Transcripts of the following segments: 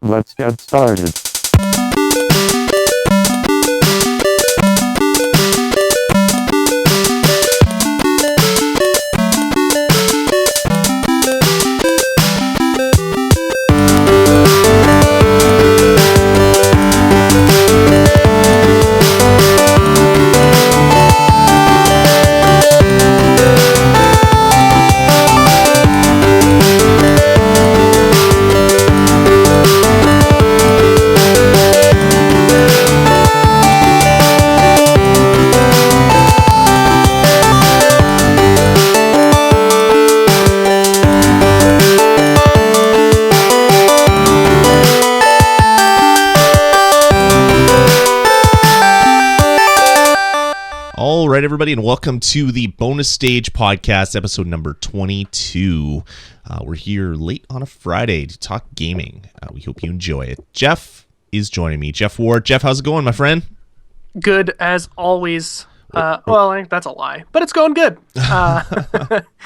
Let's get started. All right, everybody, and welcome to the Bonus Stage Podcast, episode number 22. We're here late on a Friday to talk gaming. We hope you enjoy it. Jeff is joining me. Jeff Ward. Jeff, how's it going, my friend? Good as always. Well, that's a lie, but it's going good.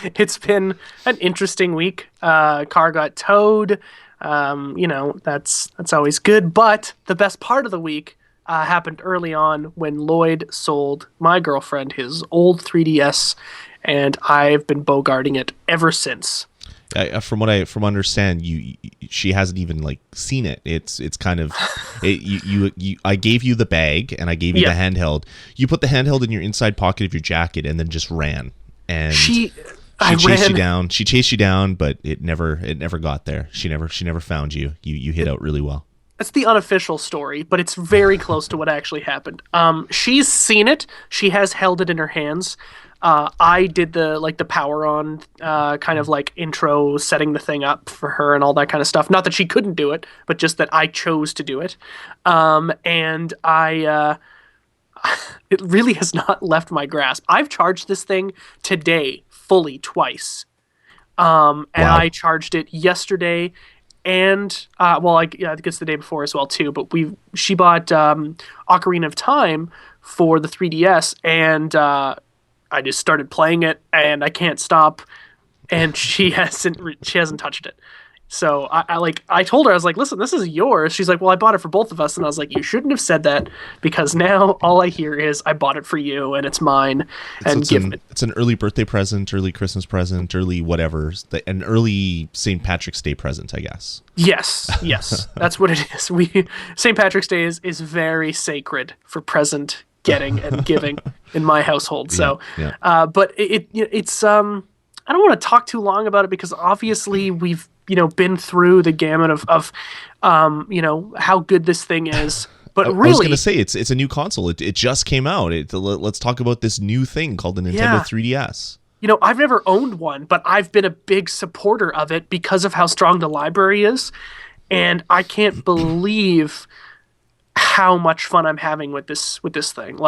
It's been an interesting week. Car got towed. That's always good. But the best part of the week happened early on when Lloyd sold my girlfriend his old 3DS, and I've been bogarting it ever since. From what I understand, she hasn't even seen it. It's kind of I gave you the bag and I gave you the handheld. You put the handheld in your inside pocket of your jacket and then just ran. And she chased you down. She chased you down, but it never got there. She never found you. You hid out really well. It's the unofficial story, but it's very close to what actually happened. She's seen it. She has held it in her hands. I did the power on kind of intro, setting the thing up for her and all that kind of stuff. Not that she couldn't do it, but just that I chose to do it. And I it really has not left my grasp. I've charged this thing today fully twice. And wow. I charged it yesterday. And I think it's the day before as well too. But she bought Ocarina of Time for the 3DS, and I just started playing it, and I can't stop. And she hasn't touched it. So I told her, I was like, listen, this is yours. She's like, well, I bought it for both of us. And I was like, you shouldn't have said that, because now all I hear is I bought it for you and it's mine. It's an early birthday present, early Christmas present, early whatever, an early St. Patrick's Day present, I guess. Yes, that's what it is. St. Patrick's Day is very sacred for present getting and giving in my household. So, but it's I don't want to talk too long about it, because obviously we've been through the gamut of how good this thing is. But really, I was going to say it's a new console. It just came out. Let's talk about this new thing called the Nintendo 3DS. I've never owned one, but I've been a big supporter of it because of how strong the library is, and I can't believe how much fun I'm having with this thing.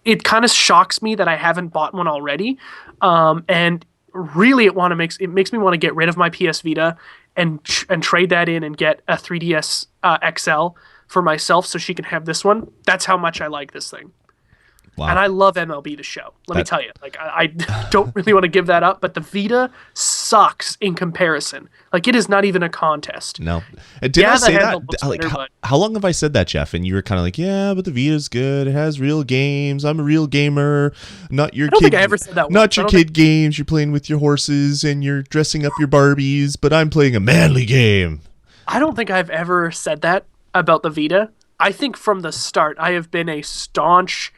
It kind of shocks me that I haven't bought one already, and really it makes me want to get rid of my PS Vita and trade that in and get a 3DS XL for myself so she can have this one. That's how much I like this thing. Wow. And I love MLB The Show. Let me tell you, I don't really want to give that up, but the Vita sucks in comparison. It is not even a contest. No. Did I say that? How long have I said that, Jeff? And you were kind of like, yeah, but the Vita's good. It has real games. I'm a real gamer. Not your I don't think I ever said that. Not your kid games. You're playing with your horses and you're dressing up your Barbies, but I'm playing a manly game. I don't think I've ever said that about the Vita. I think from the start, I have been a staunch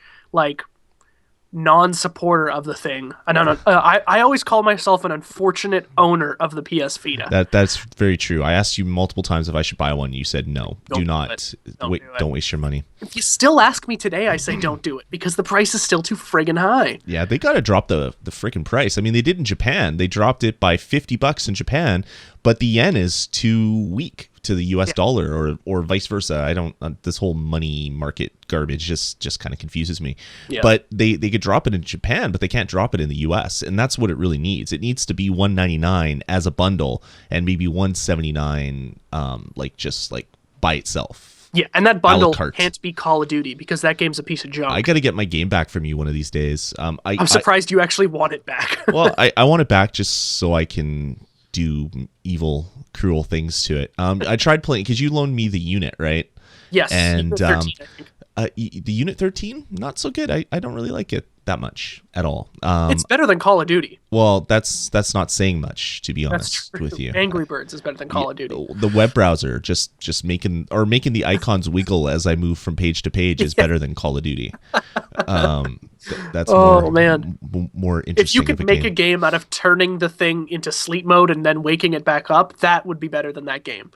non-supporter of the thing. I always call myself an unfortunate owner of the PS Vita. That's very true. I asked you multiple times if I should buy one. You said no. Don't waste your money. If you still ask me today, I say don't do it, because the price is still too friggin' high. Yeah, they got to drop the friggin' price. I mean, they did in Japan. They dropped it by $50 in Japan, but the yen is too weak to the US dollar, or vice versa. I don't this whole money market garbage just kind of confuses me. Yeah. But they could drop it in Japan, but they can't drop it in the US, and that's what it really needs. It needs to be $199 as a bundle, and maybe $179 by itself. Yeah, and that bundle can't be Call of Duty, because that game's a piece of junk. I got to get my game back from you one of these days. I'm surprised you actually want it back. Well, I want it back just so I can do evil, cruel things to it. I tried playing because you loaned me the unit, right? Yes, And 13, I think. The Unit 13, not so good. I don't really like it that much at all. It's better than Call of Duty. Well, that's not saying much, to be That's honest true. with you. Angry Birds is better than Call of Duty. The web browser just making the icons wiggle as I move from page to page is better than Call of Duty. That's more interesting. If you could make a game out of turning the thing into sleep mode and then waking it back up, that would be better than that game.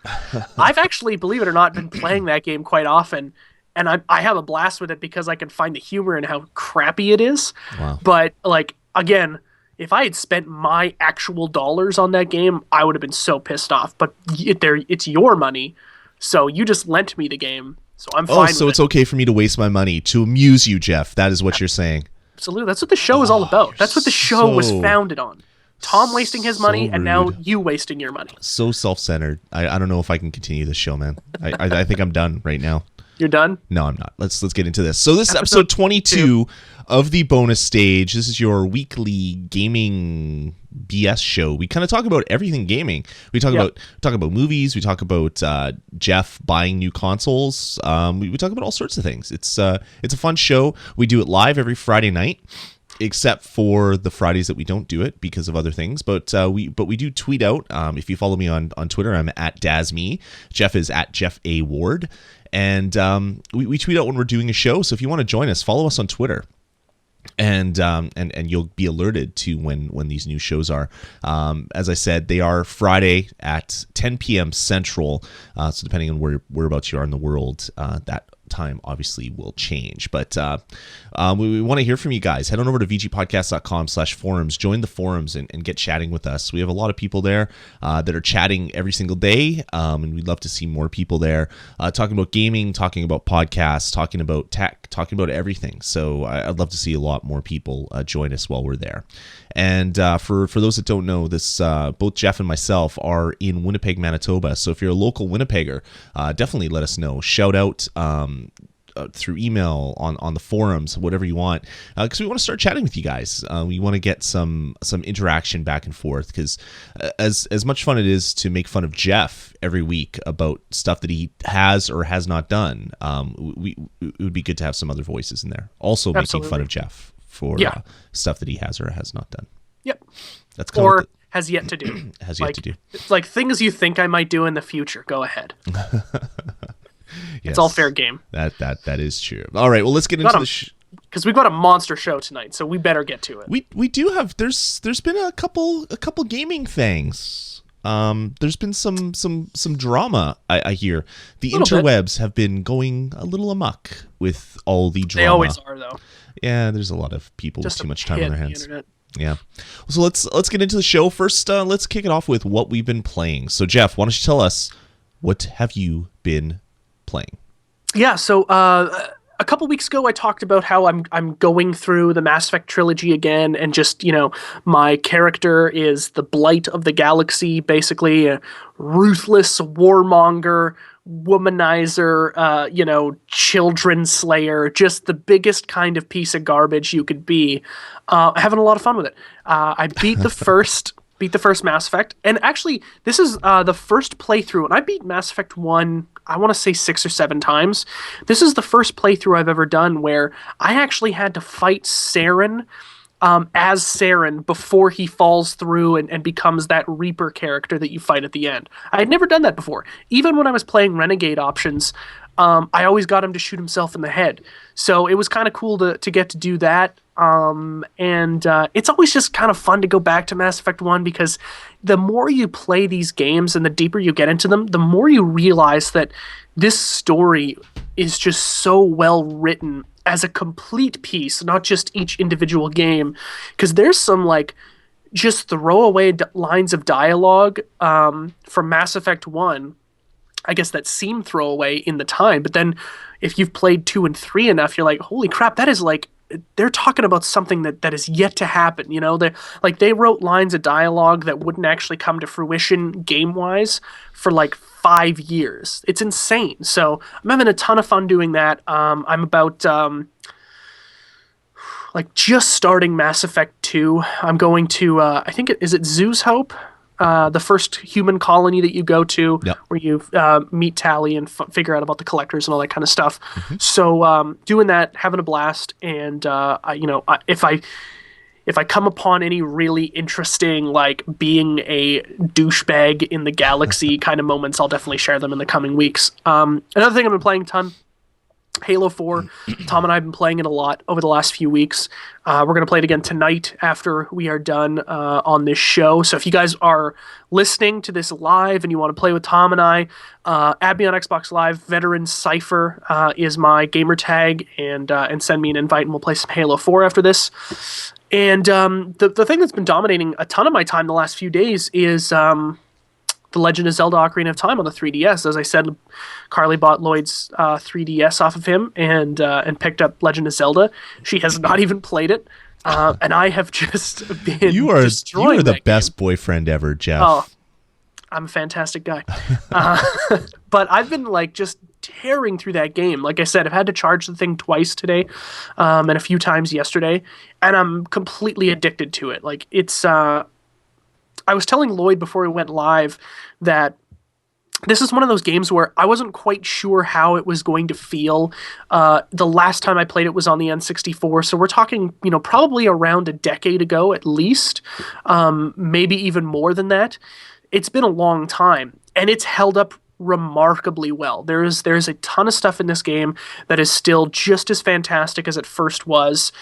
I've actually, believe it or not, been playing that game quite often, and I have a blast with it because I can find the humor in how crappy it is. Wow. But like again, if I had spent my actual dollars on that game, I would have been so pissed off. But it's your money, so you just lent me the game, so I'm fine. So it's okay for me to waste my money to amuse you, Jeff. That is what you're saying. Absolutely, that's what the show is all about. That's what the show was founded on. Tom wasting his money, and now you wasting your money. So self-centered. I don't know if I can continue this show, man. I think I'm done right now. You're done? No, I'm not. Let's get into this. So this is episode 22 of the bonus stage. This is your weekly gaming BS show. We kind of talk about everything gaming. We talk about movies. We talk about Jeff buying new consoles. We talk about all sorts of things. It's a fun show. We do it live every Friday night, except for the Fridays that we don't do it because of other things. But we do tweet out. If you follow me on Twitter, I'm at Dasme. Jeff is at Jeff A. Ward. And we tweet out when we're doing a show. So if you want to join us, follow us on Twitter. And you'll be alerted to when these new shows are. As I said, they are Friday at 10 p.m. Central. So depending on whereabouts you are in the world, that time obviously will change. But we want to hear from you guys. Head on over to VGPodcasts.com/forums. Join the forums and get chatting with us. We have a lot of people there that are chatting every single day, and we'd love to see more people there talking about gaming, talking about podcasts, talking about tech, talking about everything. So I'd love to see a lot more people join us while we're there. And for those that don't know, this both Jeff and myself are in Winnipeg, Manitoba. So if you're a local Winnipegger, definitely let us know. Shout out through email, on the forums, whatever you want, because we want to start chatting with you guys. We want to get some interaction back and forth, because as much fun it is to make fun of Jeff every week about stuff that he has or has not done, it would be good to have some other voices in there also making fun of Jeff for stuff that he has or has not done. Yep. That's kind of has yet to do. Has yet to do. It's like things you think I might do in the future. Go ahead. Yes, it's all fair game. That is true. All right, well, let's get into the because we've got a monster show tonight, so we better get to it. We do have there's been a couple gaming things. There's been some drama. I hear the interwebs have been going a little amok with all the drama. They always are, though. Yeah, there's a lot of people with too much time on their hands. Internet. Yeah. So let's get into the show. First, let's kick it off with what we've been playing. So Jeff, why don't you tell us, what have you been playing? Yeah, so a couple weeks ago I talked about how I'm going through the Mass Effect trilogy again, and just, my character is the blight of the galaxy, basically a ruthless warmonger, womanizer, children slayer, just the biggest kind of piece of garbage you could be. Having a lot of fun with it. I beat the first Mass Effect, and actually this is the first playthrough, and I beat Mass Effect 1, I want to say 6 or 7 times. This is the first playthrough I've ever done where I actually had to fight Saren as Saren before he falls through and becomes that Reaper character that you fight at the end. I had never done that before. Even when I was playing Renegade options, I always got him to shoot himself in the head. So it was kind of cool to get to do that. And it's always just kind of fun to go back to Mass Effect 1, because the more you play these games and the deeper you get into them, the more you realize that this story is just so well written as a complete piece, not just each individual game. Because there's some just throwaway lines of dialogue from Mass Effect 1, I guess, that seem throwaway in the time, but then if you've played 2 and 3 enough, you're like, holy crap, that is they're talking about something that is yet to happen. They wrote lines of dialogue that wouldn't actually come to fruition game-wise for 5 years. It's insane. So I'm having a ton of fun doing that. I'm about just starting Mass Effect 2. I'm going to, I think is it Zoo's Hope? the first human colony that you go to, Yep. where you meet Tally and figure out about the collectors and all that kind of stuff. Mm-hmm. So doing that, having a blast, and if I come upon any really interesting, like being a douchebag in the galaxy kind of moments, I'll definitely share them in the coming weeks. Another thing I've been playing a ton, Halo 4. Tom and I have been playing it a lot over the last few weeks. We're going to play it again tonight after we are done on this show. So if you guys are listening to this live and you want to play with Tom and I, add me on Xbox Live. Veteran Cypher is my gamer tag, and send me an invite, and we'll play some Halo 4 after this. And the thing that's been dominating a ton of my time the last few days is The Legend of Zelda Ocarina of Time on the 3DS. As I said, Carly bought Lloyd's 3DS off of him and picked up Legend of Zelda. She has not even played it, and I have just been You are destroying the that best game. boyfriend ever, Jeff. Oh, I'm a fantastic guy. But I've been like just tearing through that game. Like I said, I've had to charge the thing twice today, and a few times yesterday, and I'm completely addicted to it. Like it's I was telling Lloyd before we went live that this is one of those games where I wasn't quite sure how it was going to feel. The last time I played it was on the N64, so we're talking, probably around a decade ago at least, maybe even more than that. It's been a long time, and it's held up remarkably well. There's a ton of stuff in this game that is still just as fantastic as it first was.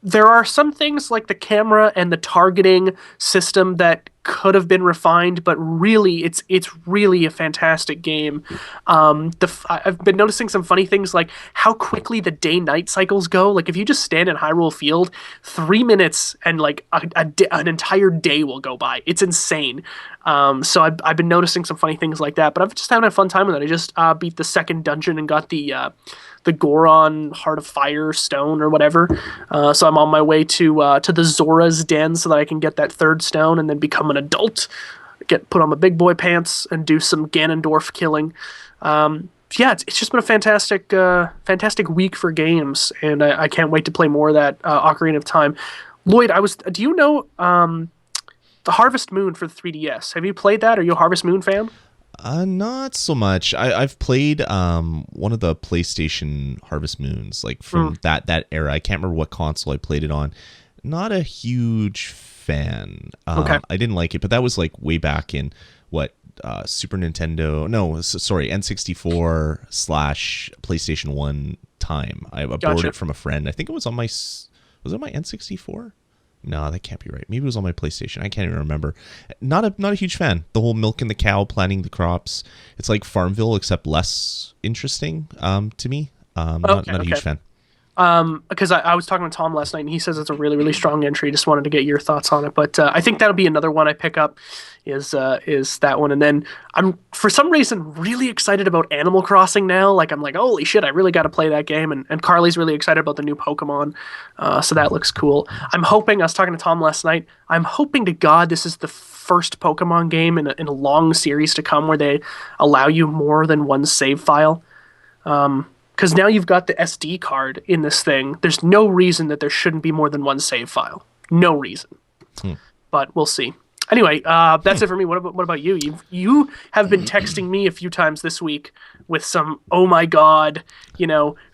There are some things like the camera and the targeting system that could have been refined, but really, it's really a fantastic game. I've been noticing some funny things like how quickly the day-night cycles go. Like if you just stand in Hyrule Field, 3 minutes and like an entire day will go by. It's insane. So I've been noticing some funny things like that, but I've just having a fun time with it. I just beat the second dungeon and got the Goron Heart of Fire stone or whatever. So I'm on my way to the Zora's Den so that I can get that third stone and then become an adult, get put on my big boy pants and do some Ganondorf killing. Yeah, it's just been a fantastic week for games, and I can't wait to play more of that Ocarina of Time. Lloyd, do you know the Harvest Moon for the 3DS? Have you played that? Are you a Harvest Moon fan? Not so much. I've played one of the PlayStation Harvest Moons, like from that era. I can't remember what console I played it on. Not a huge fan. Okay. I didn't like it, but that was like way back in Super Nintendo. No, sorry, N64 / PlayStation 1 time. I borrowed it from a friend. I think it was on was it my N64? No, that can't be right. Maybe it was on my PlayStation. I can't even remember. Not a huge fan. The whole milking the cow, planting the crops. It's like Farmville, except less interesting to me. Not a huge fan. Because I was talking to Tom last night, and he says it's a really, really strong entry. Just wanted to get your thoughts on it. But I think that'll be another one I pick up is that one. And then I'm, for some reason, really excited about Animal Crossing now. Like, I'm like, holy shit, I really got to play that game. And Carly's really excited about the new Pokemon. So that looks cool. I was talking to Tom last night, I'm hoping to God this is the first Pokemon game in a long series to come where they allow you more than one save file. Because now you've got the SD card in this thing. There's no reason that there shouldn't be more than one save file. No reason. But we'll see. Anyway, that's it for me. What about you? You have been texting me a few times this week with some, oh my god,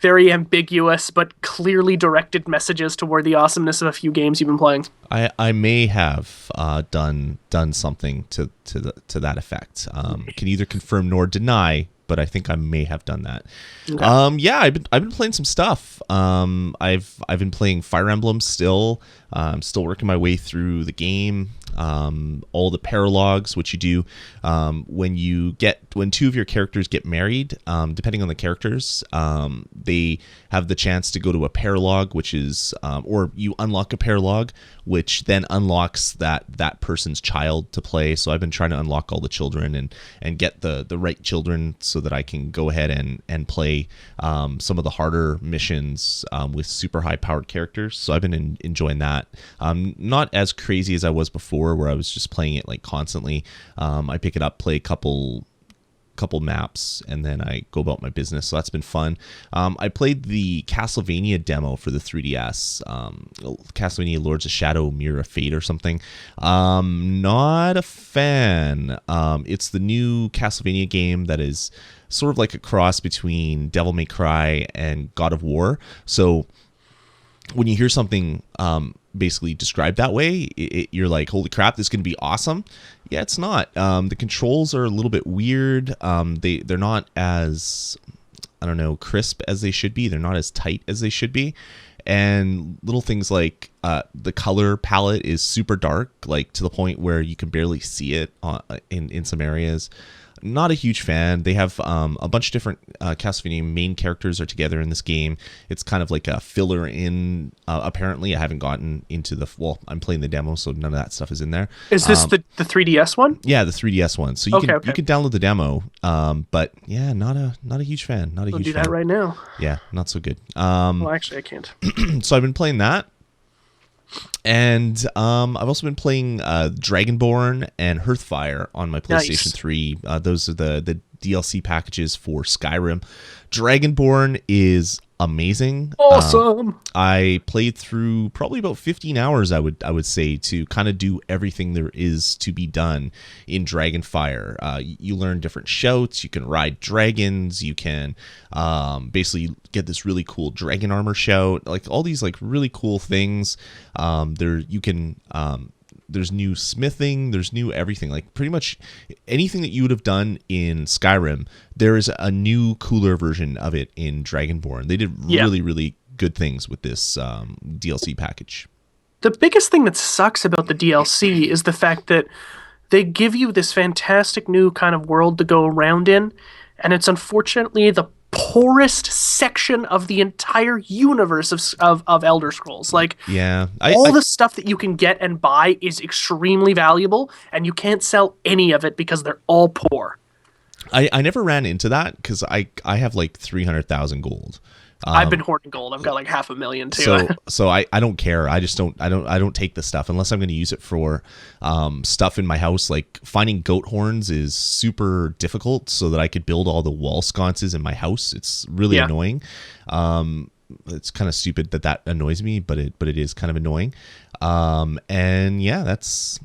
very ambiguous but clearly directed messages toward the awesomeness of a few games you've been playing. I may have done something to that effect. Can either confirm nor deny, but I think I may have done that. Okay. Yeah, I've been playing some stuff. I've been playing Fire Emblem still. I'm still working my way through the game. All the paralogs, which you do when two of your characters get married, depending on the characters, they have the chance to go to a paralog, which is or you unlock a paralog, which then unlocks that person's child to play. So I've been trying to unlock all the children and get the right children so that I can go ahead and play some of the harder missions with super high powered characters. So I've been enjoying that. Not as crazy as I was before, where I was just playing it like constantly. I pick it up, play a couple couple maps, and then I go about my business. So that's been fun. I played the Castlevania demo for the 3DS, Castlevania Lords of Shadow, Mirror of Fate or something. Not a fan. It's the new Castlevania game that is sort of like a cross between Devil May Cry and God of War. So when you hear something basically described that way, you're like, holy crap, this is going to be awesome. Yeah, it's not. The controls are a little bit weird. They're not as, I don't know, crisp as they should be. They're not as tight as they should be. And little things like the color palette is super dark, like to the point where you can barely see it in some areas. Not a huge fan. They have a bunch of different Castlevania main characters are together in this game. It's kind of like a filler in, apparently. I haven't gotten into I'm playing the demo, so none of that stuff is in there. Is this the 3DS one? Yeah, the 3DS one. So you can download the demo, but yeah, not a huge fan. Not a huge fan. I'll do that right now. Yeah, not so good. Well, actually, I can't. So I've been playing that. And I've also been playing Dragonborn and Hearthfire on my PlayStation 3. Those are the DLC packages for Skyrim. Dragonborn is amazing. Awesome. I played through probably about 15 hours, I would say, to kind of do everything there is to be done in Dragonfire. You learn different shouts. You can ride dragons. You can basically get this really cool dragon armor shout. Like all these like really cool things. There's new smithing, there's new everything. Like pretty much anything that you would have done in Skyrim, there is a new, cooler version of it in Dragonborn. They did really, really good things with this DLC package. The biggest thing that sucks about the DLC is the fact that they give you this fantastic new kind of world to go around in, and it's unfortunately the poorest section of the entire universe of Elder Scrolls. Like, all the stuff that you can get and buy is extremely valuable, and you can't sell any of it because they're all poor. I never ran into that because I have like 300,000 gold. I've been hoarding gold. I've got like 500,000 too. So I don't care. I don't take the stuff unless I'm going to use it for stuff in my house. Like finding goat horns is super difficult so that I could build all the wall sconces in my house. It's really annoying. It's kind of stupid that annoys me, but it is kind of annoying. And yeah, that's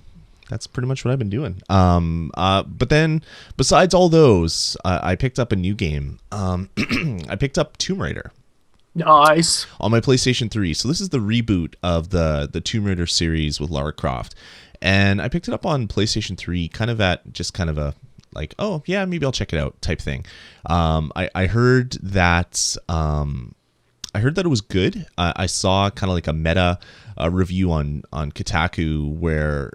pretty much what I've been doing. But then besides all those, I picked up a new game. I picked up Tomb Raider. Nice. On my PlayStation 3. So this is the reboot of the Tomb Raider series with Lara Croft. And I picked it up on PlayStation 3 kind of at just kind of a like, oh yeah, maybe I'll check it out type thing. I heard that it was good. I saw kind of like a meta review on Kotaku where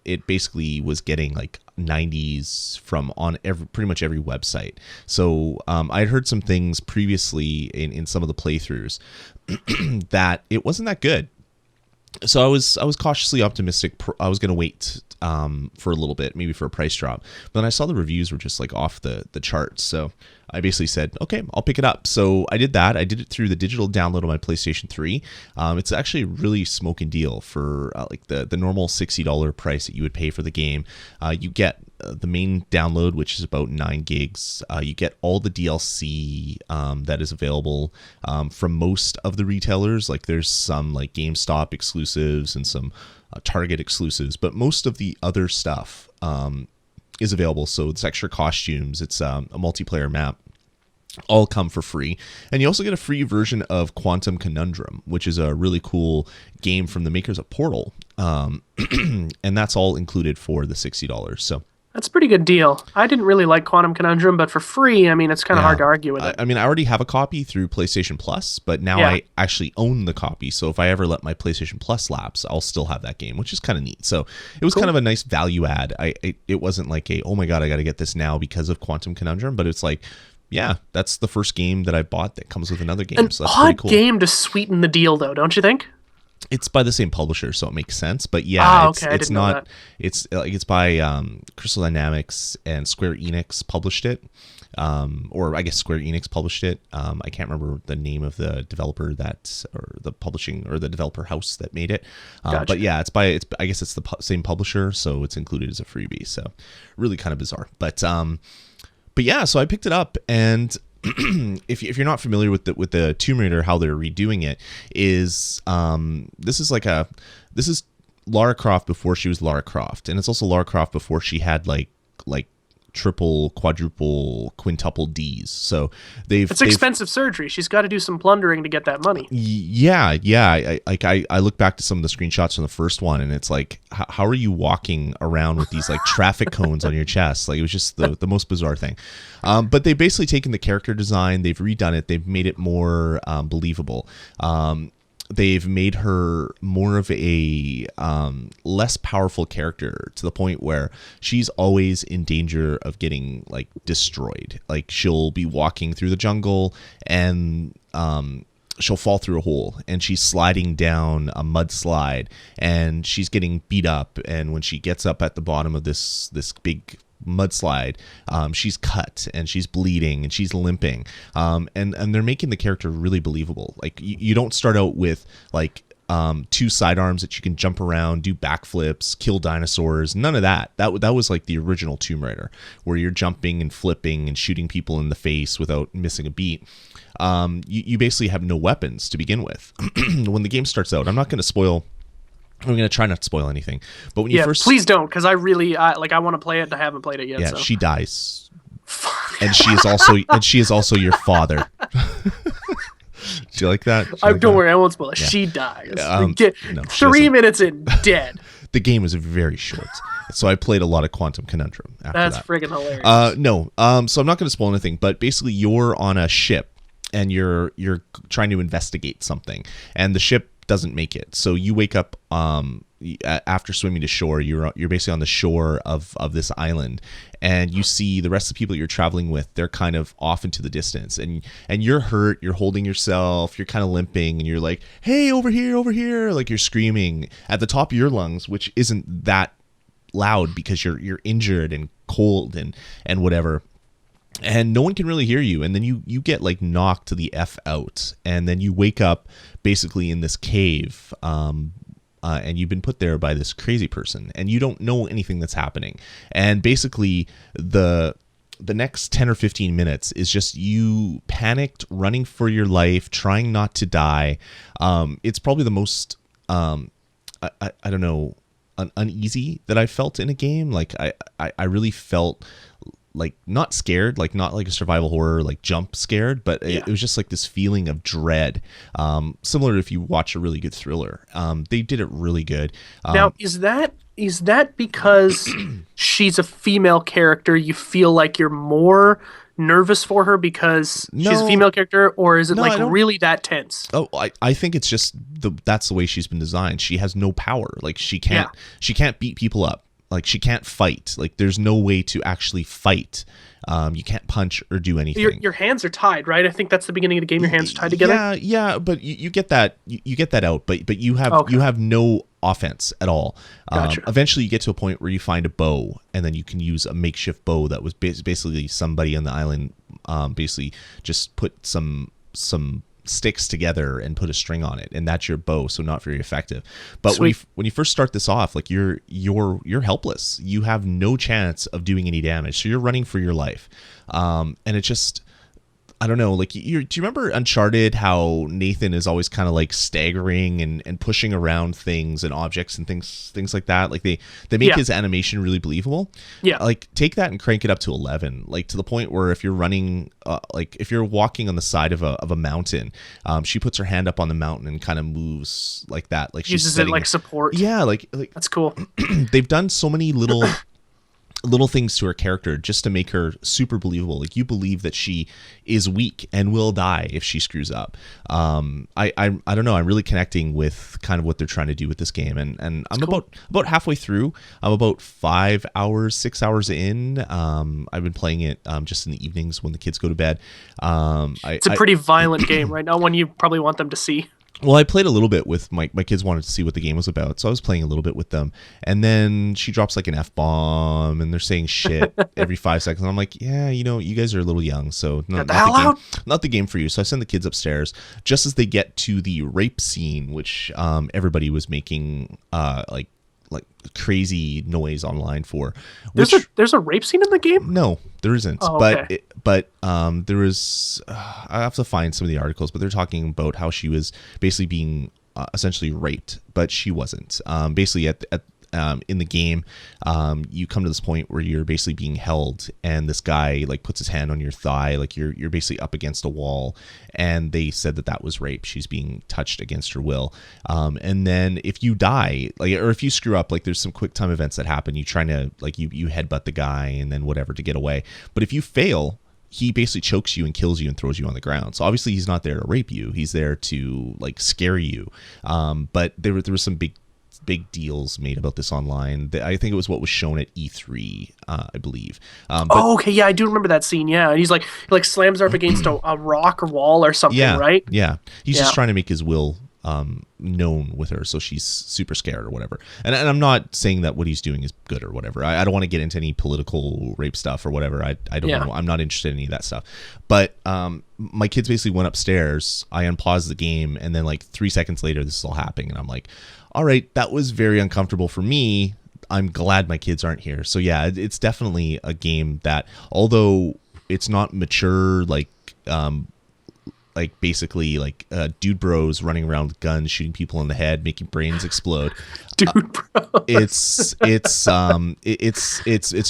it basically was getting like 90s from on pretty much every website. So I'd heard some things previously in some of the playthroughs that it wasn't that good. So I was cautiously optimistic. I was going to wait for a little bit, maybe for a price drop. But then I saw the reviews were just like off the charts. So I basically said, okay, I'll pick it up. So I did that. I did it through the digital download on my PlayStation 3. It's actually a really smoking deal for like the normal $60 price that you would pay for the game. You get the main download, which is about 9 gigs. You get all the DLC that is available from most of the retailers. Like there's some like GameStop exclusives and some Target exclusives, but most of the other stuff is available. So it's extra costumes. It's a multiplayer map. All come for free. And you also get a free version of Quantum Conundrum, which is a really cool game from the makers of Portal. And that's all included for the $60. So that's a pretty good deal. I didn't really like Quantum Conundrum, but for free, I mean, it's kind of hard to argue with it. I mean, I already have a copy through PlayStation Plus, but now I actually own the copy. So if I ever let my PlayStation Plus lapse, I'll still have that game, which is kind of neat. So it was kind of a nice value add. It wasn't like oh my God, I got to get this now because of Quantum Conundrum, but it's like, yeah, that's the first game that I bought that comes with another game. So that's pretty cool. Game to sweeten the deal, though, don't you think? It's by the same publisher, so it makes sense. But yeah, it's not. It's by Crystal Dynamics and Square Enix published it, or I guess Square Enix published it. I can't remember the name of the developer or the publishing or the developer house that made it. Gotcha. But yeah, I guess it's the same publisher, so it's included as a freebie. So really kind of bizarre, but. But yeah, so I picked it up, and if you're not familiar with the Tomb Raider, how they're redoing it is this is Lara Croft before she was Lara Croft, and it's also Lara Croft before she had like triple, quadruple, quintuple D's. So it's expensive surgery. She's got to do some plundering to get that money. Yeah. I look back to some of the screenshots from the first one, and it's like, how are you walking around with these like traffic cones on your chest? Like, it was just the most bizarre thing. But they've basically taken the character design, they've redone it, they've made it more believable. They've made her more of a less powerful character, to the point where she's always in danger of getting like destroyed. Like, she'll be walking through the jungle and she'll fall through a hole, and she's sliding down a mudslide, and she's getting beat up. And when she gets up at the bottom of this big mudslide, she's cut and she's bleeding and she's limping, and they're making the character really believable. Like, you don't start out with like two sidearms that you can jump around, do backflips, kill dinosaurs. None of that. That was like the original Tomb Raider, where you're jumping and flipping and shooting people in the face without missing a beat. You basically have no weapons to begin with. When the game starts out, I'm going to try not to spoil anything, but when you first, please don't, because I want to play it and I haven't played it yet. Yeah, so. She dies, and she is also your father. Do you like that? Don't worry, I won't spoil it. Yeah. She dies. No, 3 minutes in, dead. The game is very short, so I played a lot of Quantum Conundrum after that. That's friggin' hilarious. No, so I'm not going to spoil anything, but basically you're on a ship and you're trying to investigate something, and the ship doesn't make it. So you wake up after swimming to shore. You're basically on the shore of this island, and you see the rest of the people that you're traveling with. They're kind of off into the distance, and you're hurt. You're holding yourself. You're kind of limping, and you're like, "Hey, over here!" Like, you're screaming at the top of your lungs, which isn't that loud because you're injured and cold and whatever. And no one can really hear you, and then you get like knocked to the F out, and then you wake up basically in this cave, and you've been put there by this crazy person, and you don't know anything that's happening. And basically the next 10 or 15 minutes is just you panicked, running for your life, trying not to die. It's probably the most I don't know, uneasy that I felt in a game. Like, I really felt like not scared, like not like a survival horror, like jump scared, but it was just like this feeling of dread, similar to if you watch a really good thriller. They did it really good. Now, is that because she's a female character, you feel like you're more nervous for her because she's a female character, or is it really that tense? Oh, I think it's just that's the way she's been designed. She has no power. Like, she can't beat people up. Like, she can't fight. Like, there's no way to actually fight. You can't punch or do anything. Your hands are tied, right? I think that's the beginning of the game. Your hands are tied together. Yeah, but you get that. You get that out. But you have no offense at all. Gotcha. Eventually, you get to a point where you find a bow, and then you can use a makeshift bow that was basically somebody on the island basically just put some sticks together and put a string on it, and that's your bow. So not very effective. But when you first start this off, like, you're helpless. You have no chance of doing any damage, so you're running for your life. And it just, I don't know, like, do you remember Uncharted, how Nathan is always kind of like staggering and pushing around things and objects and things like that? Like, they make his animation really believable. Yeah. Like, take that and crank it up to 11, like, to the point where if you're running, like, if you're walking on the side of a mountain, she puts her hand up on the mountain and kind of moves like that. Like, she uses it like support. Yeah. Like that's cool. They've done so many little things to her character just to make her super believable. Like, you believe that she is weak and will die if she screws up. I don't know. I'm really connecting with kind of what they're trying to do with this game, and I'm cool. about halfway through. I'm about 6 hours in. I've been playing it just in the evenings when the kids go to bed. It's a pretty violent game, right? Not one you probably want them to see. Well, I played a little bit with my kids, wanted to see what the game was about, so I was playing a little bit with them. And then she drops like an F-bomb, and they're saying shit every 5 seconds. And I'm like, yeah, you guys are a little young, so not the game for you. So I send the kids upstairs just as they get to the rape scene, which everybody was making like crazy noise online for. There's a rape scene in the game? No, There isn't, Oh, but okay. there was. I have to find some of the articles, but they're talking about how she was basically being essentially raped, but she wasn't. Basically, at in the game, you come to this point where you're basically being held, and this guy like puts his hand on your thigh, like you're basically up against a wall, and they said that was rape. She's being touched against her will, and then if you die, like, or if you screw up, like there's some quick time events that happen. You trying to like you headbutt the guy and then whatever to get away, but if you fail, he basically chokes you and kills you and throws you on the ground. So obviously he's not there to rape you. He's there to like scare you. But there was some big deals made about this online. I think it was what was shown at E3, I believe. But Oh, okay. Yeah, I do remember that scene. Yeah, and he like slams her up against a rock or wall or something, yeah, right? yeah, he's Yeah. just trying to make his will known with her, so she's super scared or whatever. And I'm not saying that what he's doing is good or whatever. I don't want to get into any political rape stuff or whatever. I don't know. I'm not interested in any of that stuff. But my kids basically went upstairs. I unpaused the game, and then like 3 seconds later, this is all happening, and I'm like, all right, that was very uncomfortable for me. I'm glad my kids aren't here. So yeah, it's definitely a game that, although it's not mature, like basically like dude bros running around with guns, shooting people in the head, making brains explode. Dude, bro. It's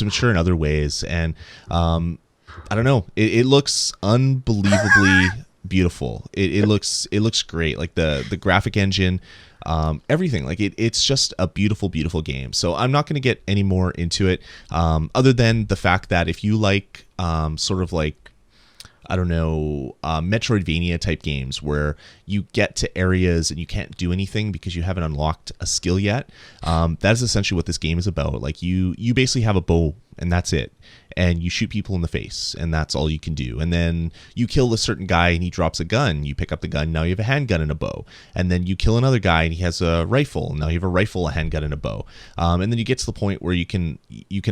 mature in other ways, and I don't know. It looks unbelievably beautiful. It looks great. Like the graphic engine, everything. Like it's just a beautiful game. So I'm not going to get any more into it, other than the fact that if you like sort of like, I don't know, Metroidvania type games where you get to areas and you can't do anything because you haven't unlocked a skill yet. That is essentially what this game is about. Like you basically have a bow and that's it. And you shoot people in the face and that's all you can do. And then you kill a certain guy and he drops a gun. You pick up the gun. Now you have a handgun and a bow. And then you kill another guy and he has a rifle. Now you have a rifle, a handgun, and a bow. And then you get to the point where you can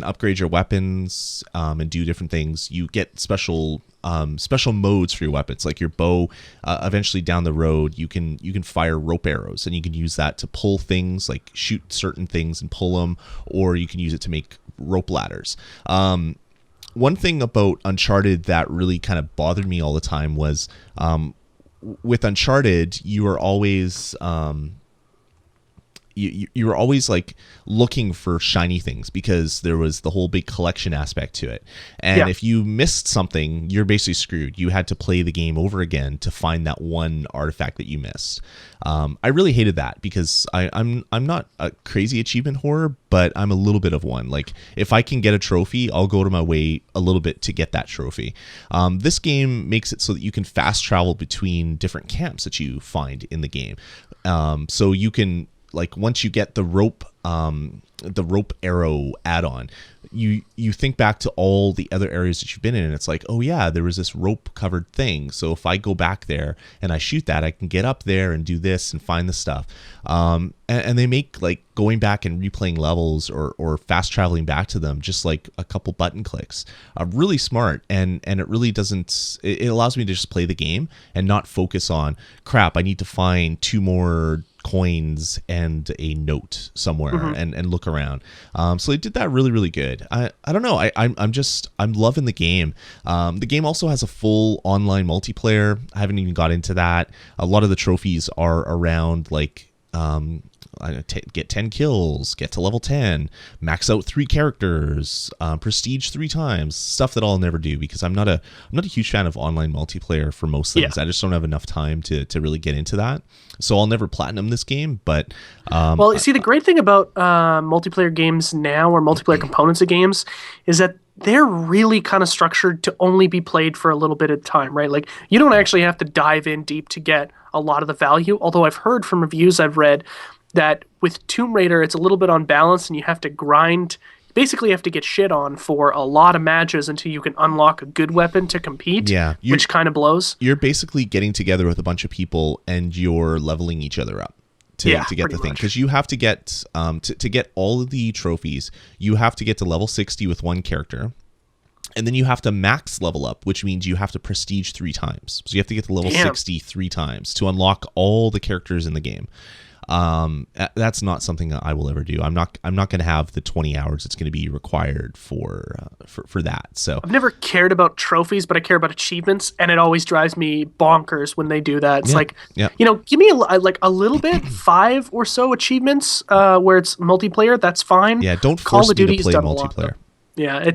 upgrade your weapons and do different things. You get special modes for your weapons, like your bow. Eventually down the road, you can fire rope arrows and you can use that to pull things, like shoot certain things and pull them, or you can use it to make rope ladders. One thing about Uncharted that really kind of bothered me all the time was with Uncharted, you were always you were always like looking for shiny things because there was the whole big collection aspect to it. And if you missed something, you're basically screwed. You had to play the game over again to find that one artifact that you missed. I really hated that because I'm not a crazy achievement whore, but I'm a little bit of one. Like if I can get a trophy, I'll go to my way a little bit to get that trophy. This game makes it so that you can fast travel between different camps that you find in the game. So you can, like, once you get the rope arrow add-on, you think back to all the other areas that you've been in, and it's like, oh yeah, there was this rope covered thing. So if I go back there and I shoot that, I can get up there and do this and find the stuff. And they make like going back and replaying levels or fast traveling back to them just like a couple button clicks. Really smart, and it really doesn't. It allows me to just play the game and not focus on crap. I need to find 2 more coins and a note somewhere and look around. So they did that really, really good. I don't know. I'm loving the game. The game also has a full online multiplayer. I haven't even got into that. A lot of the trophies are around like get 10 kills, get to level 10, max out 3 characters, prestige 3 times, stuff that I'll never do because I'm not a huge fan of online multiplayer for most things. I just don't have enough time to really get into that. So I'll never platinum this game, but well, you see, the great thing about multiplayer games now, or multiplayer components of games, is that they're really kind of structured to only be played for a little bit at a time, right? Like, you don't actually have to dive in deep to get a lot of the value, although I've heard from reviews I've read that with Tomb Raider, it's a little bit unbalanced and you have to grind. Basically, you have to get shit on for a lot of matches until you can unlock a good weapon to compete, which kind of blows. You're basically getting together with a bunch of people and you're leveling each other up to get the thing. Because you have to get, to get all of the trophies, you have to get to level 60 with one character. And then you have to max level up, which means you have to prestige 3 times. So you have to get to level 60 3 times to unlock all the characters in the game. That's not something that I will ever do. I'm not going to have the 20 hours it's going to be required for that. So I've never cared about trophies, but I care about achievements, and it always drives me bonkers when they do that. It's give me a little bit, 5 or so achievements where it's multiplayer. That's fine. Yeah, don't force me to play multiplayer. Yeah,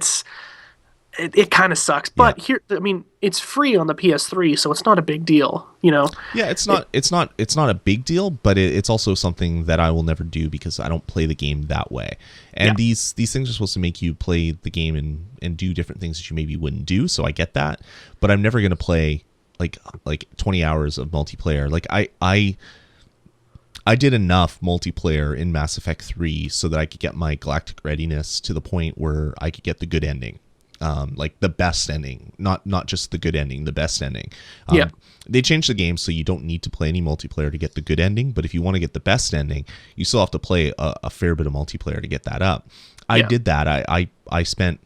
it kind of sucks, but here, I mean, it's free on the PS3, so it's not a big deal, Yeah, it's not a big deal, but it's also something that I will never do because I don't play the game that way. And these things are supposed to make you play the game and do different things that you maybe wouldn't do. So I get that, but I'm never going to play like 20 hours of multiplayer. Like I did enough multiplayer in Mass Effect 3 so that I could get my galactic readiness to the point where I could get the good ending. Like the best ending, not just the good ending, the best ending. They changed the game so you don't need to play any multiplayer to get the good ending, but if you want to get the best ending, you still have to play a fair bit of multiplayer to get that up. I did that. I spent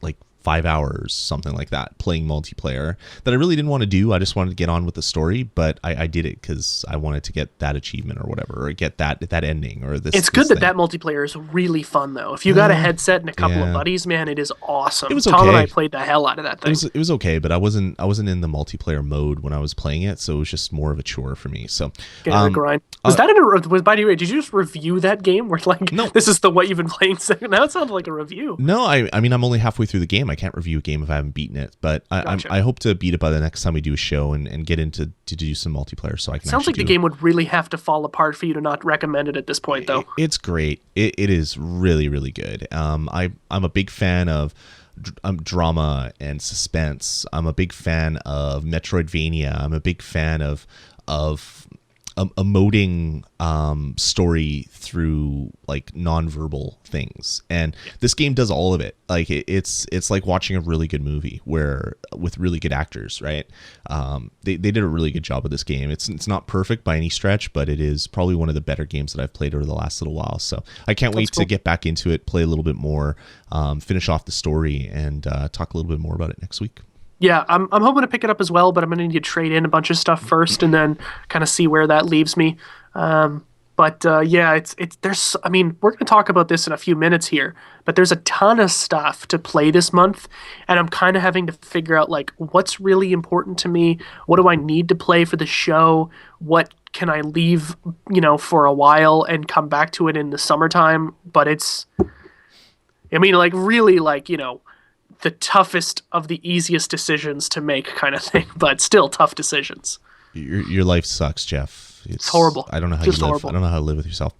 like 5 hours, something like that, playing multiplayer that I really didn't want to do. I just wanted to get on with the story, but I did it because I wanted to get that achievement or whatever, or get that ending or this. It's good that multiplayer is really fun though. If you got a headset and a couple of buddies, man, it is awesome. It was Tom and I played the hell out of that thing. It was okay, but I wasn't in the multiplayer mode when I was playing it, so it was just more of a chore for me. So grind. Was that by the way? Did you just review that game? Where no, this is what you've been playing. Now it sounds like a review. No, I mean I'm only halfway through the game. I can't review a game if I haven't beaten it, but Gotcha. I hope to beat it by the next time we do a show and get into to do some multiplayer. So I can. Sounds like the game would really have to fall apart for you to not recommend it at this point, though. It's great. It is really, really good. I'm a big fan of drama and suspense. I'm a big fan of Metroidvania. I'm a big fan of emoting story through like nonverbal things, and this game does all of it. Like it's like watching a really good movie with really good actors, right? They did a really good job of this game. It's not perfect by any stretch, but it is probably one of the better games that I've played over the last little while. So I can't wait to get back into it, play a little bit more, finish off the story, and talk a little bit more about it next week. Yeah, I'm hoping to pick it up as well, but I'm going to need to trade in a bunch of stuff first and then kind of see where that leaves me. There's, I mean, we're going to talk about this in a few minutes here, but there's a ton of stuff to play this month, and I'm kind of having to figure out like what's really important to me. What do I need to play for the show? What can I leave, for a while and come back to it in the summertime? But the toughest of the easiest decisions to make kind of thing, but still tough decisions. Your life sucks, Jeff. It's horrible. I don't know how you live. Horrible. I don't know how to live with yourself.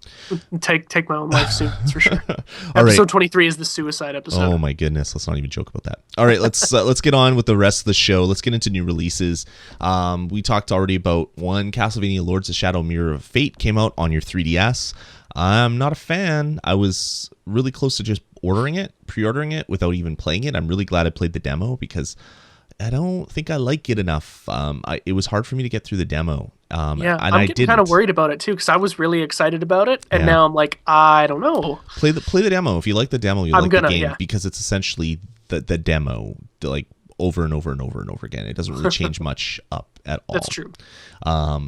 Take my own life soon, that's for sure. Episode 23 is the suicide episode. Oh my goodness, let's not even joke about that. All right, let's get on with the rest of the show. Let's get into new releases. We talked already about one, Castlevania Lords of Shadow Mirror of Fate came out on your 3DS. I'm not a fan. I was really close to just pre-ordering it without even playing it. I'm really glad I played the demo because I don't think I like it enough. It was hard for me to get through the demo. I'm getting kind of worried about it too because I was really excited about it, and now I'm like, I don't know. Play the demo. If you like the demo, you'll like the game because it's essentially the demo, like over and over and over and over again. It doesn't really change much up at all. That's true.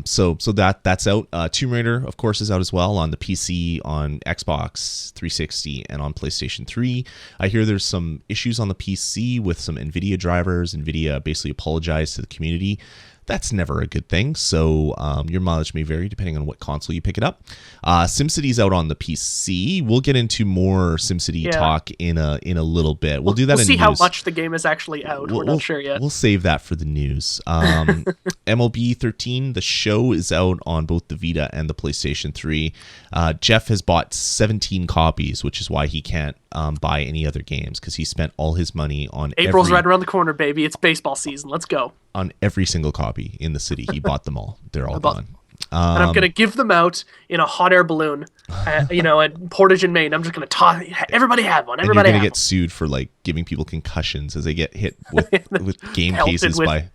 So that's out. Tomb Raider, of course, is out as well on the PC, on Xbox 360, and on PlayStation 3. I hear there's some issues on the PC with some NVIDIA drivers. NVIDIA basically apologized to the community. That's never a good thing. So your mileage may vary depending on what console you pick it up. SimCity's out on the PC. We'll get into more SimCity talk in a little bit. We'll do that. We'll see how much the game is actually out. We're not sure yet. We'll save that for the news. MLB 13, the show, is out on both the Vita and the PlayStation 3. Jeff has bought 17 copies, which is why he can't buy any other games because he spent all his money on April's right around the corner, baby. It's baseball season. Let's go. On every single copy in the city. He bought them all. They're all gone. And I'm going to give them out in a hot air balloon, at Portage and Maine. I'm just going to toss. Everybody have one. Everybody. And you're going to get sued for like giving people concussions as they get hit with game cases with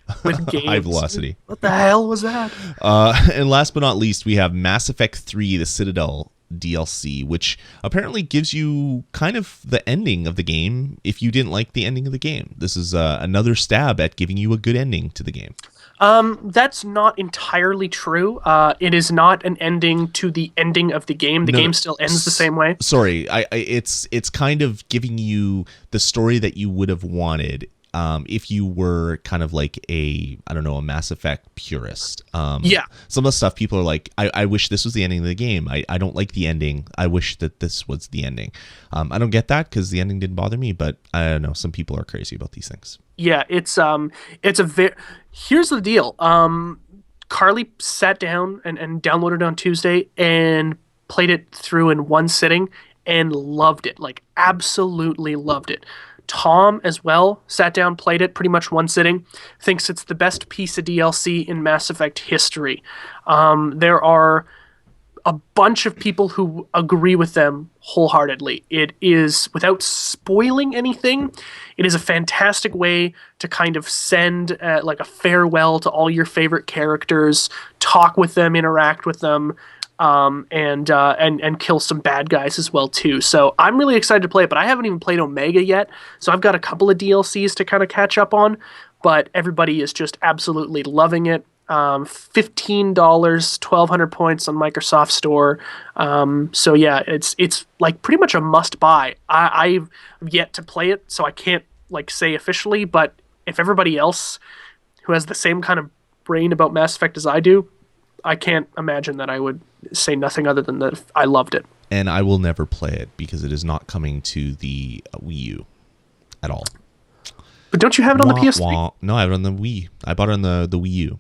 high velocity. What the hell was that? And last but not least, we have Mass Effect 3: The Citadel DLC, which apparently gives you kind of the ending of the game if you didn't like the ending of the game. This is another stab at giving you a good ending to the game. That's not entirely true. It is not an ending to the ending of the game. The No, game still ends the same way. Sorry, it's kind of giving you the story that you would have wanted if you were kind of like a, I don't know, a Mass Effect purist. Yeah. Some of the stuff people are like, I wish this was the ending of the game. I don't like the ending. I wish that this was the ending. I don't get that because the ending didn't bother me, but I don't know. Some people are crazy about these things. Yeah, it's a very. Here's the deal. Carly sat down and downloaded it on Tuesday and played it through in one sitting and loved it. Like, absolutely loved it. Tom as well sat down, played it pretty much one sitting, thinks it's the best piece of DLC in Mass Effect history. There are a bunch of people who agree with them wholeheartedly. It is, without spoiling anything, it is a fantastic way to kind of send like a farewell to all your favorite characters, talk with them, interact with them, and kill some bad guys as well too. So I'm really excited to play it, but I haven't even played Omega yet. So I've got a couple of DLCs to kind of catch up on, but everybody is just absolutely loving it. $15, 1,200 points on Microsoft Store. So yeah, it's like pretty much a must buy. I've yet to play it, so I can't like say officially, but if everybody else who has the same kind of brain about Mass Effect as I do, I can't imagine that I would say nothing other than that I loved it. And I will never play it because it is not coming to the Wii U at all. But don't you have it on the PS3? No, I have it on the Wii. I bought it on the Wii U.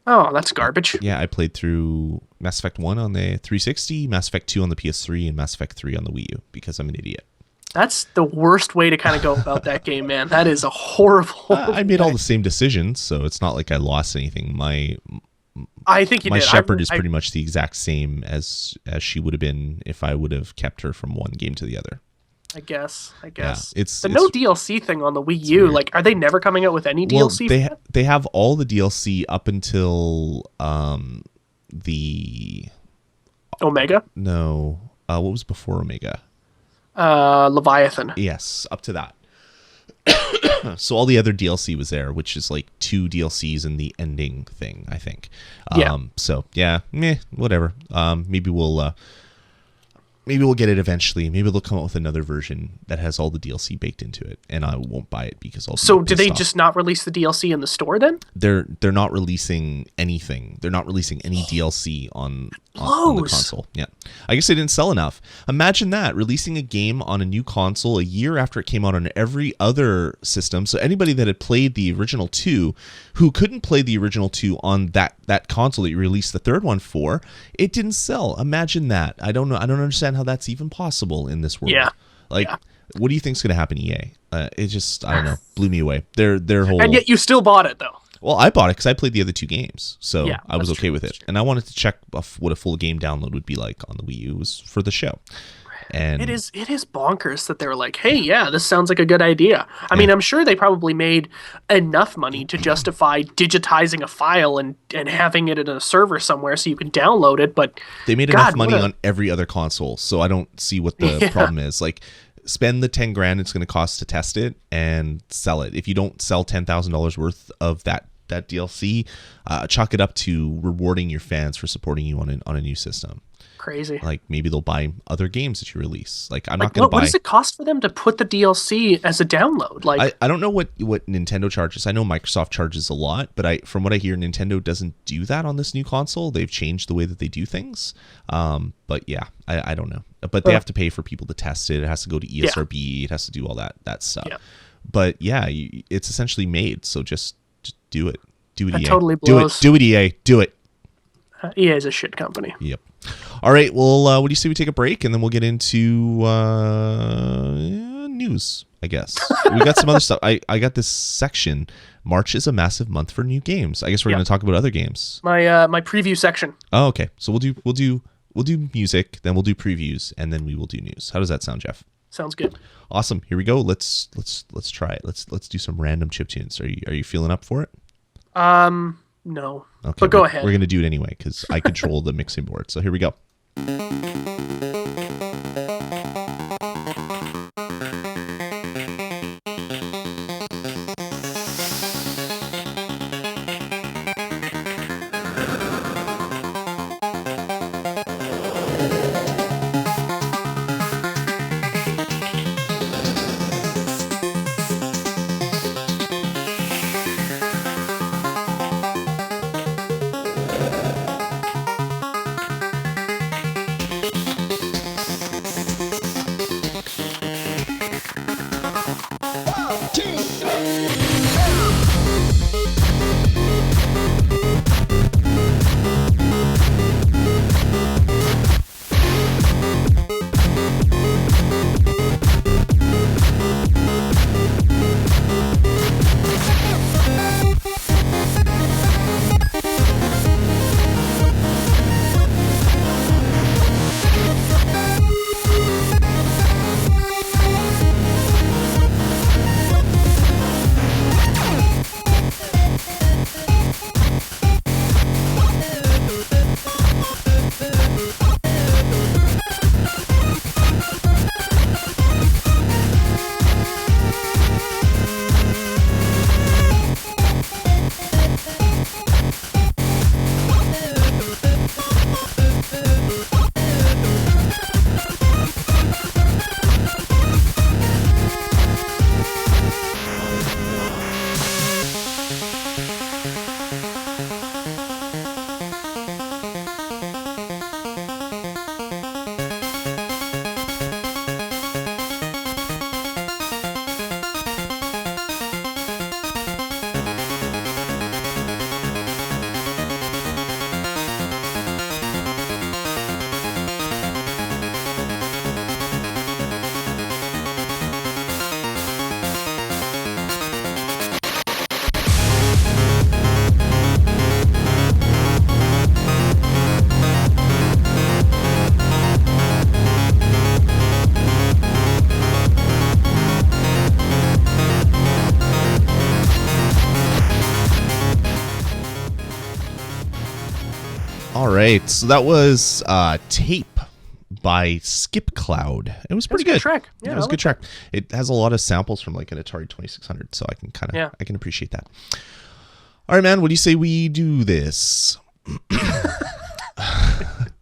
Oh, that's garbage. Yeah, I played through Mass Effect 1 on the 360, Mass Effect 2 on the PS3, and Mass Effect 3 on the Wii U because I'm an idiot. That's the worst way to kind of go about that game, man. That is a horrible I made all the same decisions, so it's not like I lost anything. I think you my did. Shepard is pretty much the exact same as she would have been if I would have kept her from one game to the other. I guess. Yeah, it's no DLC thing on the Wii U. Weird. Like, are they never coming out with any DLC? Well, they have all the DLC up until the Omega? No, what was before Omega? Leviathan. Yes, up to that. So all the other DLC was there, which is like 2 DLCs and the ending thing, I think. Yeah. So yeah, whatever. Maybe we'll get it eventually. Maybe they'll come out with another version that has all the DLC baked into it, and I won't buy it because I'll. So did they just not release the DLC in the store then? They're not releasing anything. They're not releasing any DLC on the console. Yeah, I guess they didn't sell enough. Imagine that, releasing a game on a new console a year after it came out on every other system. So anybody that had played the original 2, who couldn't play the original 2 on that console that you released the third one for, it didn't sell. Imagine that. I don't know. I don't understand how that's even possible in this world. Yeah. What do you think's going to happen, EA? It just, I don't know, blew me away. Their whole. And yet you still bought it though. Well, I bought it because I played the other 2 games, so Yeah, I was okay true, with it. And I wanted to check what a full game download would be like on the Wii U. It was for the show. And It is bonkers that they were like, hey, yeah, this sounds like a good idea. I mean, I'm sure they probably made enough money to justify digitizing a file and having it in a server somewhere so you can download it, but they made enough money on every other console, so I don't see what the problem is. Like, spend the $10,000 it's going to cost to test it and sell it. If you don't sell $10,000 worth of that DLC, chalk it up to rewarding your fans for supporting you on a new system. Crazy. Like, maybe they'll buy other games that you release. Like, I'm not going to buy. What does it cost for them to put the DLC as a download? Like, I don't know what Nintendo charges. I know Microsoft charges a lot, but from what I hear, Nintendo doesn't do that on this new console. They've changed the way that they do things. But yeah, I don't know. But they have to pay for people to test it. It has to go to ESRB. Yeah. It has to do all that stuff. Yeah. But yeah, it's essentially made. So just do it. Do it, EA. Totally blows. Do it, EA. Do it. EA is a shit company. Yep. All right. Well, what do you say we take a break and then we'll get into news, I guess. We got some other stuff. I got this section. March is a massive month for new games. I guess we're going to talk about other games. My preview section. Oh, okay. So we'll do music, then we'll do previews, and then we will do news. How does that sound, Jeff? Sounds good. Awesome. Here we go. Let's try it. Let's do some random chip tunes. Are you feeling up for it? No. Okay. But go ahead. We're going to do it anyway because I control the mixing board. So here we go. All right, so that was Tape by Skip Cloud. It was pretty That's a good good. track. Yeah, It was I a good track. It has a lot of samples from like an Atari 2600, so I can I can appreciate that. All right, man. What do you say we do this?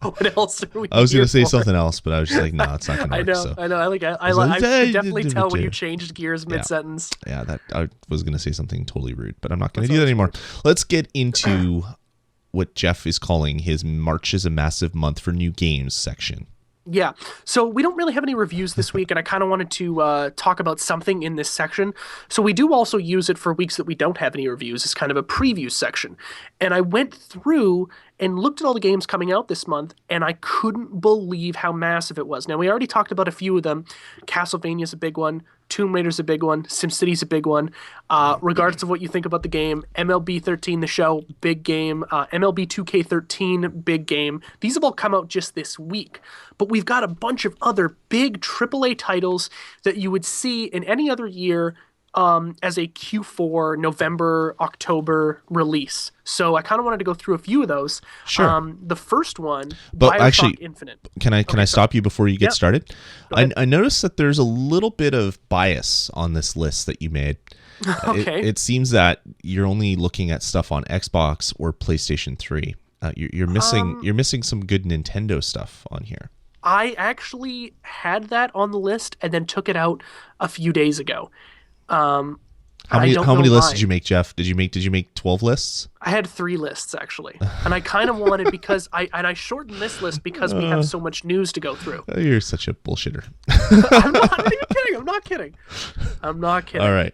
What else are we I was here gonna say for? something else, but I was just like, no, it's not gonna I work. know, So I know. I could definitely tell when you changed gears mid-sentence. yeah, that I was gonna say something totally rude, but I'm not gonna do that anymore. Let's get into what Jeff is calling his March is a Massive Month for New Games section. Yeah. So we don't really have any reviews this week, and I kind of wanted to talk about something in this section. So we do also use it for weeks that we don't have any reviews as kind of a preview section. And I went through and looked at all the games coming out this month, and I couldn't believe how massive it was. Now, we already talked about a few of them. Castlevania's a big one. Tomb Raider's a big one. SimCity's a big one. Regardless of what you think about the game, MLB 13, the show, big game. MLB 2K13, big game. These have all come out just this week. But we've got a bunch of other big AAA titles that you would see in any other year as a Q4, November, October release. So I kind of wanted to go through a few of those. Sure. The first one, But BioShock actually, Infinite. Can I stop you before you get started? ahead. I noticed that there's a little bit of bias on this list that you made. Okay. It seems that you're only looking at stuff on Xbox or PlayStation 3. You're missing some good Nintendo stuff on here. I actually had that on the list and then took it out a few days ago. How many lists did you make, Jeff? Did you make 12 lists? I had 3 lists actually, and I kind of wanted because I shortened this list because we have so much news to go through. You're such a bullshitter. I'm not even kidding. I'm not kidding. All right.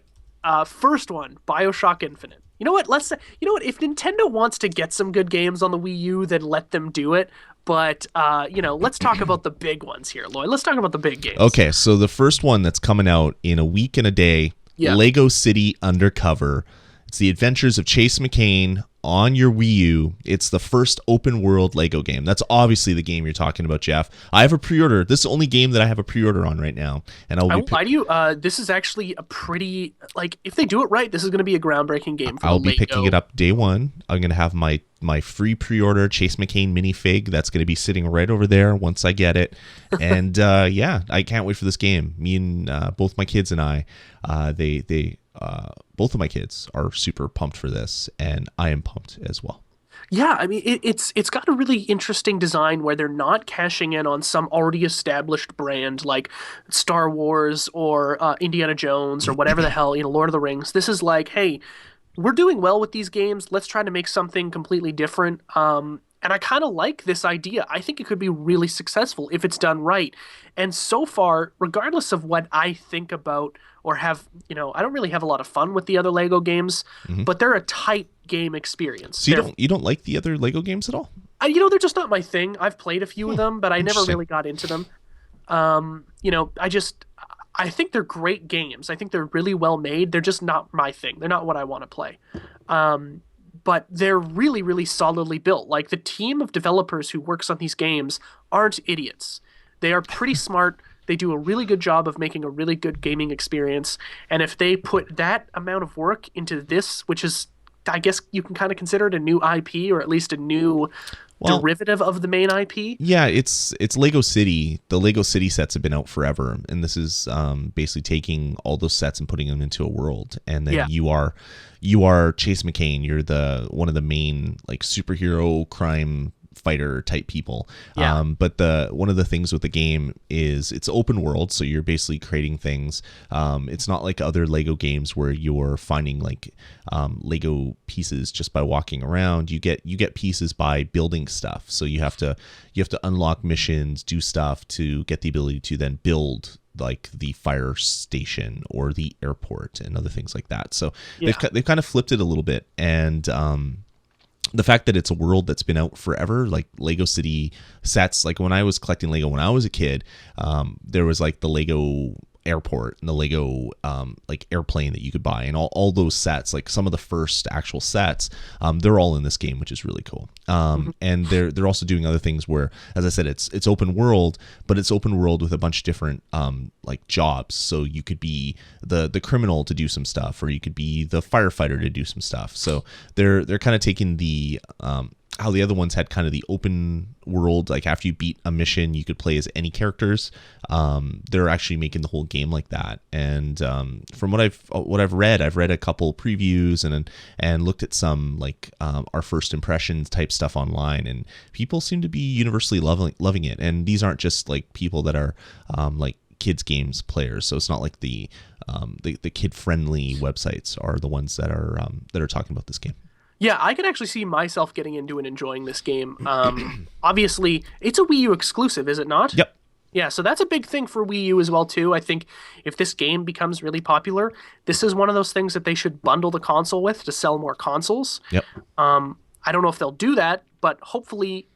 First one, BioShock Infinite. You know what? If Nintendo wants to get some good games on the Wii U, then let them do it. But let's talk about the big ones here, Lloyd. Let's talk about the big games. Okay, so the first one that's coming out in a week and a day, Lego City Undercover. It's the adventures of Chase McCain on your Wii U. It's the first open world Lego game. That's obviously the game you're talking about, Jeff. I have a pre-order. This is the only game that I have a pre-order on right now, and I won't lie to you. This is actually a pretty if they do it right, this is going to be a groundbreaking game. I'll be picking it up day one. I'm going to have my free pre-order Chase McCain minifig that's going to be sitting right over there once I get it. And I can't wait for this game. Me and both my kids and I, both of my kids are super pumped for this, and I am pumped as well. Yeah, I mean it's got a really interesting design where they're not cashing in on some already established brand like Star Wars or Indiana Jones or whatever the hell, Lord of the Rings. This is like, hey, we're doing well with these games. Let's try to make something completely different. And I kind of like this idea. I think it could be really successful if it's done right. And so far, regardless of what I think about or have, I don't really have a lot of fun with the other Lego games, but they're a tight game experience. So you don't like the other Lego games at all? They're just not my thing. I've played a few of them, but I never really got into them. I think they're great games. I think they're really well made. They're just not my thing. They're not what I want to play. But they're really, really solidly built. Like, the team of developers who works on these games aren't idiots. They are pretty smart. They do a really good job of making a really good gaming experience. And if they put that amount of work into this, which is, I guess you can kind of consider it a new IP, or at least a new derivative of the main IP. Yeah, it's Lego City. The Lego City sets have been out forever, and this is basically taking all those sets and putting them into a world. And then you are Chase McCain. You're one of the main superhero crime fighter type people. But one of the things with the game is it's open world, so you're basically creating things. It's not like other Lego games where you're finding Lego pieces just by walking around. You get pieces by building stuff. So you have to unlock missions, do stuff to get the ability to then build the fire station or the airport and other things like that. So they've kind of flipped it a little bit. And the fact that it's a world that's been out forever, like Lego City sets, like when I was collecting Lego when I was a kid, there was the Lego airport and the Lego airplane that you could buy, and all those sets, some of the first actual sets, they're all in this game, which is really cool. And they're also doing other things where, as I said, it's open world, but it's open world with a bunch of different jobs. So you could be the criminal to do some stuff, or you could be the firefighter to do some stuff. So they're kind of taking the how the other ones had kind of the open world, like after you beat a mission you could play as any characters. They're actually making the whole game like that, and from what I've read a couple previews and looked at some like our first impressions type stuff online, and people seem to be universally loving it. And these aren't just like people that are like kids games players, so it's not like the kid friendly websites are the ones that are talking about this game. Yeah, I could actually see myself getting into and enjoying this game. Obviously, it's a Wii U exclusive, is it not? Yep. Yeah, so that's a big thing for Wii U as well too. I think if this game becomes really popular, this is one of those things that they should bundle the console with to sell more consoles. Yep. I don't know if they'll do that, but hopefully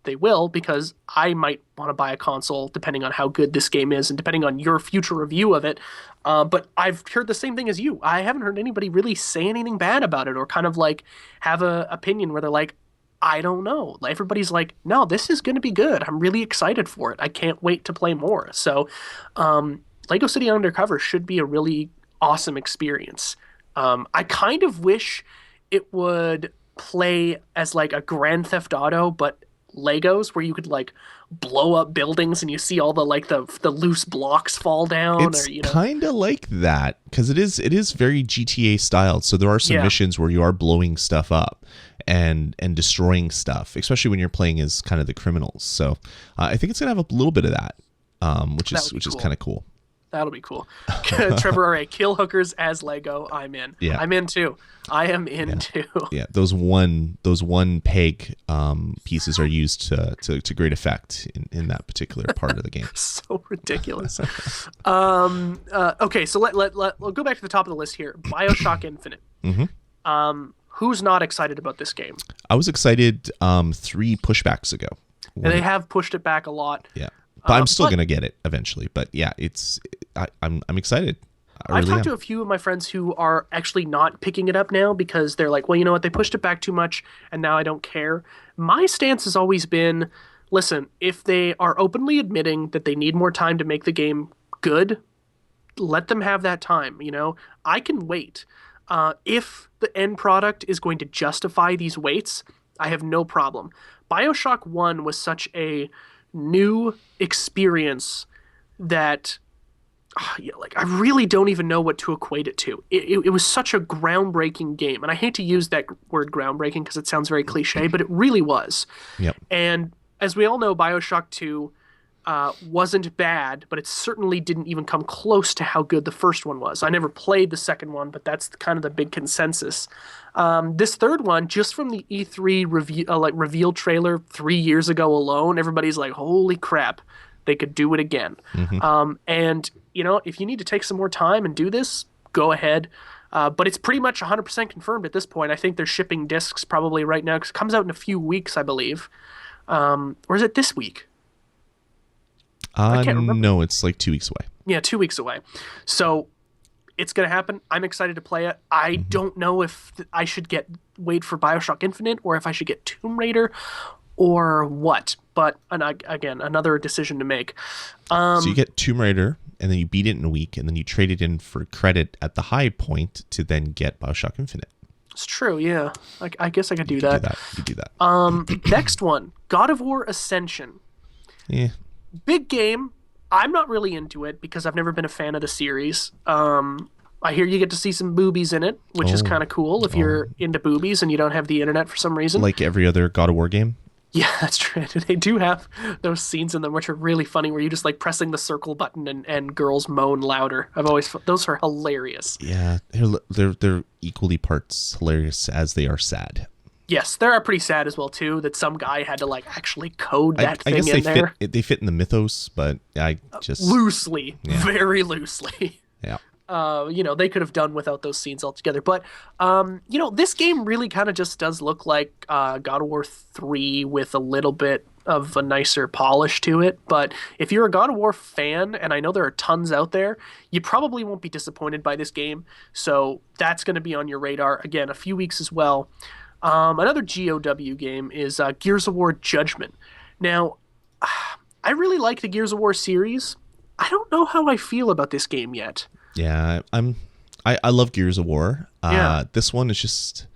they will, because I might want to buy a console depending on how good this game is and depending on your future review of it. But I've heard the same thing as you. I haven't heard anybody really say anything bad about it or kind of like have an opinion where they're like, I don't know. Everybody's like, no, this is going to be good. I'm really excited for it. I can't wait to play more. So Lego City Undercover should be a really awesome experience. I kind of wish it would play as like a Grand Theft Auto, but Legos, where you could like blow up buildings and you see all the like the loose blocks fall down. It's kind of like that, because it is very GTA styled. So there are some missions where you are blowing stuff up and destroying stuff, especially when you're playing as kind of the criminals. So I think it's gonna have a little bit of that, which is kind of cool. That'll be cool. Trevor, all right, kill hookers as Lego. I'm in. Yeah. I'm in too. I am in too. Yeah, those one peg pieces are used to great effect in that particular part of the game. So ridiculous. Okay, so we'll go back to the top of the list here. BioShock Infinite. Mm-hmm. Who's not excited about this game? I was excited 3 pushbacks ago. And they have pushed it back a lot. Yeah. But I'm still gonna get it eventually. But yeah, I'm excited. I've talked to a few of my friends who are actually not picking it up now because they're like, well, you know what, they pushed it back too much and now I don't care. My stance has always been, listen, if they are openly admitting that they need more time to make the game good, let them have that time. I can wait. If the end product is going to justify these waits, I have no problem. BioShock 1 was such a new experience that I really don't even know what to equate it to. It was such a groundbreaking game, and I hate to use that word groundbreaking because it sounds very cliche, but it really was. Yep. And as we all know, BioShock 2 wasn't bad, but it certainly didn't even come close to how good the first one was. I never played the second one, but that's kind of the big consensus. This third one, just from the E3 reveal trailer 3 years ago alone, everybody's like, holy crap, they could do it again. Mm-hmm. And, if you need to take some more time and do this, go ahead. But it's pretty much 100% confirmed at this point. I think they're shipping discs probably right now because it comes out in a few weeks, I believe. Or is it this week? I can't remember. No, it's like 2 weeks away. Yeah, 2 weeks away. So it's going to happen. I'm excited to play it. I don't know if I should wait for BioShock Infinite or if I should get Tomb Raider or what. But again, another decision to make. So you get Tomb Raider, and then you beat it in a week, and then you trade it in for credit at the high point to then get BioShock Infinite. It's true, yeah. I guess I could do that. You could do that. Next one, God of War Ascension. Yeah. Big game. I'm not really into it because I've never been a fan of the series. I hear you get to see some boobies in it, which is kind of cool if you're into boobies and you don't have the internet for some reason. Like every other God of War game? Yeah, that's true. They do have those scenes in them which are really funny where you just like pressing the circle button and girls moan louder. Those are hilarious. Yeah, they're equally parts hilarious as they are sad. Yes, they're pretty sad as well too. That some guy had to like actually code that thing I guess in there. They fit in the mythos, but I just loosely, very loosely. Yeah. They could have done without those scenes altogether. But this game really kind of just does look like God of War 3 with a little bit of a nicer polish to it. But if you're a God of War fan, and I know there are tons out there, you probably won't be disappointed by this game. So that's going to be on your radar again. A few weeks as well. Another GOW game is Gears of War Judgment. Now, I really like the Gears of War series. I don't know how I feel about this game yet. Yeah, I love Gears of War. Yeah. This one is just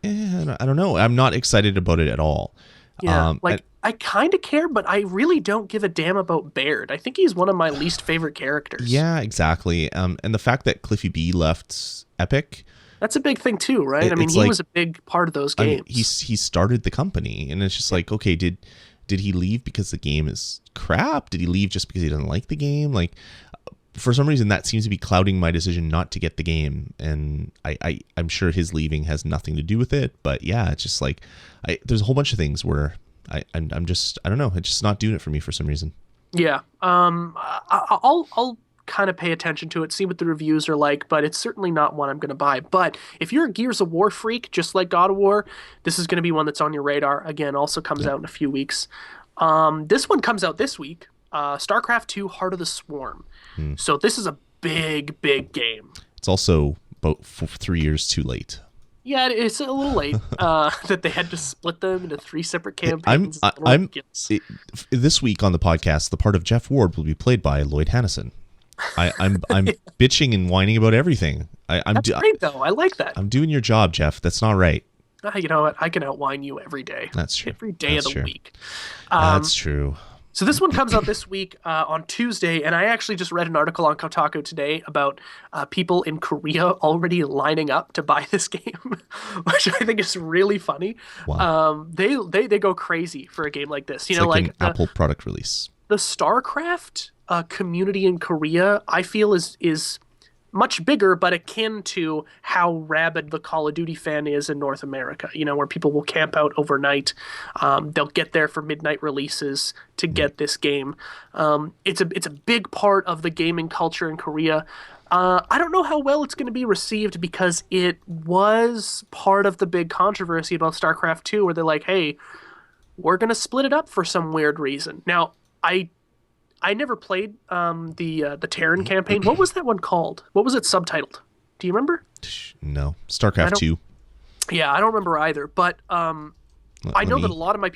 I don't know. I'm not excited about it at all. Yeah, And, like I kind of care, but I really don't give a damn about Baird. I think he's one of my least favorite characters. yeah, exactly. And the fact that Cliffy B left Epic, That's a big thing too, right? I mean, it's he like, was a big part of those I mean, games. he started the company, and it's just like, okay, did he leave because the game is crap? Did he leave just because he doesn't like the game? Like, for some reason, that seems to be clouding my decision not to get the game, and I'm sure his leaving has nothing to do with it. But yeah, it's just like, there's a whole bunch of things where I'm just, I don't know, it's just not doing it for me for some reason. Yeah. I'll kind of pay attention to it, see what the reviews are like, but it's certainly not one I'm going to buy. But if you're a Gears of War freak, just like God of War, this is going to be one that's on your radar. Again, also comes out in a few weeks. This one comes out this week. StarCraft 2: Heart of the Swarm. So this is a big, big game. It's also about 3 years too late. Yeah, it's a little late that they had to split them into 3 separate I'm campaigns. I'm it, this week on the podcast, the part of Jeff Ward will be played by Lloyd Hannison. I'm bitching and whining about everything. That's great though. I like that. I'm doing your job, Jeff. That's not right. You know what? I can outwine you every day. That's true. Every day That's of the true. week. That's true. So this one comes out this week on Tuesday, and I actually just read an article on Kotaku today about people in Korea already lining up to buy this game, which I think is really funny. Wow. They go crazy for a game like this. You It's know, like like an Apple product release. the StarCraft community in Korea, I feel is much bigger, but akin to how rabid the Call of Duty fan is in North America. You know, where people will camp out overnight. They'll get there for midnight releases to get this game. It's a big part of the gaming culture in Korea. I don't know how well it's going to be received because it was part of the big controversy about StarCraft 2, where they're like, hey, we're going to split it up for some weird reason. Now, I never played the Terran campaign. What was that one called? What was it subtitled? Do you remember? No. StarCraft 2. Yeah, I don't remember either. But I know that a lot of my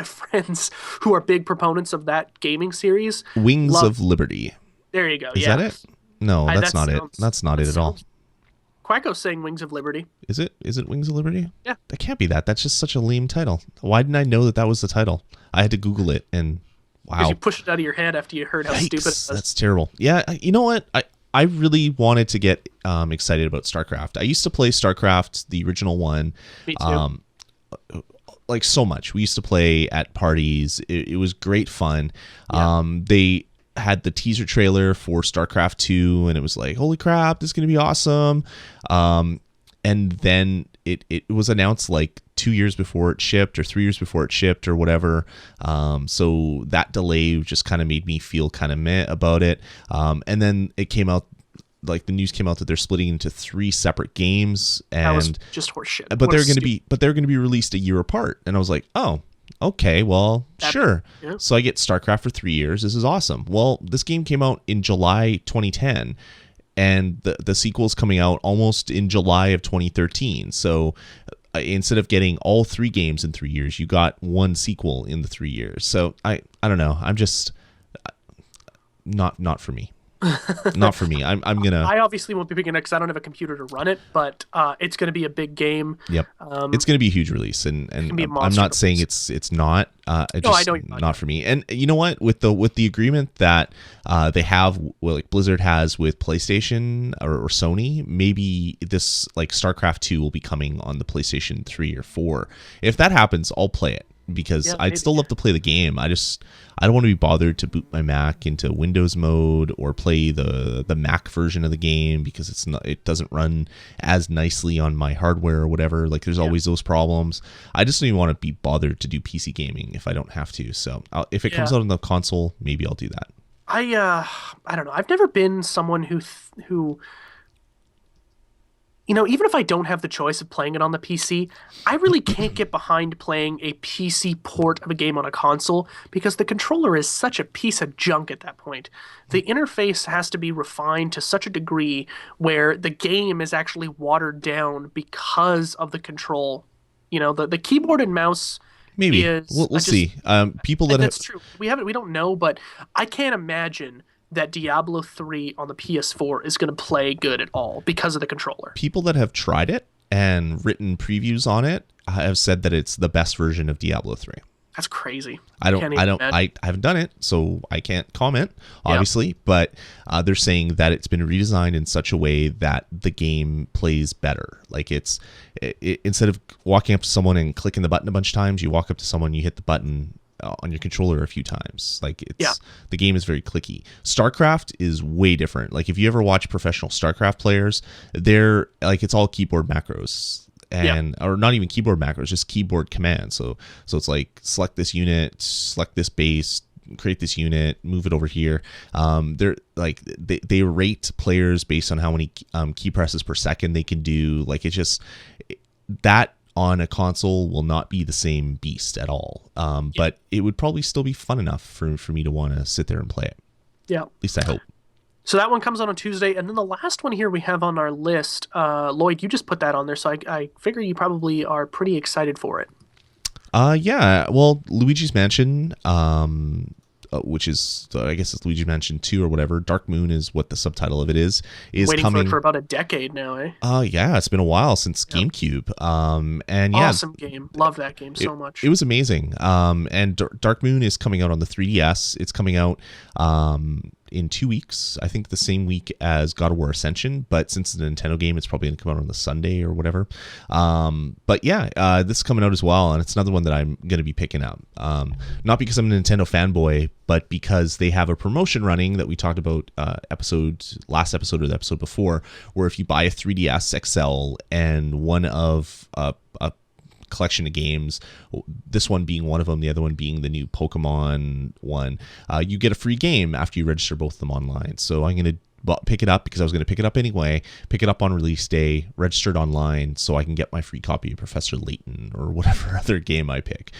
friends who are big proponents of that gaming series. Wings of Liberty. There you go. Is that it? No, that's not it. That's not it at all. Quacko's saying Wings of Liberty. Is it? Is it Wings of Liberty? Yeah. That can't be that. That's just such a lame title. Why didn't I know that was the title? I had to Google it, and wow. Because you pushed it out of your head after you heard how stupid it was. That's terrible. Yeah, you know what? I really wanted to get excited about StarCraft. I used to play StarCraft, the original one. Me too. Like so much. We used to play at parties. It was great fun. Yeah. They had the teaser trailer for StarCraft 2, and it was like, holy crap, this is going to be awesome. And then it was announced like 2 years before it shipped or 3 years before it shipped or whatever. So that delay just kind of made me feel kind of meh about it. And then it came out, like the news came out that they're splitting into 3 separate games, and that was just horseshit. but they're going to be released a year apart. And I was like, oh, okay, well, sure. Yeah. So I get StarCraft for 3 years. This is awesome. Well, this game came out in July 2010. And the sequel's coming out almost in July of 2013. So instead of getting all 3 games in 3 years, you got 1 sequel in the 3 years. So I don't know. I'm just not for me. Not for me. I'm gonna. I obviously won't be picking it because I don't have a computer to run it, but it's going to be a big game. Yep. It's gonna be a huge release, and I'm not saying it's not. I know not for me. And you know what? With the agreement that they have, like Blizzard has with PlayStation or Sony, maybe this like StarCraft 2 will be coming on the PlayStation 3 or 4. If that happens, I'll play it. Because I'd still love to play the game. I don't want to be bothered to boot my Mac into Windows mode or play the Mac version of the game because it doesn't run as nicely on my hardware or whatever. Like there's always those problems. I just don't even want to be bothered to do PC gaming if I don't have to. So if it comes out on the console, maybe I'll do that. I don't know. I've never been someone who you know, even if I don't have the choice of playing it on the PC, I really can't get behind playing a PC port of a game on a console because the controller is such a piece of junk at that point. The interface has to be refined to such a degree where the game is actually watered down because of the control. You know, the keyboard and mouse. Maybe we'll see. People that that's true. We don't know, but I can't imagine that Diablo 3 on the PS4 is going to play good at all because of the controller. People that have tried it and written previews on it have said that it's the best version of Diablo 3. That's crazy. I haven't done it, so I can't comment, obviously, but they're saying that it's been redesigned in such a way that the game plays better. Like instead of walking up to someone and clicking the button a bunch of times, you walk up to someone, you hit the button on your controller a few times. Like the game is very clicky. StarCraft is way different. Like if you ever watch professional StarCraft players, they're like, it's all keyboard macros. Or not even keyboard macros, just keyboard commands. So it's like select this unit, select this base, create this unit, move it over here. They're like they rate players based on how many key presses per second they can do. Like it's just that on a console will not be the same beast at all. But it would probably still be fun enough for me to want to sit there and play it. Yeah, at least I hope. So that one comes out on Tuesday, and then the last one here we have on our list, Lloyd, you just put that on there, so I figure you probably are pretty excited for it. Yeah. Well, Luigi's Mansion, which is, I guess it's Luigi's Mansion 2 or whatever. Dark Moon is what the subtitle of it is Waiting coming for about a decade now, eh? Yeah, it's been a while since GameCube. And yeah, awesome game. Love that game so much. It was amazing. And Dark Moon is coming out on the 3DS. It's coming out in 2 weeks, I think the same week as God of War Ascension, but since it's a Nintendo game, it's probably going to come out on the Sunday or whatever. But yeah, this is coming out as well, and it's another one that I'm going to be picking up. Not because I'm a Nintendo fanboy, but because they have a promotion running that we talked about last episode or the episode before, where if you buy a 3DS XL and one of a collection of games, this one being one of them, the other one being the new Pokemon one, you get a free game after you register both of them online. So I'm going to pick it up because I was going to pick it up anyway, pick it up on release day, register it online so I can get my free copy of Professor Layton or whatever other game I pick.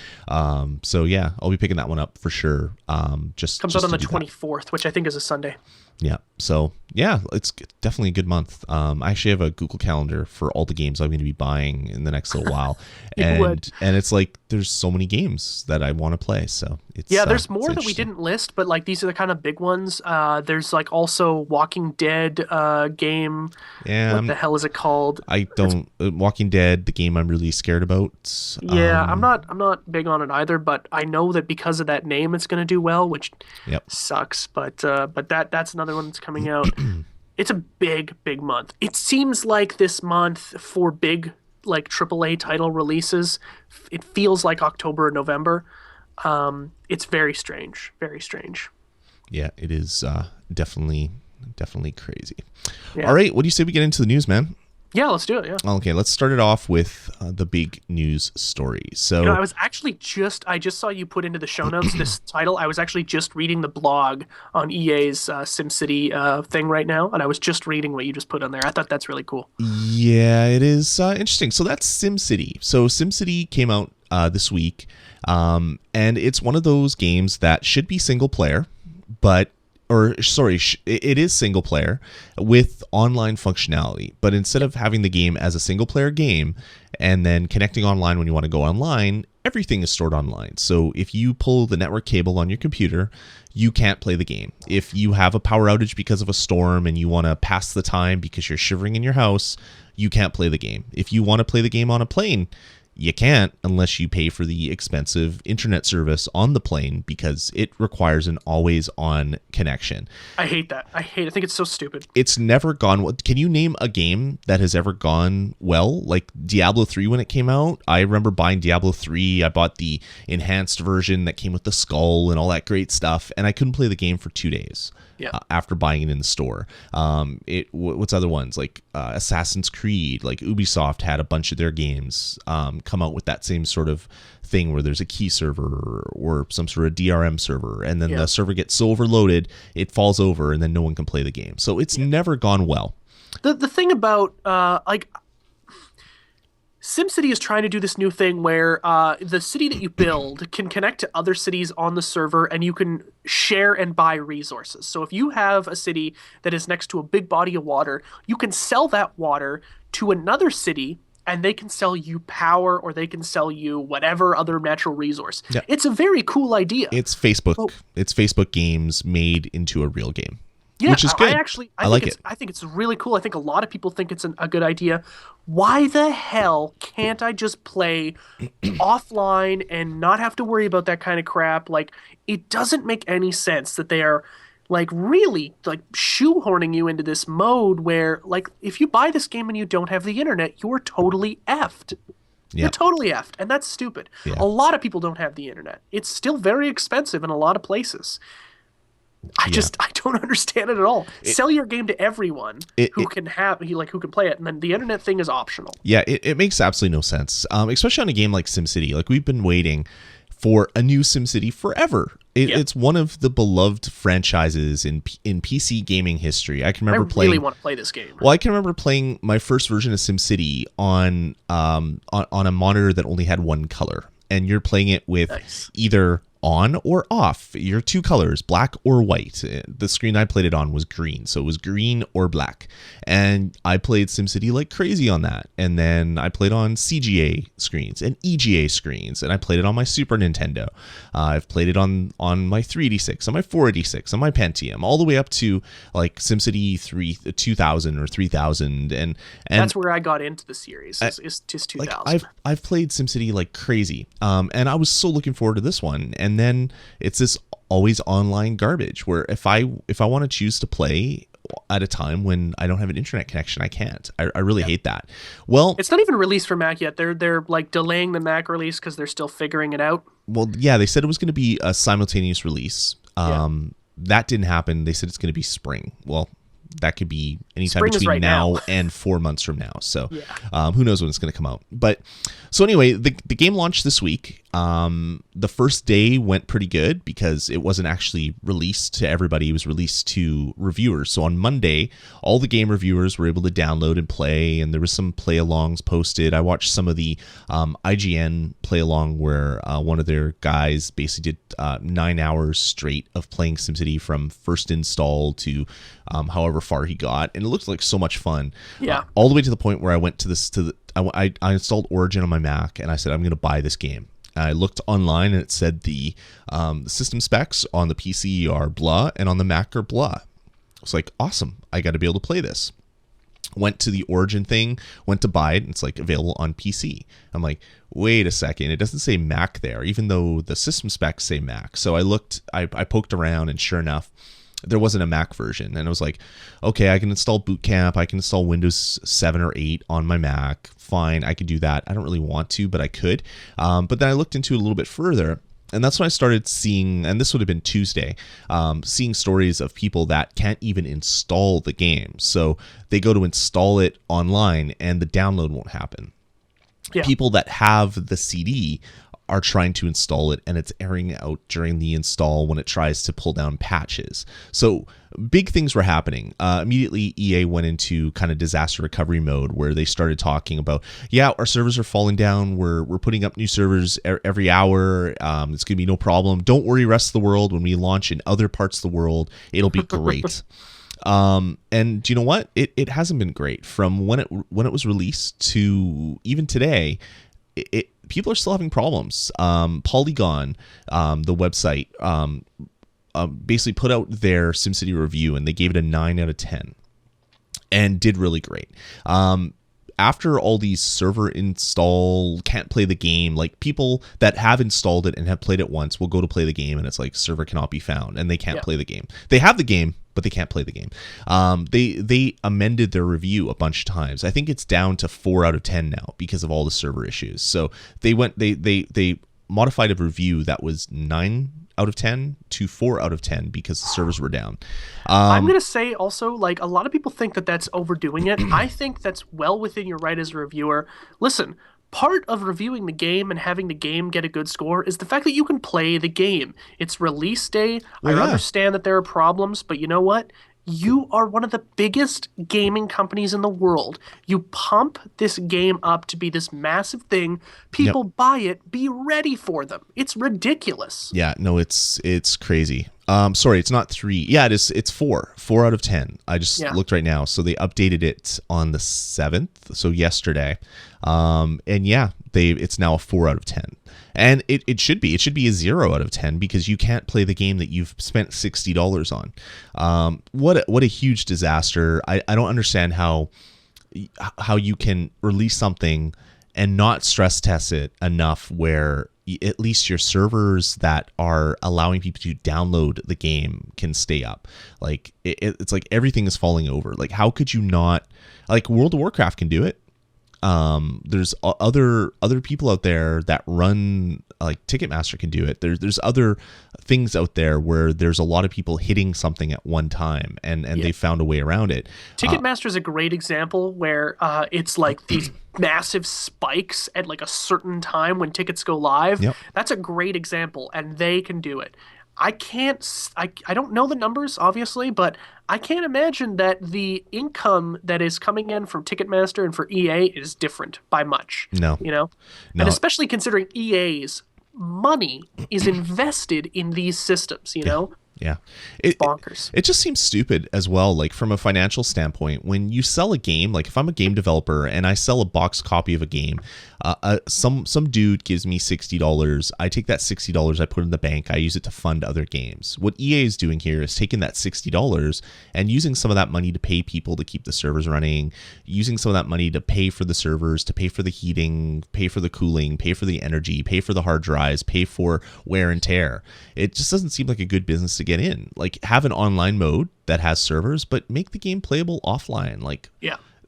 So yeah, I'll be picking that one up for sure. Comes out on the 24th, which I think is a Sunday. Yeah. So yeah, it's definitely a good month. I actually have a Google Calendar for all the games I'm going to be buying in the next little while, and it's like there's so many games that I want to play. So it's there's more that we didn't list, but like these are the kind of big ones. There's like also Walking Dead game. Yeah. What the hell is it called? Walking Dead, the game I'm really scared about. Yeah, I'm not big on it either, but I know that because of that name, it's going to do well, which sucks. But that's another one that's coming out. It's a big month. It seems like this month for big like AAA title releases, it feels like October and November. It's very strange. Yeah, it is definitely crazy. Yeah. All right, what do you say we get into the news, man? Yeah, let's do it. Yeah. Okay, let's start it off with the big news story. So, I was actually I just saw you put into the show notes this title. I was actually just reading the blog on EA's SimCity thing right now, and I was just reading what you just put on there. I thought that's really cool. Yeah, it is interesting. So that's SimCity. So SimCity came out this week, and it's one of those games that should be single player, it is single player with online functionality. But instead of having the game as a single player game and then connecting online when you want to go online, everything is stored online. So if you pull the network cable on your computer, you can't play the game. If you have a power outage because of a storm and you want to pass the time because you're shivering in your house, you can't play the game. If you want to play the game on a plane, you can't unless you pay for the expensive internet service on the plane because it requires an always-on connection. I hate that. I think it's so stupid. It's never gone well. Can you name a game that has ever gone well? Like Diablo 3 when it came out, I remember buying Diablo 3. I bought the enhanced version that came with the skull and all that great stuff, and I couldn't play the game for 2 days. Yeah. After buying it in the store. What's other ones like Assassin's Creed? Like Ubisoft had a bunch of their games come out with that same sort of thing where there's a key server or some sort of DRM server, and then the server gets so overloaded it falls over, and then no one can play the game. So it's never gone well. The thing about SimCity is trying to do this new thing where the city that you build can connect to other cities on the server, and you can share and buy resources. So if you have a city that is next to a big body of water, you can sell that water to another city, and they can sell you power, or they can sell you whatever other natural resource. Yeah. It's a very cool idea. It's Facebook. It's Facebook games made into a real game. Yeah, which is I good. actually I like it. I think it's really cool. I think a lot of people think it's a good idea. Why the hell can't I just play offline and not have to worry about that kind of crap? Like, it doesn't make any sense that they are like really like shoehorning you into this mode where like if you buy this game and you don't have the internet, you're totally effed. You're Yeah, totally effed, and that's stupid. yeah, A lot of people don't have the internet. It's still very expensive in a lot of places. yeah. I don't understand it at all. It, Sell your game to everyone it, who it can have who can play it, and then the internet thing is optional. yeah, it makes absolutely no sense. Especially on a game like SimCity. Like we've been waiting for a new SimCity forever. Yeah, It's one of the beloved franchises in PC gaming history. I can I remember really playing. want to play this game. Well, I can remember playing my first version of SimCity on a monitor that only had one color, and you're playing it with Nice. either on or off. Your two colors, black or white. The screen I played it on was green, so it was green or black. And I played SimCity like crazy on that. And then I played on CGA screens and EGA screens, and I played it on my Super Nintendo. I've played it on my 386, on my 486, on my Pentium, all the way up to like SimCity 2000 or 3000. And That's where I got into the series. Is just like 2000. I've played SimCity like crazy, and I was so looking forward to this one. And then it's this always online garbage where if I want to choose to play at a time when I don't have an internet connection, I can't. I really hate that. Well, It's not even released for Mac yet. They're like delaying the Mac release because they're still figuring it out. yeah, they said it was going to be a simultaneous release. Yeah. That didn't happen. They said it's going to be spring. Well, that could be anytime Spring is between right now. and 4 months from now. So Yeah. who knows when it's going to come out. But so anyway, the game launched this week. The first day went pretty good because it wasn't actually released to everybody. It was released to reviewers. So on Monday, all the game reviewers were able to download and play, and there was some play-alongs posted. I watched some of the IGN play-along where one of their guys basically did 9 hours straight of playing SimCity from first install to however far he got, and it looked like so much fun. Yeah. All the way to the point where I went to this I installed Origin on my Mac, and I said I'm going to buy this game. I looked online, and it said the system specs on the PC are blah, and on the Mac are blah. It's like, awesome, I got to be able to play this. Went to the Origin thing, went to buy it, and it's like available on PC. I'm like, wait a second, it doesn't say Mac there, even though the system specs say Mac. So I looked, I poked around, and sure enough, there wasn't a Mac version. And I was like, okay, I can install Boot Camp, I can install Windows 7 or 8 on my Mac. Fine, I could do that. I don't really want to, but I could. But then I looked into it a little bit further, and that's when I started seeing, and this would have been Tuesday, seeing stories of people that can't even install the game. So they go to install it online, and the download won't happen. Yeah. People that have the CD are trying to install it, and it's airing out during the install when it tries to pull down patches. So big things were happening. Immediately, EA went into kind of disaster recovery mode where they started talking about, yeah, our servers are falling down. We're putting up new servers every hour. It's going to be no problem. Don't worry, rest of the world. When we launch in other parts of the world, it'll be great. And you know what? It hasn't been great from when it was released to even today. People are still having problems. Polygon, the website, basically put out their SimCity review, and they gave it a 9 out of 10 and did really great. After all these server install, can't play the game, like people that have installed it and have played it once will go to play the game, and it's like server cannot be found, and they can't play the game. They have the game, but they can't play the game. They amended their review a bunch of times. I think it's down to 4 out of 10 now because of all the server issues. So they modified a review that was 9 out of 10 to 4 out of 10 because the servers were down. I'm going to say also, like, a lot of people think that that's overdoing it. I think that's well within your right as a reviewer. Listen, part of reviewing the game and having the game get a good score is the fact that you can play the game. It's release day. I understand that there are problems, but you know what? You are one of the biggest gaming companies in the world. You pump this game up to be this massive thing. People buy it. Be ready for them. It's ridiculous. Yeah, no, it's crazy. Sorry, it's not 3. Yeah, it is. It's 4. 4 out of 10. I just Yeah. looked right now. So they updated it on the 7th, so yesterday. And yeah, it's now a 4 out of 10. And it should be. It should be a 0 out of 10 because you can't play the game that you've spent $60 on. What a huge disaster. I don't understand how you can release something and not stress test it enough where at least your servers that are allowing people to download the game can stay up. Like it's like everything is falling over. Like how could you not? Like World of Warcraft can do it. There's other people out there that run, like Ticketmaster can do it. There's other things out there where there's a lot of people hitting something at one time and they found a way around it. Ticketmaster is a great example where it's like these massive spikes at like a certain time when tickets go live. Yep. That's a great example, and they can do it. I can't. I don't know the numbers, obviously, but I can't imagine that the income that is coming in from Ticketmaster and for EA is different by much. No. No. And especially considering EA's money is invested in these systems, Yeah. It's bonkers. It just seems stupid as well, like from a financial standpoint. When you sell a game, like if I'm a game developer and I sell a box copy of a game, some dude gives me $60. I take that $60, I put it in the bank, I use it to fund other games. What EA is doing here is taking that $60 and using some of that money to pay people to keep the servers running, using some of that money to pay for the servers, to pay for the heating, pay for the cooling, pay for the energy, pay for the hard drives, pay for wear and tear. It just doesn't seem like a good business to get in. Like have an online mode that has servers, but make the game playable offline. Like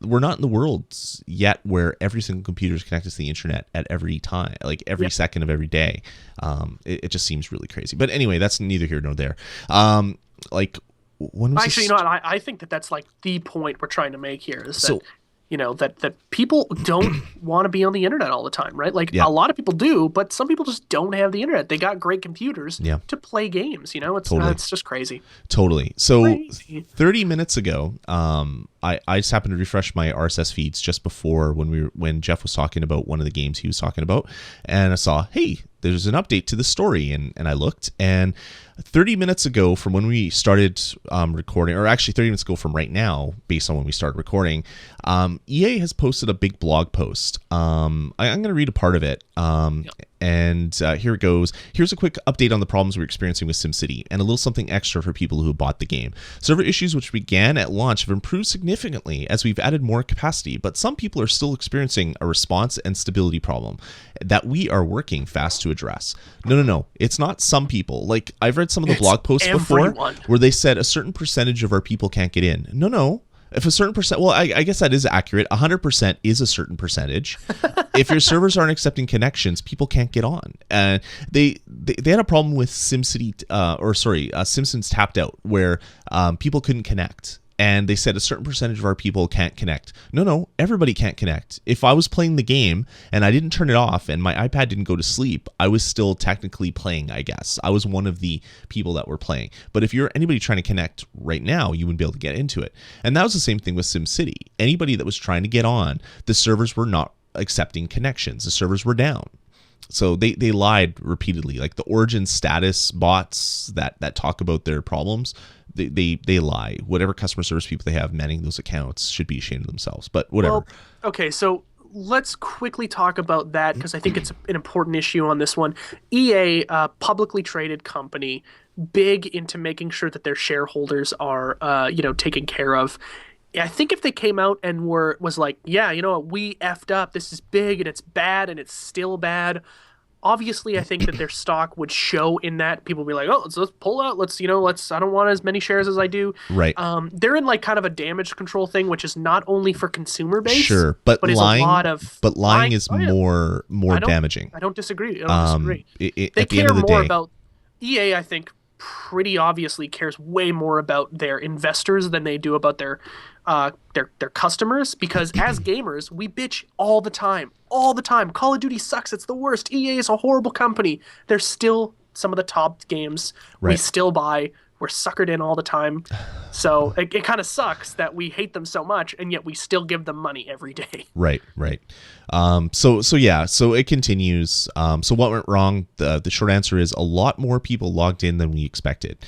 we're not in the world yet where every single computer is connected to the internet at every time, like every second of every day. It just seems really crazy. But anyway, that's neither here nor there. Like when was actually, this? you know what? I think that's like the point we're trying to make here is that that people don't want to be on the internet all the time, right? Like a lot of people do, but some people just don't have the internet. They got great computers to play games. It's just crazy. Totally. So crazy. 30 minutes ago, I just happened to refresh my RSS feeds just before when Jeff was talking about one of the games he was talking about, and I saw, hey, there's an update to the story, and I looked, and 30 minutes ago from when we started recording, or actually 30 minutes ago from right now, based on when we started recording, EA has posted a big blog post. I'm going to read a part of it. And here it goes. Here's a quick update on the problems we're experiencing with SimCity and a little something extra for people who bought the game. Server issues which began at launch have improved significantly as we've added more capacity, but some people are still experiencing a response and stability problem that we are working fast to address. No. It's not some people. Like I've read some of the blog posts before where they said a certain percentage of our people can't get in. No. If a certain percent, well, I guess that is accurate. 100% is a certain percentage. If your servers aren't accepting connections, people can't get on. And they had a problem with SimCity, Simpsons Tapped Out, where people couldn't connect. And they said a certain percentage of our people can't connect. No, everybody can't connect. If I was playing the game and I didn't turn it off and my iPad didn't go to sleep, I was still technically playing, I guess. I was one of the people that were playing. But if you're anybody trying to connect right now, you wouldn't be able to get into it. And that was the same thing with SimCity. Anybody that was trying to get on, the servers were not accepting connections. The servers were down. So they lied repeatedly. Like the Origin status bots that talk about their problems, they lie. Whatever customer service people they have manning those accounts should be ashamed of themselves. But whatever. Well, okay, so let's quickly talk about that because I think it's an important issue on this one. EA, publicly traded company, big into making sure that their shareholders are, taken care of. I think if they came out and was like, yeah, you know what, we effed up. This is big and it's bad and it's still bad. Obviously, I think that their stock would show in that. People would be like, oh, let's pull out. I don't want as many shares as I do. Right. They're in like kind of a damage control thing, which is not only for consumer base. Sure, but lying, is a lot of lying is more damaging. I don't disagree. They at the care end of the more day, about EA, I think, pretty obviously cares way more about their investors than they do about their customers, because as gamers we bitch all the time. Call of Duty sucks, it's the worst, EA is a horrible company. They're still some of the top games we still buy. We're suckered in all the time. So it kind of sucks that we hate them so much, and yet we still give them money every day. Right. So it continues. So what went wrong? The short answer is a lot more people logged in than we expected.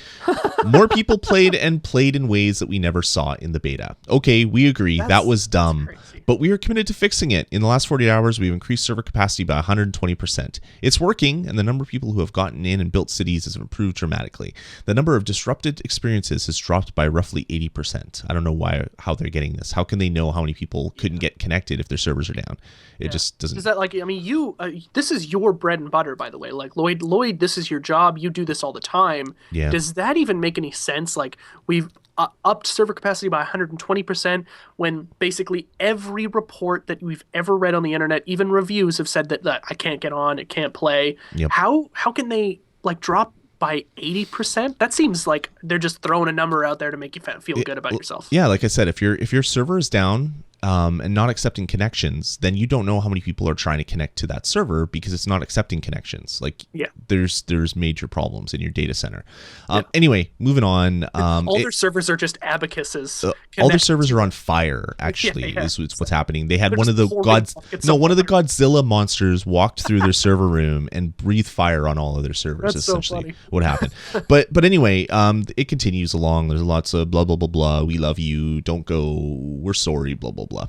More people played in ways that we never saw in the beta. Okay, we agree. That was dumb. But we are committed to fixing it. In the last 48 hours, we've increased server capacity by 120%. It's working, and the number of people who have gotten in and built cities has improved dramatically. The number of disrupted experiences has dropped by roughly 80%. I don't know how they're getting this. How can they know how many people couldn't get connected if their servers are down? It just doesn't. Is that like, I mean, this is your bread and butter, by the way. Like, Lloyd, this is your job. You do this all the time. Yeah. Does that even make any sense? Like, we've upped server capacity by 120% when basically every report that we've ever read on the internet, even reviews, have said that I can't get on, it can't play. Yep. How can they like drop by 80%? That seems like they're just throwing a number out there to make you feel good about yourself. Yeah, like I said, if your server is down and not accepting connections, then you don't know how many people are trying to connect to that server because it's not accepting connections. Like, there's major problems in your data center. Anyway, moving on. All their servers are just abacuses. All their servers are on fire. Actually, is what's happening. They had one of the Godzilla monsters walked through their server room and breathed fire on all of their servers. That's essentially, what happened. But anyway, it continues along. There's lots of blah blah blah blah. We love you. Don't go. We're sorry. Blah blah blah.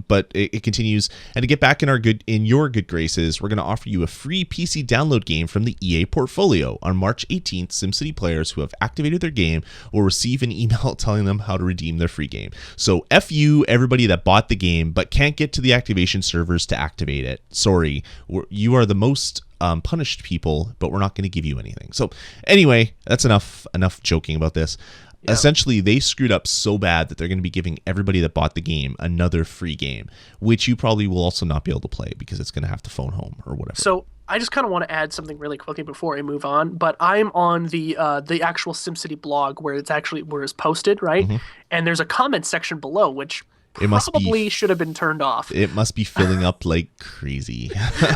But it continues, and to get back in your good graces, we're going to offer you a free PC download game from the EA portfolio. On March 18th, SimCity players who have activated their game will receive an email telling them how to redeem their free game. So F you, everybody that bought the game but can't get to the activation servers to activate it. Sorry, you are the most punished people, but we're not going to give you anything. So anyway, that's enough joking about this. Yeah. Essentially, they screwed up so bad that they're going to be giving everybody that bought the game another free game, which you probably will also not be able to play because it's going to have to phone home or whatever. So I just kind of want to add something really quickly before I move on, but I'm on the actual SimCity blog where it's posted, right? Mm-hmm. And there's a comment section below, which probably should have been turned off. It must be filling up like crazy.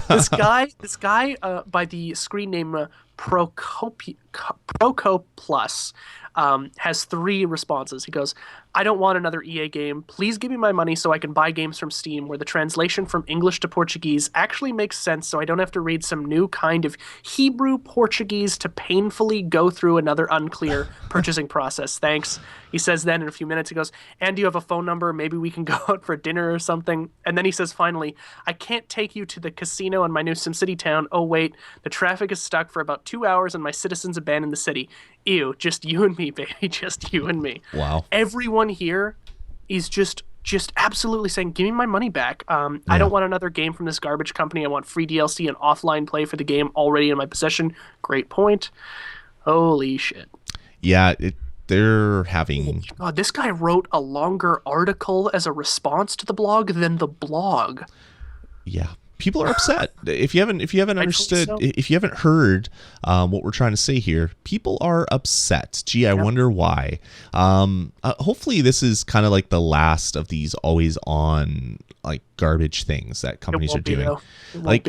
This guy by the screen name Proco Plus has 3 responses. He goes, I don't want another EA game. Please give me my money so I can buy games from Steam where the translation from English to Portuguese actually makes sense so I don't have to read some new kind of Hebrew Portuguese to painfully go through another unclear purchasing process. Thanks. He says then in a few minutes, he goes, and do you have a phone number? Maybe we can go out for dinner or something. And then he says, finally, I can't take you to the casino in my new SimCity town. Oh, wait, the traffic is stuck for about 2 hours and my citizens abandoned the city. Ew, just you and me, baby. Just you and me. Wow. Everyone here is just absolutely saying, give me my money back. I don't want another game from this garbage company. I want free DLC and offline play for the game already in my possession. Great point. Holy shit. Yeah, they're having... Oh, God, this guy wrote a longer article as a response to the blog than the blog. Yeah. People are upset. If you haven't understood, if you haven't heard what we're trying to say here, people are upset. Gee, I wonder why. Hopefully, this is kind of like the last of these always on like garbage things that companies are doing. Like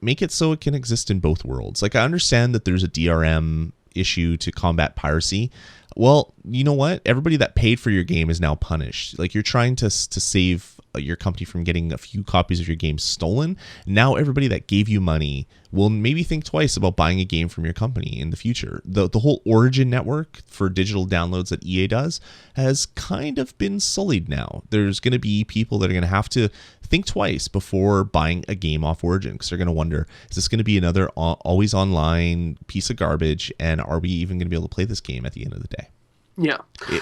make it so it can exist in both worlds. Like I understand that there's a DRM issue to combat piracy. Well, you know what? Everybody that paid for your game is now punished. Like you're trying to save your company from getting a few copies of your game stolen. Now everybody that gave you money will maybe think twice about buying a game from your company in the future. The whole Origin network for digital downloads that EA does has kind of been sullied now. There's going to be people that are going to have to think twice before buying a game off Origin because they're going to wonder, is this going to be another always online piece of garbage, and are we even going to be able to play this game at the end of the day? Yeah.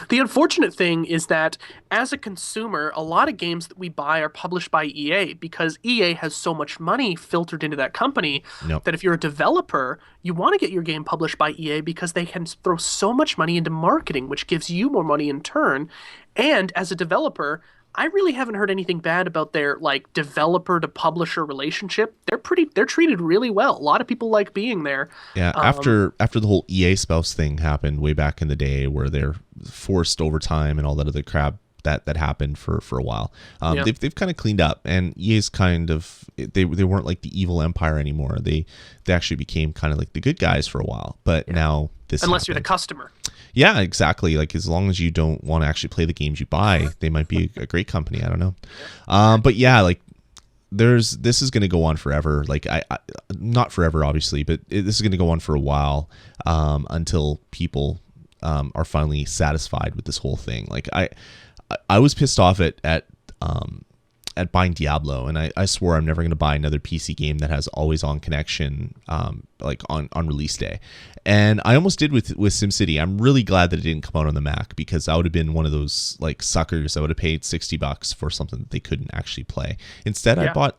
The unfortunate thing is that as a consumer, a lot of games that we buy are published by EA because EA has so much money filtered into that company that if you're a developer, you want to get your game published by EA because they can throw so much money into marketing, which gives you more money in turn. And as a developer, I really haven't heard anything bad about their like developer to publisher relationship. They're treated really well. A lot of people like being there. Yeah, after the whole EA spouse thing happened way back in the day where they're forced overtime and all that other crap that happened for a while. They've kind of cleaned up, and EA's kind of they weren't like the evil empire anymore. They actually became kind of like the good guys for a while. But now this unless you're the customer. Yeah, exactly. Like as long as you don't want to actually play the games you buy, they might be a great company. I don't know. But yeah, like this is going to go on forever. Like I not forever, obviously, but this is going to go on for a while until people are finally satisfied with this whole thing. Like I was pissed off at buying Diablo, and I swore I'm never going to buy another PC game that has always on connection like on release day. And I almost did with SimCity. I'm really glad that it didn't come out on the Mac, because I would have been one of those like suckers that would have paid $60 for something that they couldn't actually play. Instead, I bought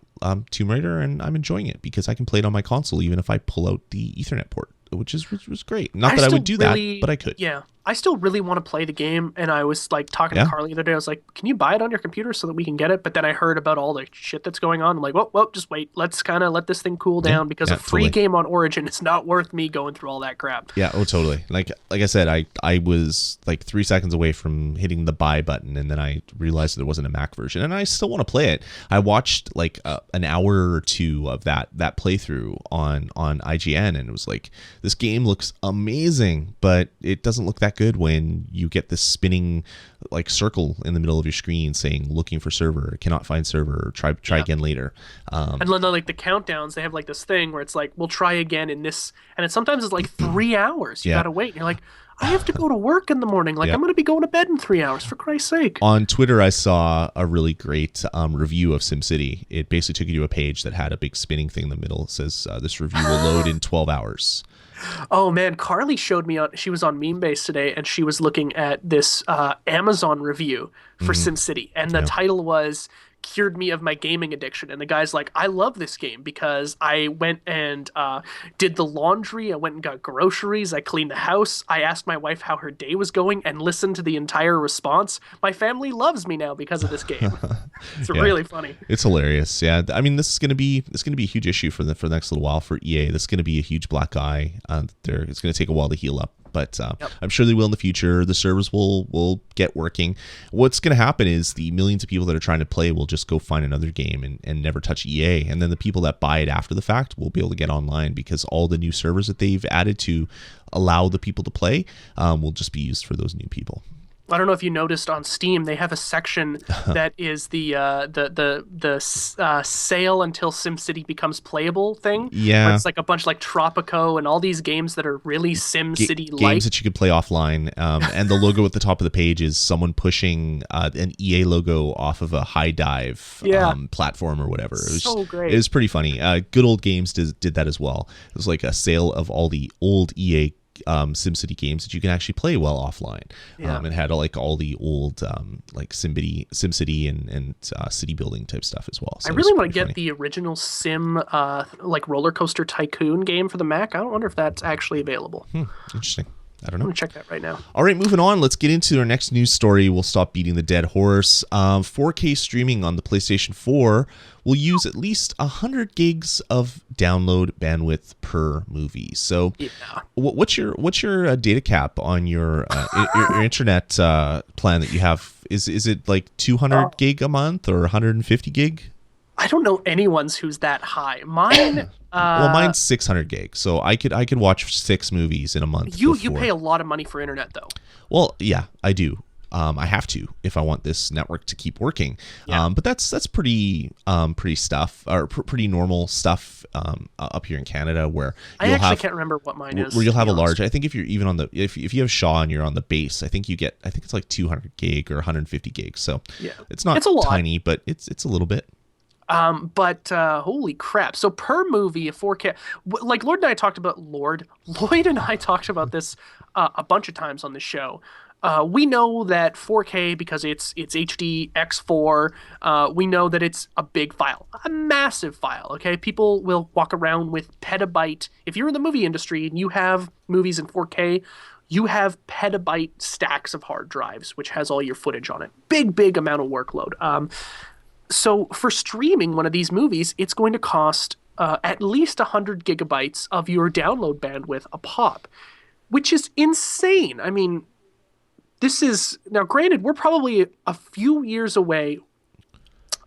Tomb Raider, and I'm enjoying it because I can play it on my console even if I pull out the Ethernet port, which was great. Not that I would do that, but I could. Yeah. I still really want to play the game, and I was like talking to Carly the other day. I was like, "Can you buy it on your computer so that we can get it?" But then I heard about all the shit that's going on. I'm like, "Well, just wait. Let's kind of let this thing cool down, because a free game on Origin is not worth me going through all that crap." Yeah, totally. Like I said, I was like 3 seconds away from hitting the buy button, and then I realized there wasn't a Mac version, and I still want to play it. I watched like an hour or two of that playthrough on IGN, and it was like, this game looks amazing, but it doesn't look that good when you get this spinning like circle in the middle of your screen saying looking for server, cannot find server, try again later. And then like the countdowns, they have like this thing where it's like, we'll try again in this, and sometimes it's like 3 hours. You gotta wait. And you're like, I have to go to work in the morning. Like I'm gonna be going to bed in 3 hours, for Christ's sake. On Twitter, I saw a really great review of SimCity. It basically took you to a page that had a big spinning thing in the middle. It says this review will load in 12 hours. Oh man, Carly showed me she was on Meme Base today, and she was looking at this Amazon review for SimCity, and the title was "Cured Me of My Gaming Addiction." And the guy's like, I love this game because I went and did the laundry, I went and got groceries, I cleaned the house, I asked my wife how her day was going and listened to the entire response. My family loves me now because of this game. It's really funny. It's hilarious. Yeah, I mean, this is gonna be a huge issue for the next little while for EA. This is gonna be a huge black eye. It's gonna take a while to heal up, but I'm sure they will in the future. The servers will get working. What's going to happen is the millions of people that are trying to play will just go find another game and never touch EA. And then the people that buy it after the fact will be able to get online, because all the new servers that they've added to allow the people to play will just be used for those new people. I don't know if you noticed on Steam, they have a section that is the sale until SimCity becomes playable thing. Yeah, it's like a bunch like Tropico and all these games that are really SimCity-like. Games that you could play offline. And the logo at the top of the page is someone pushing an EA logo off of a high dive platform or whatever. It was so great. It was pretty funny. Good Old Games did that as well. It was like a sale of all the old EA SimCity games that you can actually play well offline. It had like all the old like SimCity and city building type stuff as well. So I really want to get the original Sim like Roller Coaster Tycoon game for the Mac. I don't wonder if that's actually available. Interesting. I don't know. I'm gonna check that right now. All right, moving on. Let's get into our next news story. We'll stop beating the dead horse. 4K streaming on the PlayStation 4 will use at least 100 gigs of download bandwidth per movie. So, what's your data cap on your internet plan that you have? Is it like 200 gig a month or 150 gig? I don't know anyone's who's that high. Mine. Well, mine's 600 gigs, so I could watch 6 movies in a month. You pay a lot of money for internet, though. Well, yeah, I do. I have to if I want this network to keep working. But that's pretty stuff, or pretty normal stuff up here in Canada, where I actually can't remember what mine is. Where you'll have a large. I think if you're even on the if you have Shaw and you're on the base, I think it's like 200 gig or 150 gigs. So it's not tiny, but it's a little bit. But holy crap. So per movie, a 4K, like Lloyd and I talked about this a bunch of times on the show. We know that 4K, because it's HD X4, we know that it's a big file, a massive file, okay? People will walk around with petabyte. If you're in the movie industry and you have movies in 4K, you have petabyte stacks of hard drives, which has all your footage on it. Big amount of workload. So for streaming one of these movies, it's going to cost at least 100 gigabytes of your download bandwidth a pop, which is insane. I mean, this is... Now, granted, we're probably a few years away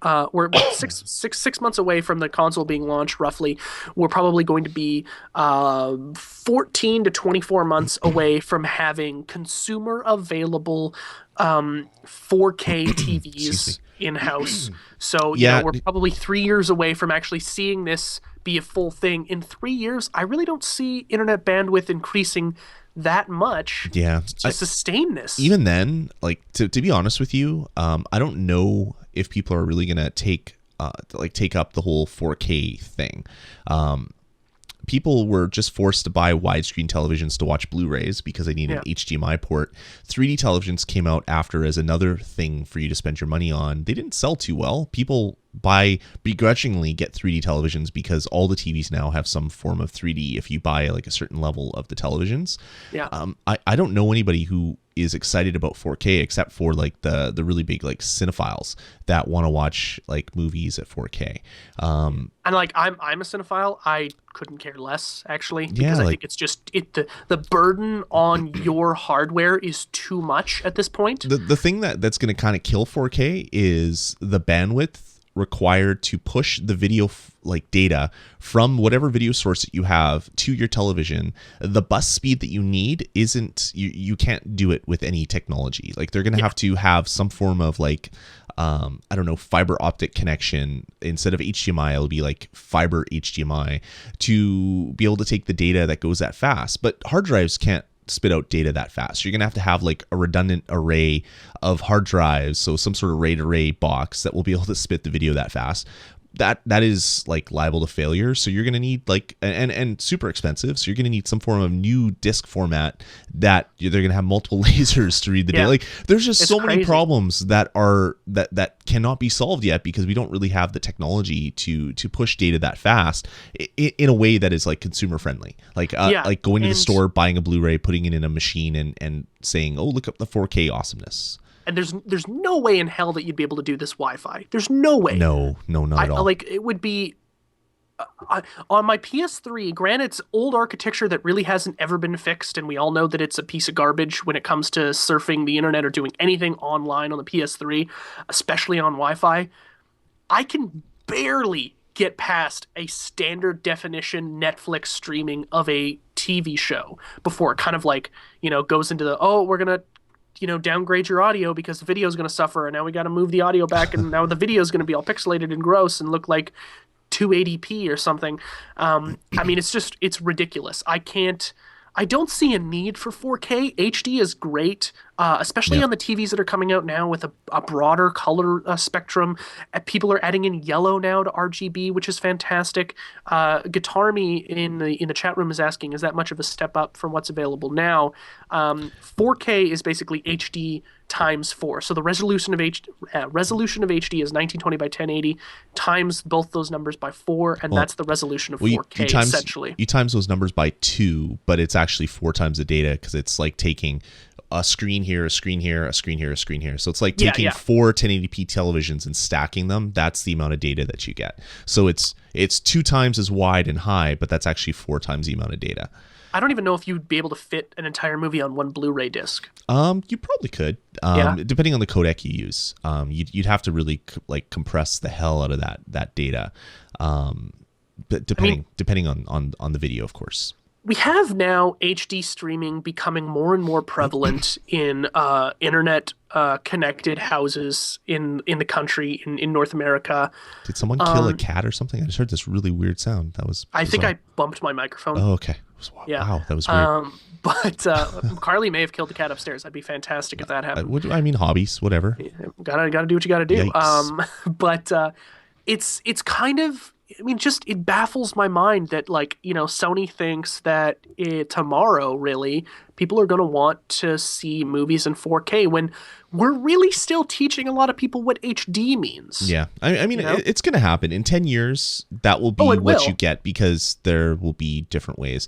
We're six months away from the console being launched. Roughly, we're probably going to be 14 to 24 months away from having consumer available 4K Excuse me. TVs in house. So Yeah, we're probably 3 years away from actually seeing this be a full thing. In 3 years, I really don't see internet bandwidth increasing that much yeah. to sustain this. Even then, like to be honest with you, I don't know if people are really gonna take up the whole 4K thing. People were just forced to buy widescreen televisions to watch Blu-rays because they need an HDMI port. 3D televisions came out after as another thing for you to spend your money on. They didn't sell too well. People begrudgingly get 3D televisions because all the TVs now have some form of 3D if you buy like a certain level of the televisions. Yeah. I don't know anybody who is excited about 4K except for like the really big like cinephiles that want to watch like movies at 4K. And like I'm a cinephile. I couldn't care less actually because Yeah, I like think it's just the burden on your hardware is too much at this point. the thing that's going to kind of kill 4K is the bandwidth required to push the video like data from whatever video source that you have to your television. The bus speed that you need isn't you can't do it with any technology. Like they're going to have to have some form of like I don't know, fiber optic connection. Instead of HDMI, it'll be like fiber HDMI to be able to take the data that goes that fast. But hard drives can't spit out data that fast. You're going to have like a redundant array of hard drives, so some sort of RAID array box that will be able to spit the video that fast. That is like liable to failure. So you're going to need like and super expensive. So you're going to need some form of new disk format that they're going to have multiple lasers to read the data. Like there's just so many problems that are that cannot be solved yet because we don't really have the technology to push data that fast in a way that is like consumer friendly. Like like going to the store, buying a Blu-ray, putting it in a machine and saying, "Oh, look up the 4K awesomeness." And there's no way in hell that you'd be able to do this Wi-Fi. There's no way. No, not at all. Like it would be on my PS3. Granted, it's old architecture that really hasn't ever been fixed, and we all know that it's a piece of garbage when it comes to surfing the internet or doing anything online on the PS3, especially on Wi-Fi. I can barely get past a standard definition Netflix streaming of a TV show before it kind of like goes into we're gonna downgrade your audio because the video is going to suffer, and now we got to move the audio back, and now the video is going to be all pixelated and gross and look like 280p or something. I mean, it's ridiculous. I don't see a need for 4K. HD is great, especially on the TVs that are coming out now with a broader color spectrum. People are adding in yellow now to RGB, which is fantastic. Guitarme in the chat room is asking, is that much of a step up from what's available now? 4K is basically HD times 4. So the resolution of HD is 1920 by 1080 times both those numbers by 4, and that's the resolution of 4K essentially. You times those numbers by 2, but it's actually 4 times the data because it's like taking a screen here, a screen here, a screen here, a screen here. So it's like taking 4 1080p televisions and stacking them. That's the amount of data that you get. So it's 2 times as wide and high, but that's actually 4 times the amount of data. I don't even know if you'd be able to fit an entire movie on one Blu-ray disc. You probably could. Depending on the codec you use. You'd have to really like compress the hell out of that data. But depending on the video, of course. We have now HD streaming becoming more and more prevalent in internet connected houses in the country in North America. Did someone kill a cat or something? I just heard this really weird sound. That was I think I bumped my microphone. Oh, okay. Wow, that was weird. But Carly may have killed the cat upstairs. That'd be fantastic if that happened. I mean, hobbies, whatever. Gotta do what you gotta do. Yikes. But it's kind of, I mean, just it baffles my mind that Sony thinks that tomorrow really people are going to want to see movies in 4K when we're really still teaching a lot of people what HD means. Yeah, I mean, it's going to happen in 10 years. That will be what you get because there will be different ways.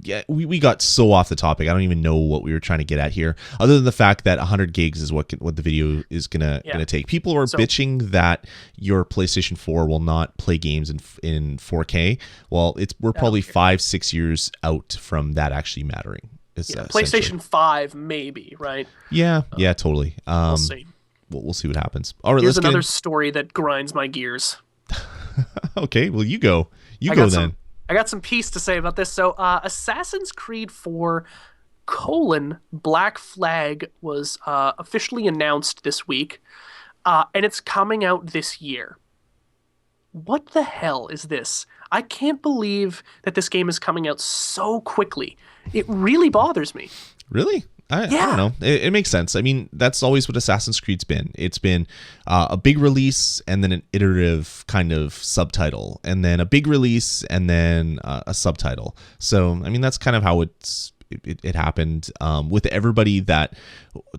Yeah, we got so off the topic. I don't even know what we were trying to get at here, other than the fact that 100 gigs is what the video is gonna take. People are bitching that your PlayStation 4 will not play games in 4K. Well, we're probably 5-6 years out from that actually mattering. PlayStation 5 maybe, right? Yeah, totally. We'll see. we'll see what happens. All right, Here's let's another story that grinds my gears. Okay, well, you go. You I go got then. I got some peace to say about this. So, Assassin's Creed 4 Black Flag was officially announced this week, and it's coming out this year. What the hell is this? I can't believe that this game is coming out so quickly. It really bothers me. Really? I don't Yeah. know. It makes sense. I mean, that's always what Assassin's Creed's been. It's been a big release and then an iterative kind of subtitle, and then a big release and then a subtitle. So, I mean, that's kind of how it happened with everybody that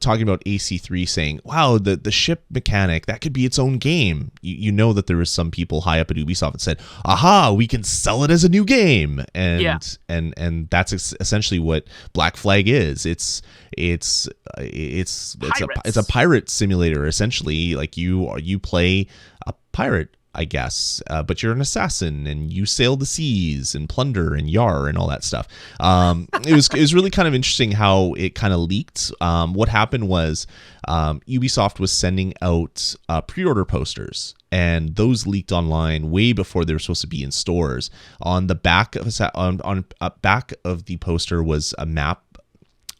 talking about AC3 saying, wow, the ship mechanic, that could be its own game. You know that there was some people high up at Ubisoft that said, aha, we can sell it as a new game. And Yeah. and that's essentially what Black Flag is. It's a pirate simulator, essentially. Like you play a pirate, I guess, but you're an assassin and you sail the seas and plunder and yar and all that stuff. It was really kind of interesting how it kind of leaked. What happened was Ubisoft was sending out pre-order posters, and those leaked online way before they were supposed to be in stores. On the back of back of the poster was a map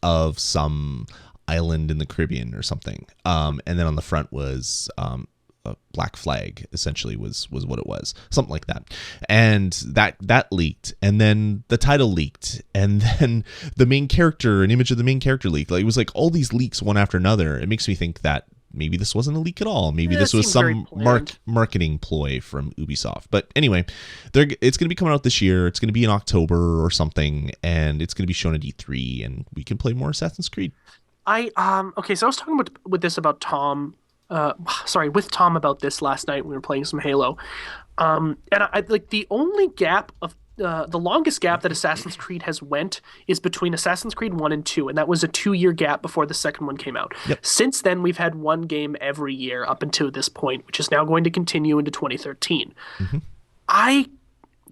of some island in the Caribbean or something, and then on the front was Black Flag, essentially was what it was, something like that. And that leaked, and then the title leaked, and then the main character, an image of the main character leaked. Like, it was like all these leaks one after another. It makes me think that maybe this wasn't a leak at all. Maybe this was some marketing ploy from Ubisoft. But anyway, it's going to be coming out this year. It's going to be in October or something, and it's going to be shown at E3, and we can play more Assassin's Creed. Okay, so I was talking with Tom about this last night when we were playing some Halo. And I like the only gap of the longest gap that Assassin's Creed has went is between Assassin's Creed 1 and 2, and that was a 2-year gap before the second one came out. Yep. Since then, we've had one game every year up until this point, which is now going to continue into 2013. Mm-hmm.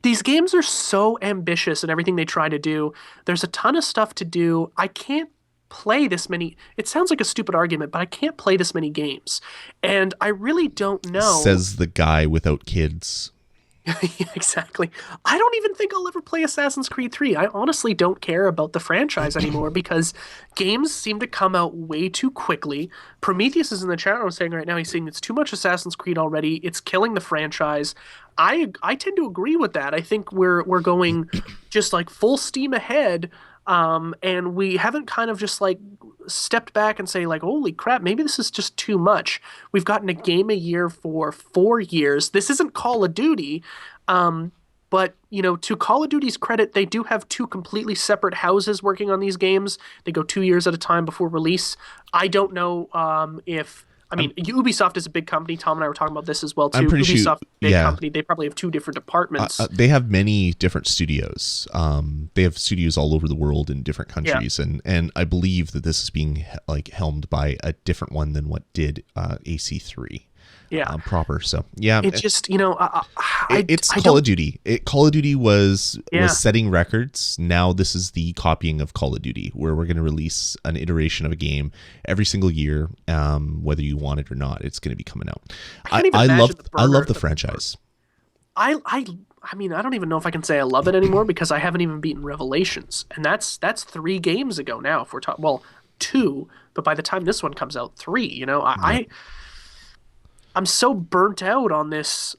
These games are so ambitious in everything they try to do. There's a ton of stuff to do. I can't play this many. It sounds like a stupid argument, but I can't play this many games. And I really don't know. Says the guy without kids. Yeah, exactly. I don't even think I'll ever play Assassin's Creed 3. I honestly don't care about the franchise anymore because games seem to come out way too quickly. Prometheus is in the chat room saying right now, he's saying it's too much Assassin's Creed already. It's killing the franchise. I tend to agree with that. I think we're going just like full steam ahead. And we haven't kind of just like stepped back and say like, holy crap, maybe this is just too much. We've gotten a game a year for 4 years. This isn't Call of Duty. But, you know, to Call of Duty's credit, they do have 2 completely separate houses working on these games. They go 2 years at a time before release. I don't know Ubisoft is a big company. Tom and I were talking about this as well, too. I'm pretty Ubisoft, sure, big company. They probably have 2 different departments. They have many different studios. They have studios all over the world in different countries, and I believe that this is being like helmed by a different one than what did AC3. Proper. So yeah, it just, you know, it's Call of Duty. Call of Duty was setting records. Now this is the copying of Call of Duty, where we're going to release an iteration of a game every single year, whether you want it or not. It's going to be coming out. I love the franchise. I mean, I don't even know if I can say I love it anymore because I haven't even beaten Revelations, and that's 3 games ago now. If we're talking, well, 2, but by the time this one comes out, 3. You know, I'm so burnt out on this.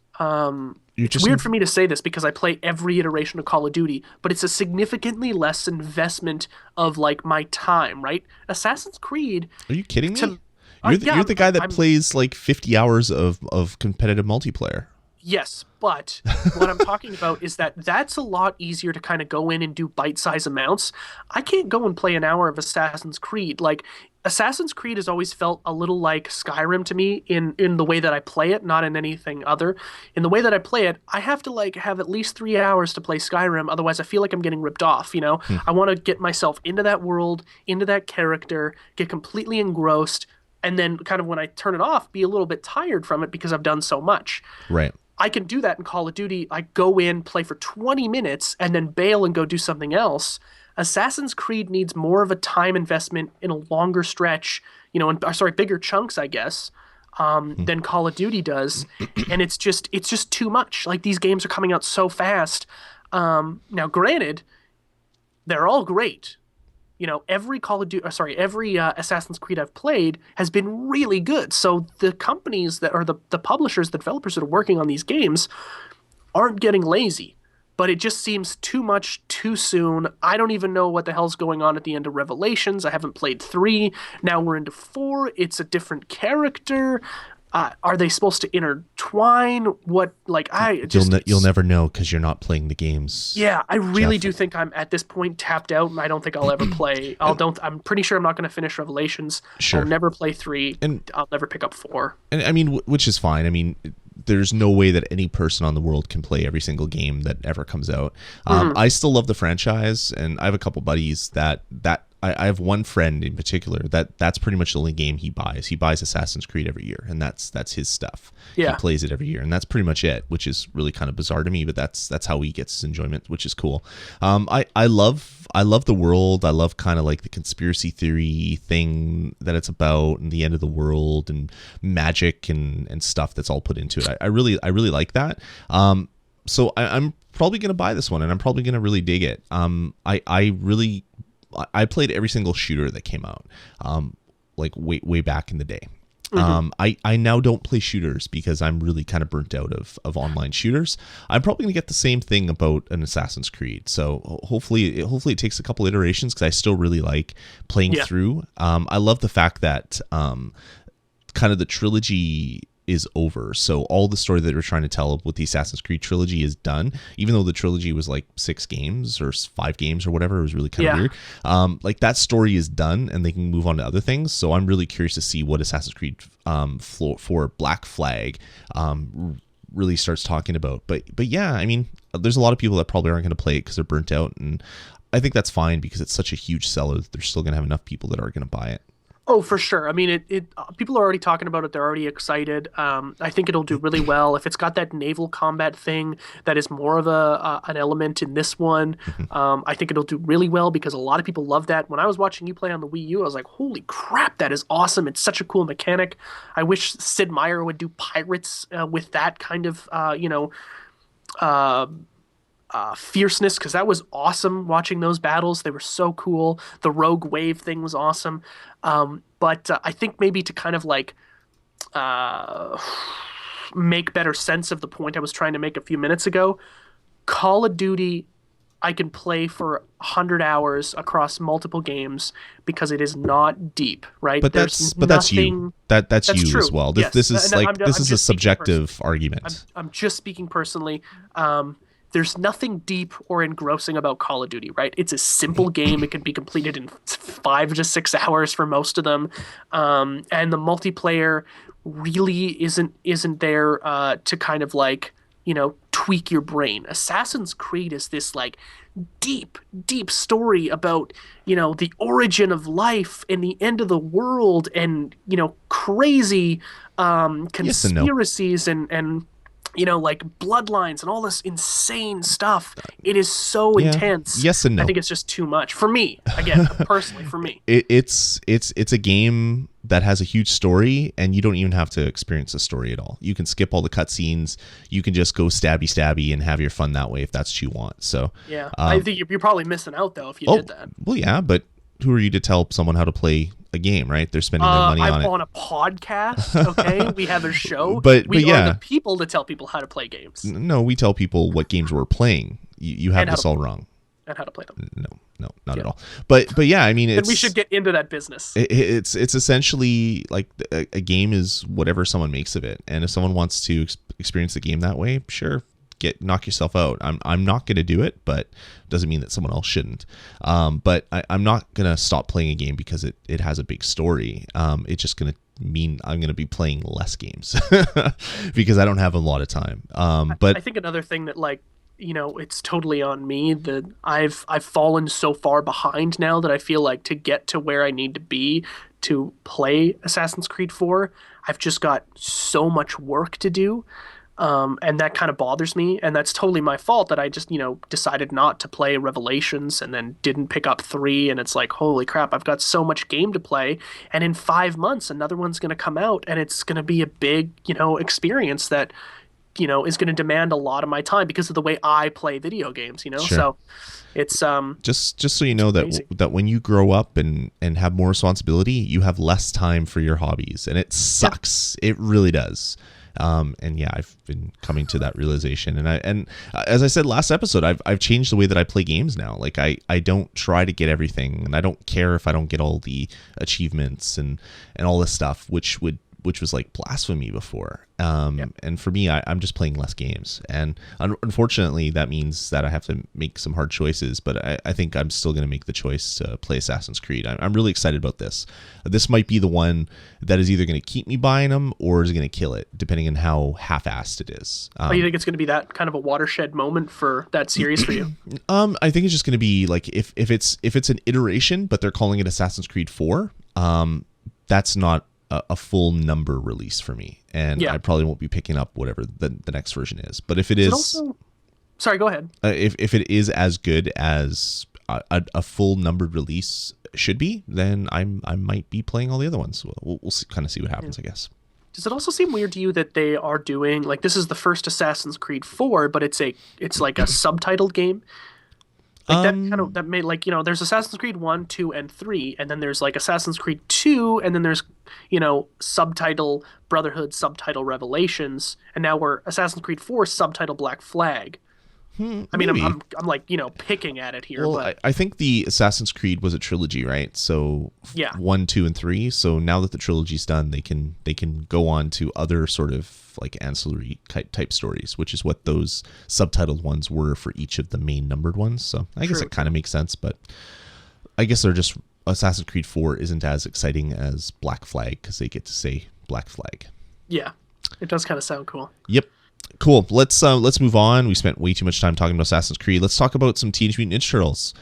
It's weird for me to say this because I play every iteration of Call of Duty, but it's a significantly less investment of like my time, right? Assassin's Creed. Are you kidding me? You're the guy that plays like 50 hours of competitive multiplayer. Yes, but what I'm talking about is that's a lot easier to kind of go in and do bite-sized amounts. I can't go and play an hour of Assassin's Creed. Like, Assassin's Creed has always felt a little like Skyrim to me in the way that I play it, not in anything other. In the way that I play it, I have to like have at least 3 hours to play Skyrim, otherwise I feel like I'm getting ripped off, you know? I want to get myself into that world, into that character, get completely engrossed, and then kind of when I turn it off, be a little bit tired from it because I've done so much. Right. I can do that in Call of Duty. I go in, play for 20 minutes, and then bail and go do something else. Assassin's Creed needs more of a time investment in a longer stretch, you know, bigger chunks, I guess. than Call of Duty does, and it's just too much. Like these games are coming out so fast. Now, granted, they're all great. Every Call of Duty, sorry, every Assassin's Creed I've played has been really good. So the companies that are the publishers, the developers that are working on these games aren't getting lazy. But it just seems too much too soon. I don't even know what the hell's going on at the end of Revelations. I haven't played 3. Now we're into 4. It's a different character. Are they supposed to intertwine? What, like, You'll never know because you're not playing the games. Yeah, I really Jeff. do think I'm at this point tapped out, and I don't think I'll ever play. I'm pretty sure I'm not going to finish Revelations. Sure. I'll never play 3, And I'll never pick up 4. And I mean, which is fine. I mean, there's no way that any person on the world can play every single game that ever comes out. I still love the franchise, and I have a couple buddies that I have one friend in particular that's pretty much the only game he buys. He buys Assassin's Creed every year, and that's his stuff. Yeah. He plays it every year, and that's pretty much it, which is really kind of bizarre to me, but that's how he gets his enjoyment, which is cool. I love the world. I love kind of like the conspiracy theory thing that it's about, and the end of the world and magic and stuff that's all put into it. I really like that. So I'm probably gonna buy this one, and I'm probably gonna really dig it. I played every single shooter that came out, like way back in the day. I now don't play shooters because I'm really kind of burnt out of online shooters. I'm probably gonna get the same thing about an Assassin's Creed. So hopefully it takes a couple iterations because I still really like playing through. I love the fact that kind of the trilogy is over. So all the story that we're trying to tell with the Assassin's Creed trilogy is done, even though the trilogy was like 6 games or 5 games or whatever. It was really kind of weird. Like that story is done and they can move on to other things. So I'm really curious to see what Assassin's Creed for Black Flag really starts talking about. But yeah, I mean, there's a lot of people that probably aren't going to play it because they're burnt out. And I think that's fine because it's such a huge seller that they're still going to have enough people that are going to buy it. Oh, for sure. I mean, people are already talking about it. They're already excited. I think it'll do really well. If it's got that naval combat thing that is more of an element in this one, I think it'll do really well because a lot of people love that. When I was watching you play on the Wii U, I was like, holy crap, that is awesome. It's such a cool mechanic. I wish Sid Meier would do pirates with that kind of, fierceness, because that was awesome watching those battles. They were so cool. The rogue wave thing was awesome. But I think maybe to kind of like make better sense of the point I was trying to make a few minutes ago, Call of Duty I can play for 100 hours across multiple games because it is not deep, right? But that's you. That's you true. As well. This is a subjective argument. I'm just speaking personally. There's nothing deep or engrossing about Call of Duty, right? It's a simple game. It can be completed in 5 to 6 hours for most of them. And the multiplayer really isn't there to kind of like, tweak your brain. Assassin's Creed is this like deep story about, the origin of life and the end of the world and, crazy conspiracies and like bloodlines and all this insane stuff. It is so intense. Yes and no. I think it's just too much for me. Again, personally, for me, it's a game that has a huge story, and you don't even have to experience the story at all. You can skip all the cutscenes. You can just go stabby and have your fun that way if that's what you want. So yeah, I think you're probably missing out though if you did that. Well, yeah, but who are you to tell someone how to play a game, right? They're spending their money on it. I'm on a podcast, okay? We have a show. We are the people to tell people how to play games. No, we tell people what games we're playing. You have this all wrong. And how to play them. No, not at all. But yeah, I mean, we should get into that business. It's essentially like a game is whatever someone makes of it, and if someone wants to experience the game that way, sure. Knock yourself out. I'm not going to do it, but doesn't mean that someone else shouldn't. But I'm not going to stop playing a game because it has a big story. It's just going to mean I'm going to be playing less games because I don't have a lot of time. But I think another thing that it's totally on me that I've fallen so far behind now that I feel like to get to where I need to be to play Assassin's Creed 4, I've just got so much work to do. And that kind of bothers me, and that's totally my fault that I just, decided not to play Revelations and then didn't pick up 3, and it's like, holy crap, I've got so much game to play, and in 5 months another one's going to come out, and it's going to be a big, experience that, is going to demand a lot of my time because of the way I play video games. Sure. So it's just so you know that crazy. that when you grow up and have more responsibility, you have less time for your hobbies, and it sucks. It really does. And yeah, I've been coming to that realization, and as I said last episode, I've changed the way that I play games now. Like I don't try to get everything, and I don't care if I don't get all the achievements and all this stuff, which was like blasphemy before. And for me, I'm just playing less games, and unfortunately that means that I have to make some hard choices, but I think I'm still going to make the choice to play Assassin's Creed. I'm really excited about this. This might be the one that is either going to keep me buying them or is going to kill it, depending on how half-assed it is. You think it's going to be that kind of a watershed moment for that series for you? I think it's just going to be like, if it's an iteration, but they're calling it Assassin's Creed 4, that's not a full number release for me, and I probably won't be picking up whatever the next version is. But if it is, also, sorry, go ahead. If it is as good as a full numbered release should be, then I might be playing all the other ones. We'll kind of see what happens, I guess. Does it also seem weird to you that they are doing, like, this is the first Assassin's Creed 4, but it's like a subtitled game? Like that made, like, there's Assassin's Creed 1, 2, and 3, and then there's like Assassin's Creed 2, and then there's, subtitle Brotherhood, subtitle Revelations, and now we're Assassin's Creed 4, subtitle Black Flag. I mean, I'm like, picking at it here. Well, but I think the Assassin's Creed was a trilogy, right? So 1, 2, and 3. So now that the trilogy's done, they can go on to other sort of like ancillary type stories, which is what those subtitled ones were for each of the main numbered ones. So I guess it kind of makes sense, but I guess they're just, Assassin's Creed 4 isn't as exciting as Black Flag because they get to say Black Flag. Yeah, it does kind of sound cool. Yep. Cool. Let's move on. We spent way too much time talking about Assassin's Creed. Let's talk about some Teenage Mutant Ninja Turtles.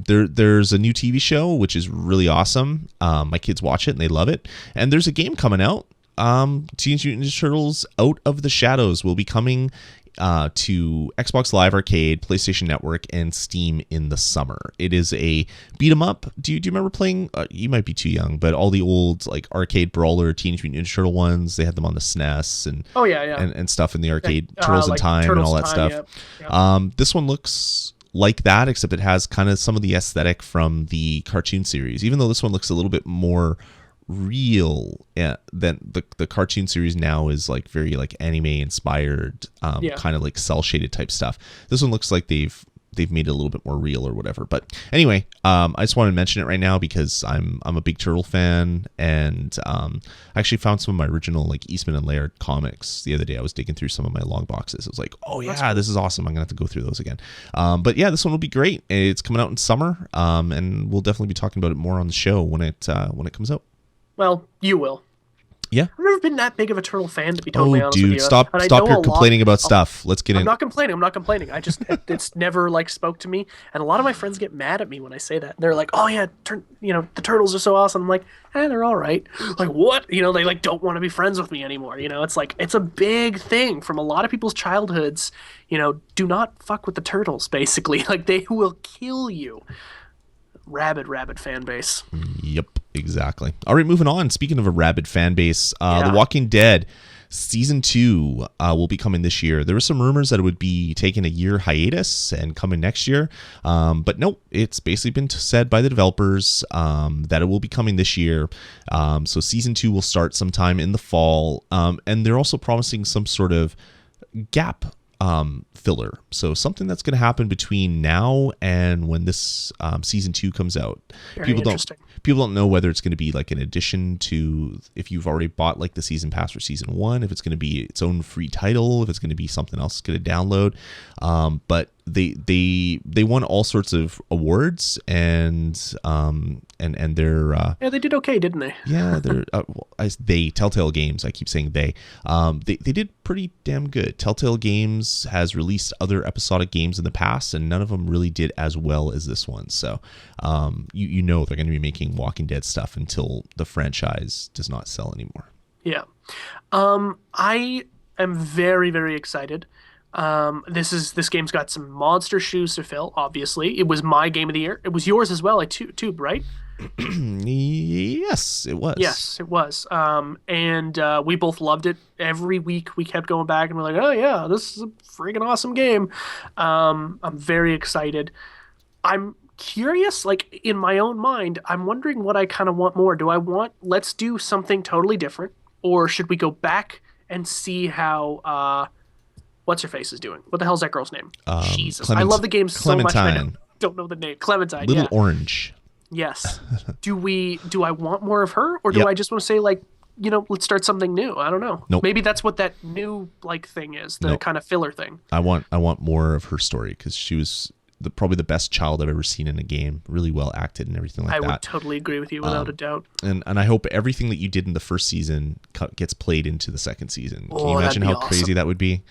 There's a new TV show which is really awesome. My kids watch it and they love it. And there's a game coming out. Teenage Mutant Ninja Turtles Out of the Shadows will be coming to Xbox Live Arcade, PlayStation Network, and Steam in the summer. It is a beat 'em up. Do you remember playing? You might be too young, but all the old like arcade brawler Teenage Mutant Ninja Turtle ones, they had them on the SNES and and stuff in the arcade. Turtles in Time and all that stuff. Yep. This one looks like that, except it has kind of some of the aesthetic from the cartoon series. Even though this one looks a little bit more real than the cartoon series now is like very like anime inspired, kind of like cell shaded type stuff. This one looks like they've made it a little bit more real or whatever. But anyway, I just wanted to mention it right now because I'm a big Turtle fan, and I actually found some of my original like Eastman and Laird comics the other day. I was digging through some of my long boxes. I was like, oh yeah, this is awesome. I'm gonna have to go through those again. But yeah, this one will be great. It's coming out in summer, and we'll definitely be talking about it more on the show when it comes out. Well, you will. Yeah. I've never been that big of a Turtle fan, to be totally honest with you. Stop your complaining about stuff. Let's get in. I'm not complaining. I just, it's never like spoke to me. And a lot of my friends get mad at me when I say that. They're like, oh yeah, the Turtles are so awesome. I'm like, they're all right. Like, what? They like don't want to be friends with me anymore. It's like, it's a big thing from a lot of people's childhoods. Do not fuck with the Turtles, basically. Like, they will kill you. Rabid fan base. Yep, exactly. All right, moving on. Speaking of a rabid fan base, The Walking Dead Season 2 will be coming this year. There were some rumors that it would be taking a year hiatus and coming next year. But nope, it's basically been said by the developers that it will be coming this year. So Season 2 will start sometime in the fall. And they're also promising some sort of gap filler, so something that's going to happen between now and when this season 2 comes out. People don't know whether it's going to be like an addition to, if you've already bought like the season pass for season 1, if it's going to be its own free title, if it's going to be something else that's going to download. But they won all sorts of awards, and they're they did okay, didn't they? Yeah, they're Telltale Games. I keep saying they did pretty damn good. Telltale Games has released other episodic games in the past, and none of them really did as well as this one. So they're going to be making Walking Dead stuff until the franchise does not sell anymore. Yeah. am very, very excited. This game's got some monster shoes to fill. Obviously, it was my game of the year. It was yours as well. Tube, right? Yes, it was. Yes, it was. And we both loved it. Every week we kept going back and we're like, oh yeah, this is a freaking awesome game. I'm very excited. I'm curious, like in my own mind, I'm wondering what I kind of want more. Do I want, let's do something totally different, or should we go back and see how what's her face is doing? What the hell's that girl's name? Jesus, I love the game so much. I don't know the name. Clementine. Little yeah. Orange. Yes. Do I want more of her, or do I just want to say like, let's start something new? I don't know. Nope. Maybe that's what that new like thing is, the kind of filler thing. I want more of her story because she was probably the best child I've ever seen in a game. Really well acted and everything like that. I would totally agree with you without a doubt. And I hope everything that you did in the first season gets played into the second season. Can you imagine how crazy that would be?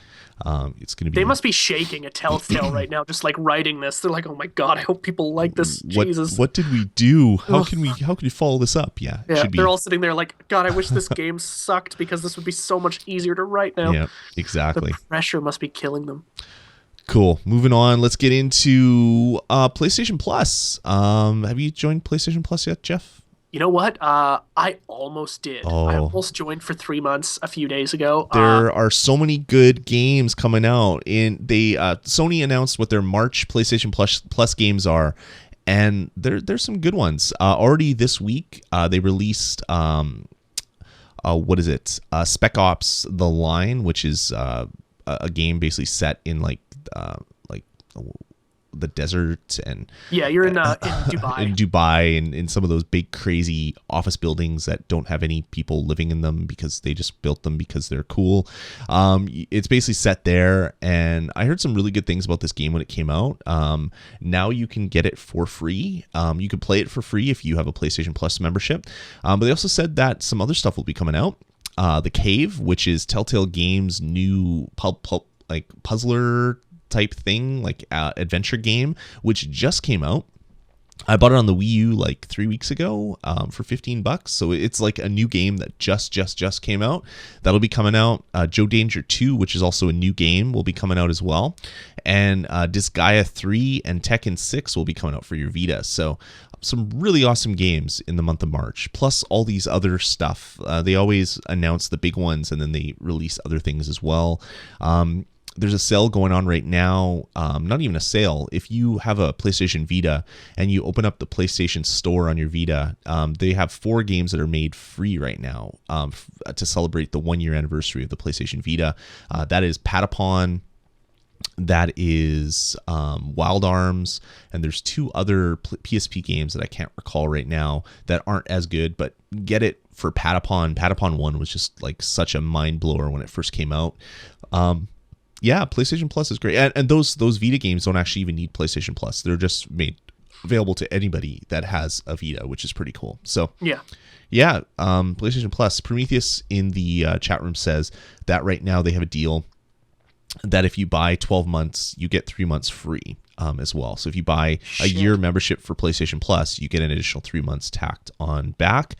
It's going to be. They must be shaking a telltale right now, just like writing this. They're like, "Oh my god, I hope people like this." Jesus, what did we do? How can we follow this up? Yeah, they're all sitting there like, "God, I wish this game sucked because this would be so much easier to write now." Yeah, exactly. The pressure must be killing them. Cool. Moving on. Let's get into PlayStation Plus. Have you joined PlayStation Plus yet, Jeff? You know what? I almost did. Oh. I almost joined for 3 months a few days ago. There are so many good games coming out. Sony announced what their March PlayStation Plus games are, and there's some good ones. Already this week, they released what is it? Spec Ops: The Line, which is a game basically set in like the desert and you're in Dubai. In Dubai and in some of those big crazy office buildings that don't have any people living in them because they just built them because they're cool. It's basically set there, and I heard some really good things about this game when it came out. Now you can get it for free. You can play it for free if you have a PlayStation Plus membership. But they also said that some other stuff will be coming out. The Cave, which is Telltale Games' new like puzzler type thing, like adventure game, which just came out. I bought it on the Wii U like 3 weeks ago for $15. So it's like a new game that just came out. That'll be coming out. Joe Danger 2, which is also a new game, will be coming out as well. And Disgaea 3 and Tekken 6 will be coming out for your Vita. So some really awesome games in the month of March, plus all these other stuff. They always announce the big ones and then they release other things as well. There's a sale going on right now. Not even a sale. If you have a PlayStation Vita and you open up the PlayStation Store on your Vita, they have 4 games that are made free right now to celebrate the 1-year anniversary of the PlayStation Vita. That is Patapon, that is Wild Arms, and there's 2 other PSP games that I can't recall right now that aren't as good, but get it for Patapon. Patapon 1 was just like such a mind blower when it first came out. Yeah, PlayStation Plus is great. And those Vita games don't actually even need PlayStation Plus. They're just made available to anybody that has a Vita, which is pretty cool. So yeah, PlayStation Plus. Prometheus in the chat room says that right now they have a deal that if you buy 12 months, you get 3 months free as well. So if you buy a year membership for PlayStation Plus, you get an additional 3 months tacked on back.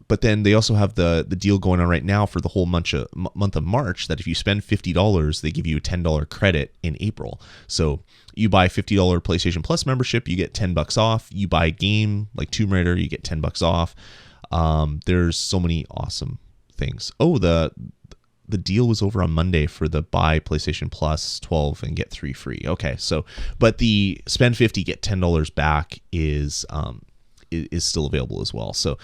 But then they also have the deal going on right now for the whole month of March that if you spend $50, they give you a $10 credit in April. So you buy $50 PlayStation Plus membership, you get $10 off. You buy a game like Tomb Raider, you get $10 off. There's so many awesome things. Oh, the deal was over on Monday for the buy PlayStation Plus 12 and get 3 free. Okay, so but the spend 50 get $10 back is still available as well. So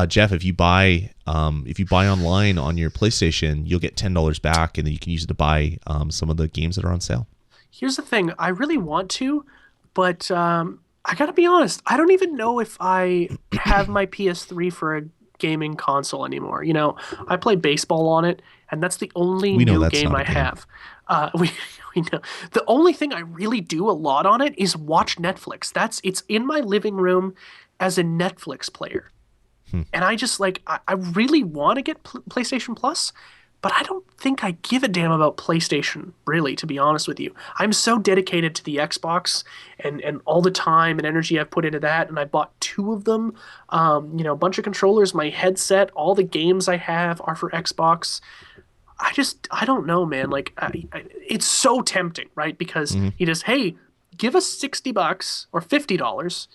Jeff, if you buy online on your PlayStation, you'll get $10 back, and then you can use it to buy some of the games that are on sale. Here's the thing, I really want to, but I gotta be honest, I don't even know if I have my PS3 for a gaming console anymore. I play baseball on it, and that's the only new game I have. We know. The only thing I really do a lot on it is watch Netflix. It's in my living room as a Netflix player. And I just I really want to get PlayStation Plus, but I don't think I give a damn about PlayStation, really, to be honest with you. I'm so dedicated to the Xbox and all the time and energy I've put into that, and I bought 2 of them. A bunch of controllers, my headset, all the games I have are for Xbox. I don't know, man. Like, it's so tempting, right? Because Hmm. you just, hey, give us $60 or $50.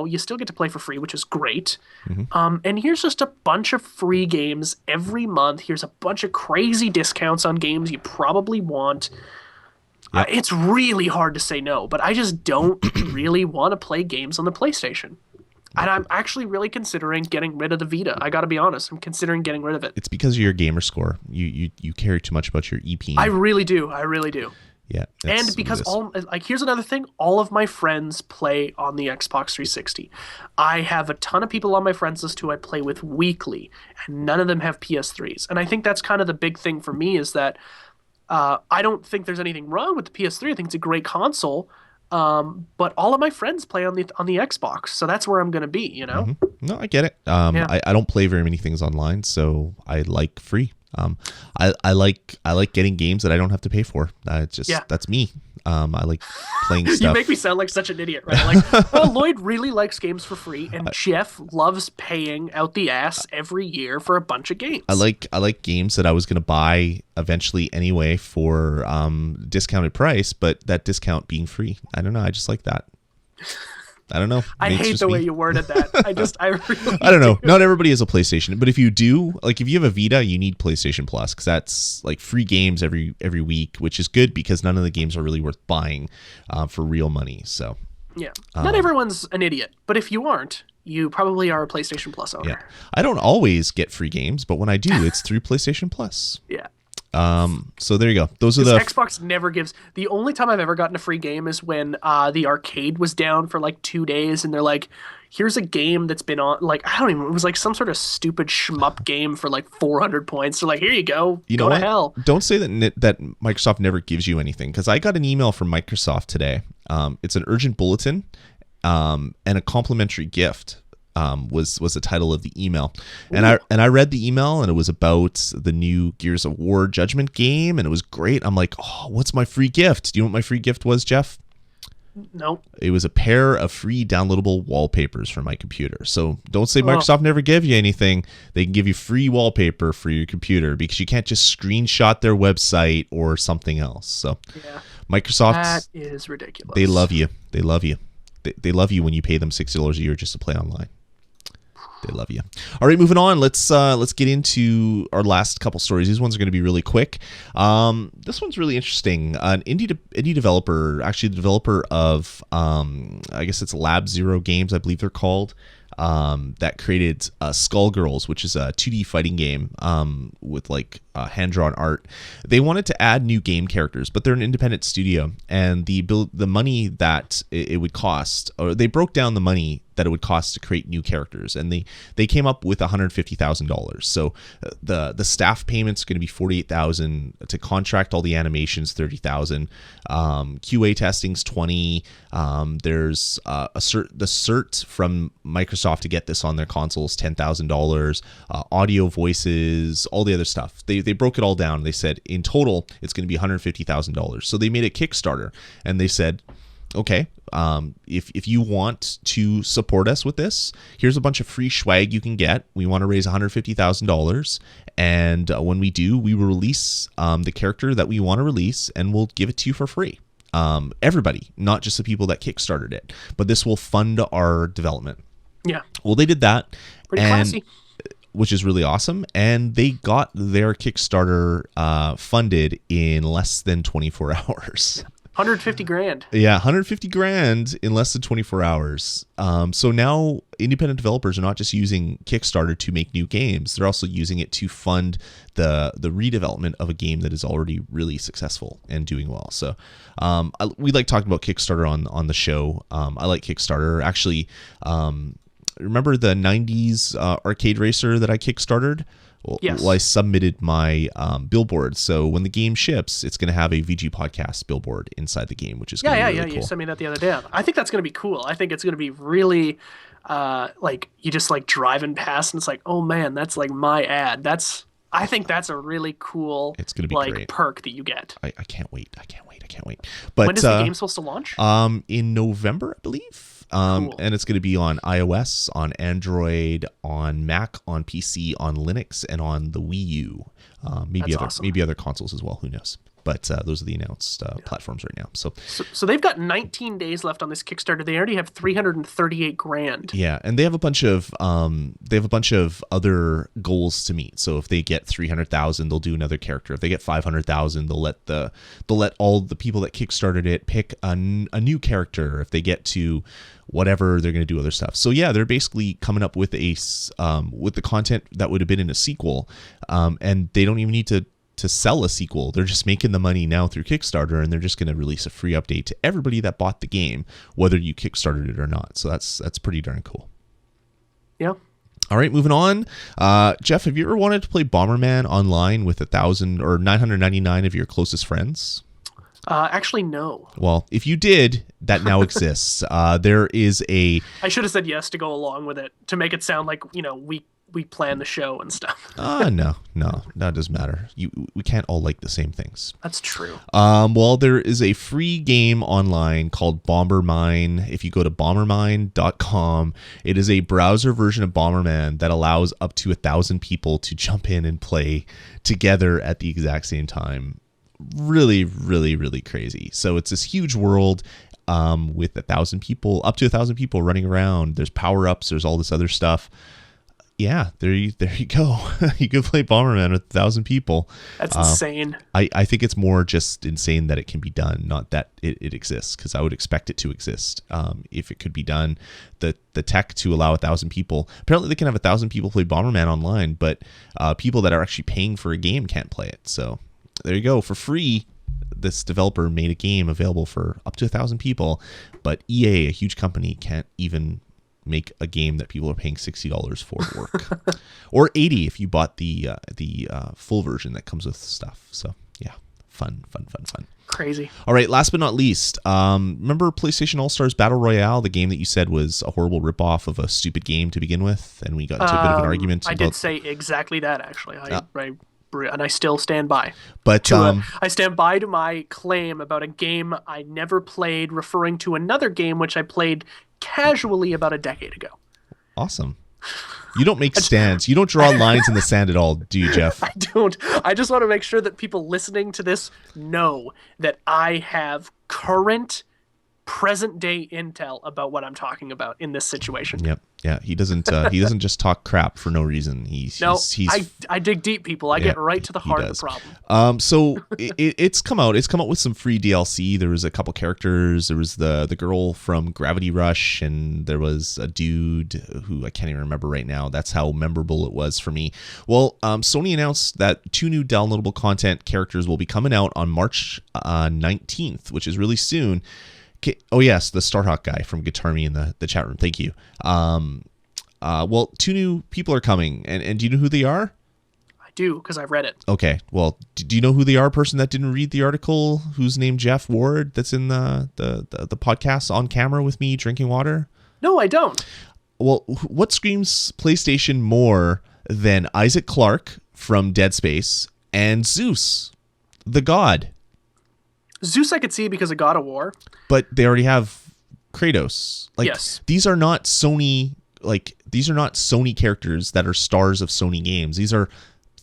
You still get to play for free, which is great. Hmm. And here's just a bunch of free games every month. Here's a bunch of crazy discounts on games you probably want. Yep. It's really hard to say no, but I just don't really want to play games on the PlayStation. And I'm actually really considering getting rid of the Vita. I got to be honest. I'm considering getting rid of it. It's because of your gamer score. You care too much about your I EP. really do. I really do. Yeah, And that's what it because is. here's another thing, all of my friends play on the Xbox 360. I have a ton of people on my friends list who I play with weekly, and none of them have PS3s. And I think that's kind of the big thing for me is that I don't think there's anything wrong with the PS3. I think it's a great console. But all of my friends play on the Xbox, so that's where I'm gonna be. Hmm. No, I get it. Yeah. I don't play very many things online, so I like free. I like getting games that I don't have to pay for. Yeah. That's me. I like playing You stuff. make me sound like such an idiot, right? Like, oh, Lloyd really likes games for free, and Jeff loves paying out the ass every year for a bunch of games. I like games that I was going to buy eventually anyway for discounted price, but that discount being free. I don't know. I just like that. I don't know. I Maybe it's hate just the way me. you worded that. I really I don't know. do. Not everybody has a PlayStation, but if you do, like if you have a Vita, you need PlayStation Plus because that's like free games every week, which is good because none of the games are really worth buying for real money. So Yeah. Not everyone's an idiot, but if you aren't, you probably are a PlayStation Plus owner. yeah, I don't always get free games, but when I do, it's through PlayStation Plus. Yeah. So there you go. Those are Because the Xbox never gives. The only time I've ever gotten a free game is when the arcade was down for like 2 days, and they're like, "Here's a game that's been on." Like I don't even. It was like some sort of stupid shmup game for like 400 points. So like, here you go. You know Go to what? hell. Don't say that Microsoft never gives you anything because I got an email from Microsoft today. It's an urgent bulletin and a complimentary gift. Was the title of the email, and I read the email and it was about the new Gears of War Judgment game and it was great. I'm like, oh, what's my free gift? Do you know what my free gift was, Jeff? Nope. It was a pair of free downloadable wallpapers for my computer. So don't say Microsoft never gave you anything. They can give you free wallpaper for your computer because you can't just screenshot their website or something else. So Yeah. Microsoft, That is ridiculous. they love you. They love you. They love you when you pay them $60 a year just to play online. They love you. All right, moving on. Let's get into our last couple stories. These ones are going to be really quick. This one's really interesting. An indie developer, actually the developer of I guess it's Lab Zero Games, I believe they're called. That created Skullgirls, which is a 2D fighting game with like hand-drawn art. They wanted to add new game characters, but they're an independent studio, and the money that it would cost, or they broke down the money that it would cost to create new characters, and they came up with $150,000. So the staff payments are going to be $48,000 to contract all the animations, $30,000. QA testing's $20,000. There's the cert from Microsoft to get this on their consoles, $10,000. Audio, voices, all the other stuff. They broke it all down. They said in total it's going to be $150,000. So they made a Kickstarter, and they said, okay, if you want to support us with this, here's a bunch of free swag you can get. We want to raise $150,000, and when we do, we will release the character that we want to release, and we'll give it to you for free. Everybody, not just the people that kickstarted it, but this will fund our development. Yeah. Well, they did that, Pretty classy. which is really awesome, and they got their Kickstarter funded in less than 24 hours. 150 grand. Yeah, 150 grand in less than 24 hours. So now independent developers are not just using Kickstarter to make new games. They're also using it to fund the redevelopment of a game that is already really successful and doing well. So we like talking about Kickstarter on the show. I like Kickstarter. Actually, remember the 90s arcade racer that I Kickstarted? Yes. Well, I submitted my billboard. So when the game ships, it's going to have a VGPodcast billboard inside the game, which is going to be really cool. You sent me that the other day. I think that's going to be cool. I think it's going to be really like you just like driving past and it's like, oh man, that's like my ad. I think that's a really cool It's going to be like great. perk that you get. I can't wait. But When is the game supposed to launch? in November, I believe. Cool. And it's going to be on iOS, on Android, on Mac, on PC, on Linux, and on the Wii U. Maybe other consoles as well. Who knows? But those are the announced platforms right now. So they've got 19 days left on this Kickstarter. They already have 338 grand. Yeah, and they have a bunch of other goals to meet. So if they get 300,000, they'll do another character. If they get 500,000, they'll let all the people that kickstarted it pick a new character. If they get to whatever, they're going to do other stuff. So yeah, they're basically coming up with with the content that would have been in a sequel, and they don't even need to sell a sequel. They're just making the money now through Kickstarter, and they're just going to release a free update to everybody that bought the game, whether you Kickstarted it or not. So that's pretty darn cool. Yeah. All right, moving on. Jeff, have you ever wanted to play Bomberman online with 1,000 or 999 of your closest friends? Actually, no. Well, if you did, that now exists. There is a... I should have said yes to go along with it to make it sound like, we plan the show and stuff. No, that doesn't matter. We can't all like the same things. That's true. Well, there is a free game online called Bombermine. If you go to bombermine.com, it is a browser version of Bomberman that allows up to 1,000 people to jump in and play together at the exact same time. Really, really, really crazy. So it's this huge world with 1,000 people, up to 1,000 people running around. There's power-ups. There's all this other stuff. Yeah, there you go. You can play Bomberman with 1,000 people. That's insane. I think it's more just insane that it can be done, not that it exists, because I would expect it to exist if it could be done. The tech to allow 1,000 people. Apparently, they can have 1,000 people play Bomberman online, but people that are actually paying for a game can't play it. So there you go. For free, this developer made a game available for up to 1,000 people, but EA, a huge company, can't even make a game that people are paying $60 for work, or $80 if you bought the full version that comes with stuff. So yeah, fun. Crazy. All right, last but not least, remember PlayStation All-Stars Battle Royale, the game that you said was a horrible ripoff of a stupid game to begin with, and we got into a bit of an argument. I did say exactly that, actually. And I still stand by. But I stand by to my claim about a game I never played, referring to another game which I played casually about a decade ago. Awesome. You don't make stands. You don't draw lines in the sand at all, do you, Jeff? I don't. I just want to make sure that people listening to this know that I have current, present-day intel about what I'm talking about in this situation. Yep. Yeah, he doesn't just talk crap for no reason. I dig deep, people. I get right to the heart of the problem. So it's come out. It's come out with some free DLC. There was a couple characters. There was the girl from Gravity Rush, and there was a dude who I can't even remember right now. That's how memorable it was for me. Well, Sony announced that 2 new downloadable content characters will be coming out on March 19th, which is really soon. Oh yes, the Starhawk guy from Guitar Me in the chat room. Thank you. Well, 2 new people are coming, and do you know who they are? I do, because I've read it. Okay. Well, do you know who they are? Person that didn't read the article, who's named Jeff Ward, that's in the podcast on camera with me drinking water? No, I don't. Well, what screams PlayStation more than Isaac Clarke from Dead Space and Zeus, the god? Zeus I could see because of God of War. But they already have Kratos. Yes. These are not Sony characters that are stars of Sony games. These are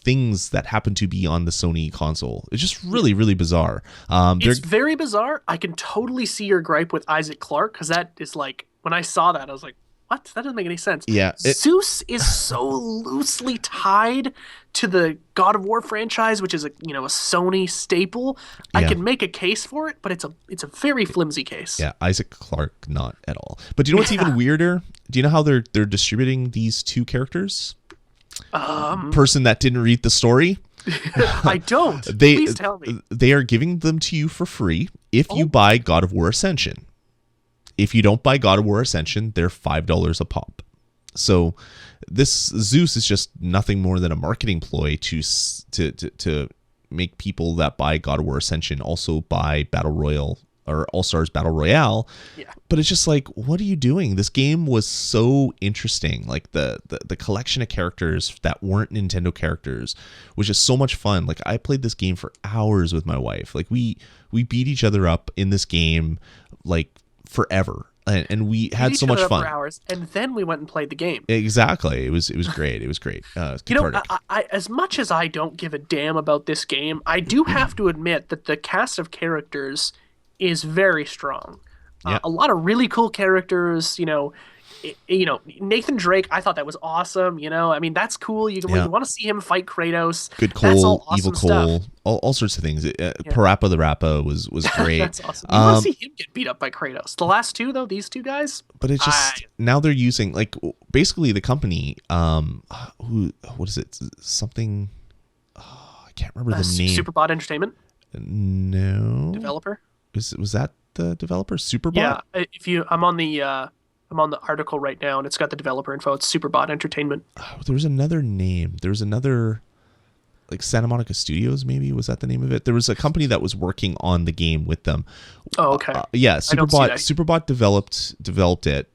things that happen to be on the Sony console. It's just really, really bizarre. It's very bizarre. I can totally see your gripe with Isaac Clarke, because that is like, when I saw that, I was like, what? That doesn't make any sense. Yeah. Zeus is so loosely tied to the God of War franchise, which is a Sony staple. Yeah. I can make a case for it, but it's a very flimsy case. Yeah, Isaac Clarke, not at all. But do you know what's even weirder? Do you know how they're distributing these 2 characters? Person that didn't read the story. I don't. Please tell me. They are giving them to you for free if you buy God of War Ascension. If you don't buy God of War Ascension, they're $5 a pop. So this Zeus is just nothing more than a marketing ploy to make people that buy God of War Ascension also buy Battle Royale or All-Stars Battle Royale. Yeah. But it's just like, what are you doing? This game was so interesting. Like the collection of characters that weren't Nintendo characters was just so much fun. Like I played this game for hours with my wife. Like we beat each other up in this game like forever. and we We had beat so each much other up fun. for hours, and then we went and played the game. Exactly. It was great. It was great. You know, Cathartic. as much as I don't give a damn about this game, I do have to admit that the cast of characters is very strong. Yeah. A lot of really cool characters. Nathan Drake. I thought that was awesome. I mean, that's cool. You Yeah. want to see him fight Kratos. Good That's all Cole, awesome Evil stuff. Cole, all sorts of things. Yeah. Parappa the Rappa was great. That's awesome. You want to see him get beat up by Kratos. The last two, though, these two guys. But it's just now they're using like basically the company. What is it? Something. I can't remember the name. Superbot Entertainment No. developer. Was that the developer? Superbot. Yeah. I'm on the article right now, and it's got the developer info. It's Superbot Entertainment. There was another name. There was another, like Santa Monica Studios, maybe was that the name of it? There was a company that was working on the game with them. Oh, okay. Yeah, I don't see that. Superbot developed it.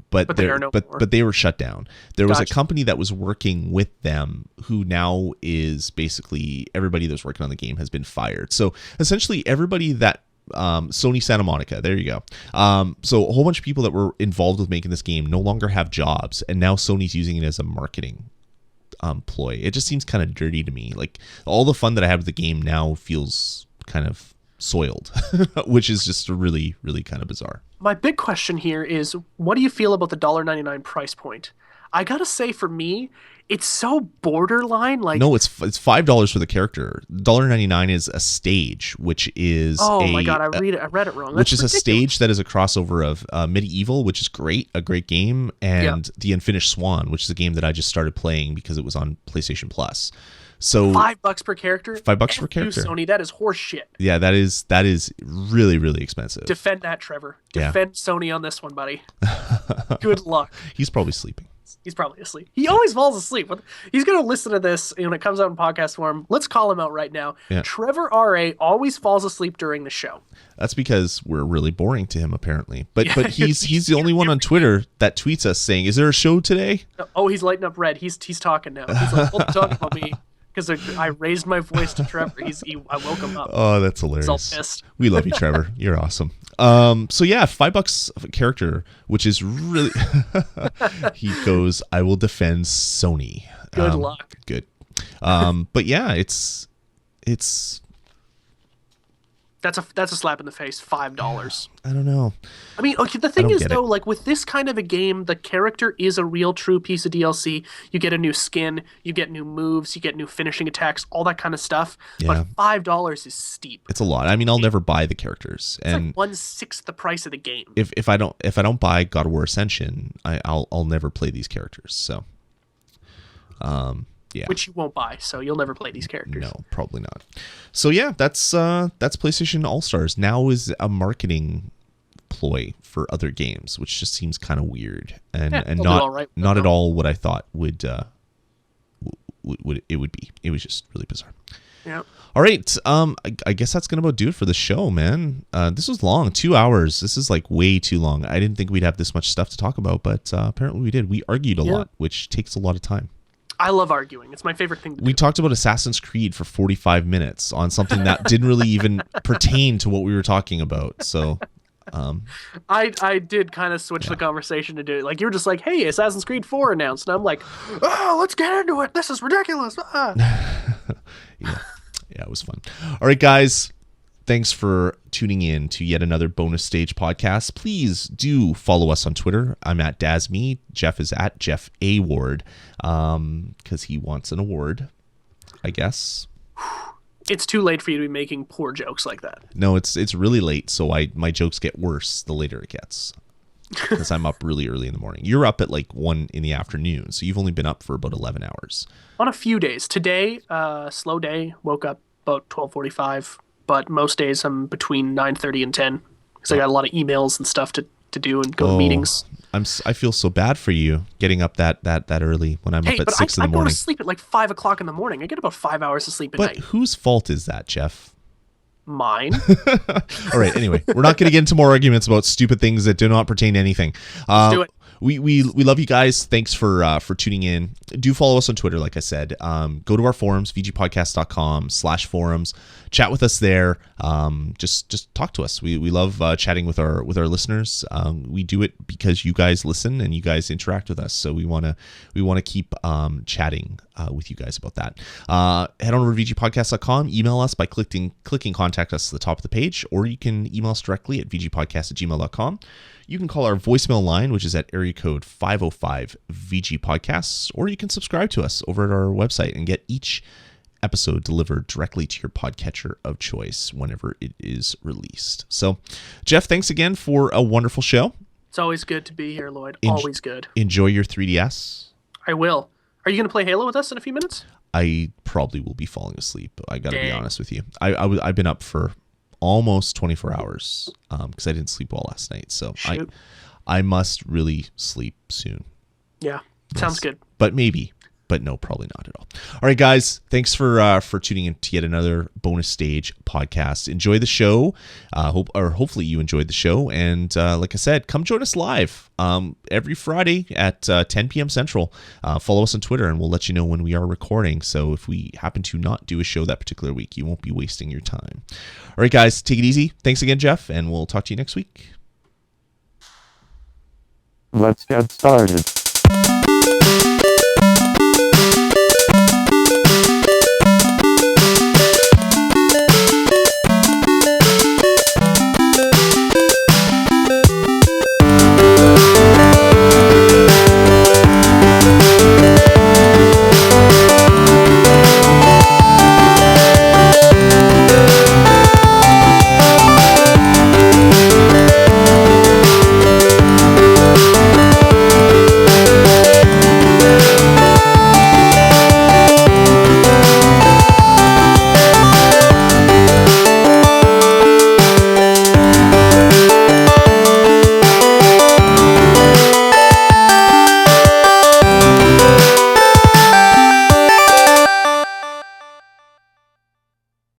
But they are no more. but they were shut down. There was a Gotcha. company that was working with them who now is basically everybody that's working on the game has been fired. So essentially everybody that Sony Santa Monica, there you go. So a whole bunch of people that were involved with making this game no longer have jobs, and now Sony's using it as a marketing ploy. It just seems kind of dirty to me. Like all the fun that I had with the game now feels kind of soiled, which is just really, really kind of bizarre. My big question here is, what do you feel about the $1.99 price point? I gotta say, for me, it's so borderline. Like, No, it's $5 for the character. $1.99 is a stage, which is oh my god, I read it wrong. which That's is a ridiculous. stage that is a crossover of Medieval, which is a great game, and The Unfinished Swan, which is a game that I just started playing because it was on PlayStation Plus. So $5 per character. $5 per F you, character. Sony, that is horse shit. Yeah, that is really, really expensive. Defend that, Trevor. Yeah. Defend Sony on this one, buddy. Good luck. He's probably sleeping. He's probably asleep. He always falls asleep. He's going to listen to this when it comes out in podcast form. Let's call him out right now. Yeah. Trevor R.A. always falls asleep during the show. That's because we're really boring to him, apparently. But he's the only one on Twitter that tweets us saying, "Is there a show today?" Oh, he's lighting up red. He's talking now. He's like, "Don't talk about me," because I raised my voice to Trevor. I woke him up. Oh, that's hilarious. He's all pissed. We love you, Trevor. You're awesome. So yeah, $5 a character, which is really. He goes, "I will defend Sony." Good luck. Good. But yeah, it's. That's a slap in the face. $5. I don't know. I mean, okay. The thing don't is, get though, it. like with this kind of a game, the character is a real, true piece of DLC. You get a new skin, you get new moves, you get new finishing attacks, all that kind of stuff. Yeah. But $5 is steep. It's a lot. I mean, I'll never buy the characters, It's and like 1/6 the price of the game. if I don't buy God of War Ascension, I'll never play these characters. So, yeah. Which you won't buy, so you'll never play these characters. No, probably not. So yeah, that's PlayStation All Stars. Now is a marketing ploy for other games, which just seems kind of weird and they'll do not all right with not it, at though. all what I thought would it would be. It was just really bizarre. Yeah. All right, I guess that's gonna about do it for the show, man. This was long, 2 hours. This is like way too long. I didn't think we'd have this much stuff to talk about, but apparently we did. We argued a lot, which takes a lot of time. I love arguing. It's my favorite thing to We do. talked about Assassin's Creed for 45 minutes on something that didn't really even pertain to what we were talking about. So, I did kind of switch the conversation to do it. Like, you were just like, hey, Assassin's Creed 4 announced. And I'm like, oh, let's get into it. This is ridiculous. yeah, it was fun. All right, guys. Thanks for tuning in to yet another bonus stage podcast. Please do follow us on Twitter. I'm at DazMe. Jeff is at Jeff A. Ward because he wants an award, I guess. It's too late for you to be making poor jokes like that. No, it's really late, so my jokes get worse the later it gets because I'm up really early in the morning. You're up at like 1 in the afternoon, so you've only been up for about 11 hours. On a few days. Today, slow day, woke up about 12:45. But most days I'm between 9:30 and 10 because I got a lot of emails and stuff to do and go to meetings. I feel so bad for you getting up that early when I'm up at 6 in the I go morning. to sleep at like 5 o'clock in the morning. I get about 5 hours of sleep at But night. whose fault is that, Jeff? Mine. All right. Anyway, we're not going to get into more arguments about stupid things that do not pertain to anything. Let's do it. we love you guys. Thanks for tuning in. Do follow us on Twitter, like I said. Go to our forums, vgpodcast.com/forums. Chat with us there. Just talk to us. We love chatting with our listeners. We do it because you guys listen and you guys interact with us. So we wanna keep chatting with you guys about that. Head on over to vgpodcast.com. Email us by clicking contact us at the top of the page, or you can email us directly at vgpodcast@gmail.com. You can call our voicemail line, which is at area code 505 VG Podcasts, or you can subscribe to us over at our website and get each episode delivered directly to your podcatcher of choice whenever it is released. So, Jeff, thanks again for a wonderful show. It's always good to be here, Lloyd. Always good. Enjoy your 3DS. I will. Are you going to play Halo with us in a few minutes? I probably will be falling asleep. I got to be honest with you. I've been up for almost 24 hours because I didn't sleep well last night. So I must really sleep soon. Yeah, sounds good. But no, probably not at all. All right, guys, thanks for tuning in to yet another bonus stage podcast. Enjoy the show. Hopefully you enjoyed the show. And like I said, come join us live every Friday at 10 p.m. Central. Follow us on Twitter, and we'll let you know when we are recording. So if we happen to not do a show that particular week, you won't be wasting your time. All right, guys, take it easy. Thanks again, Jeff, and we'll talk to you next week. Let's get started.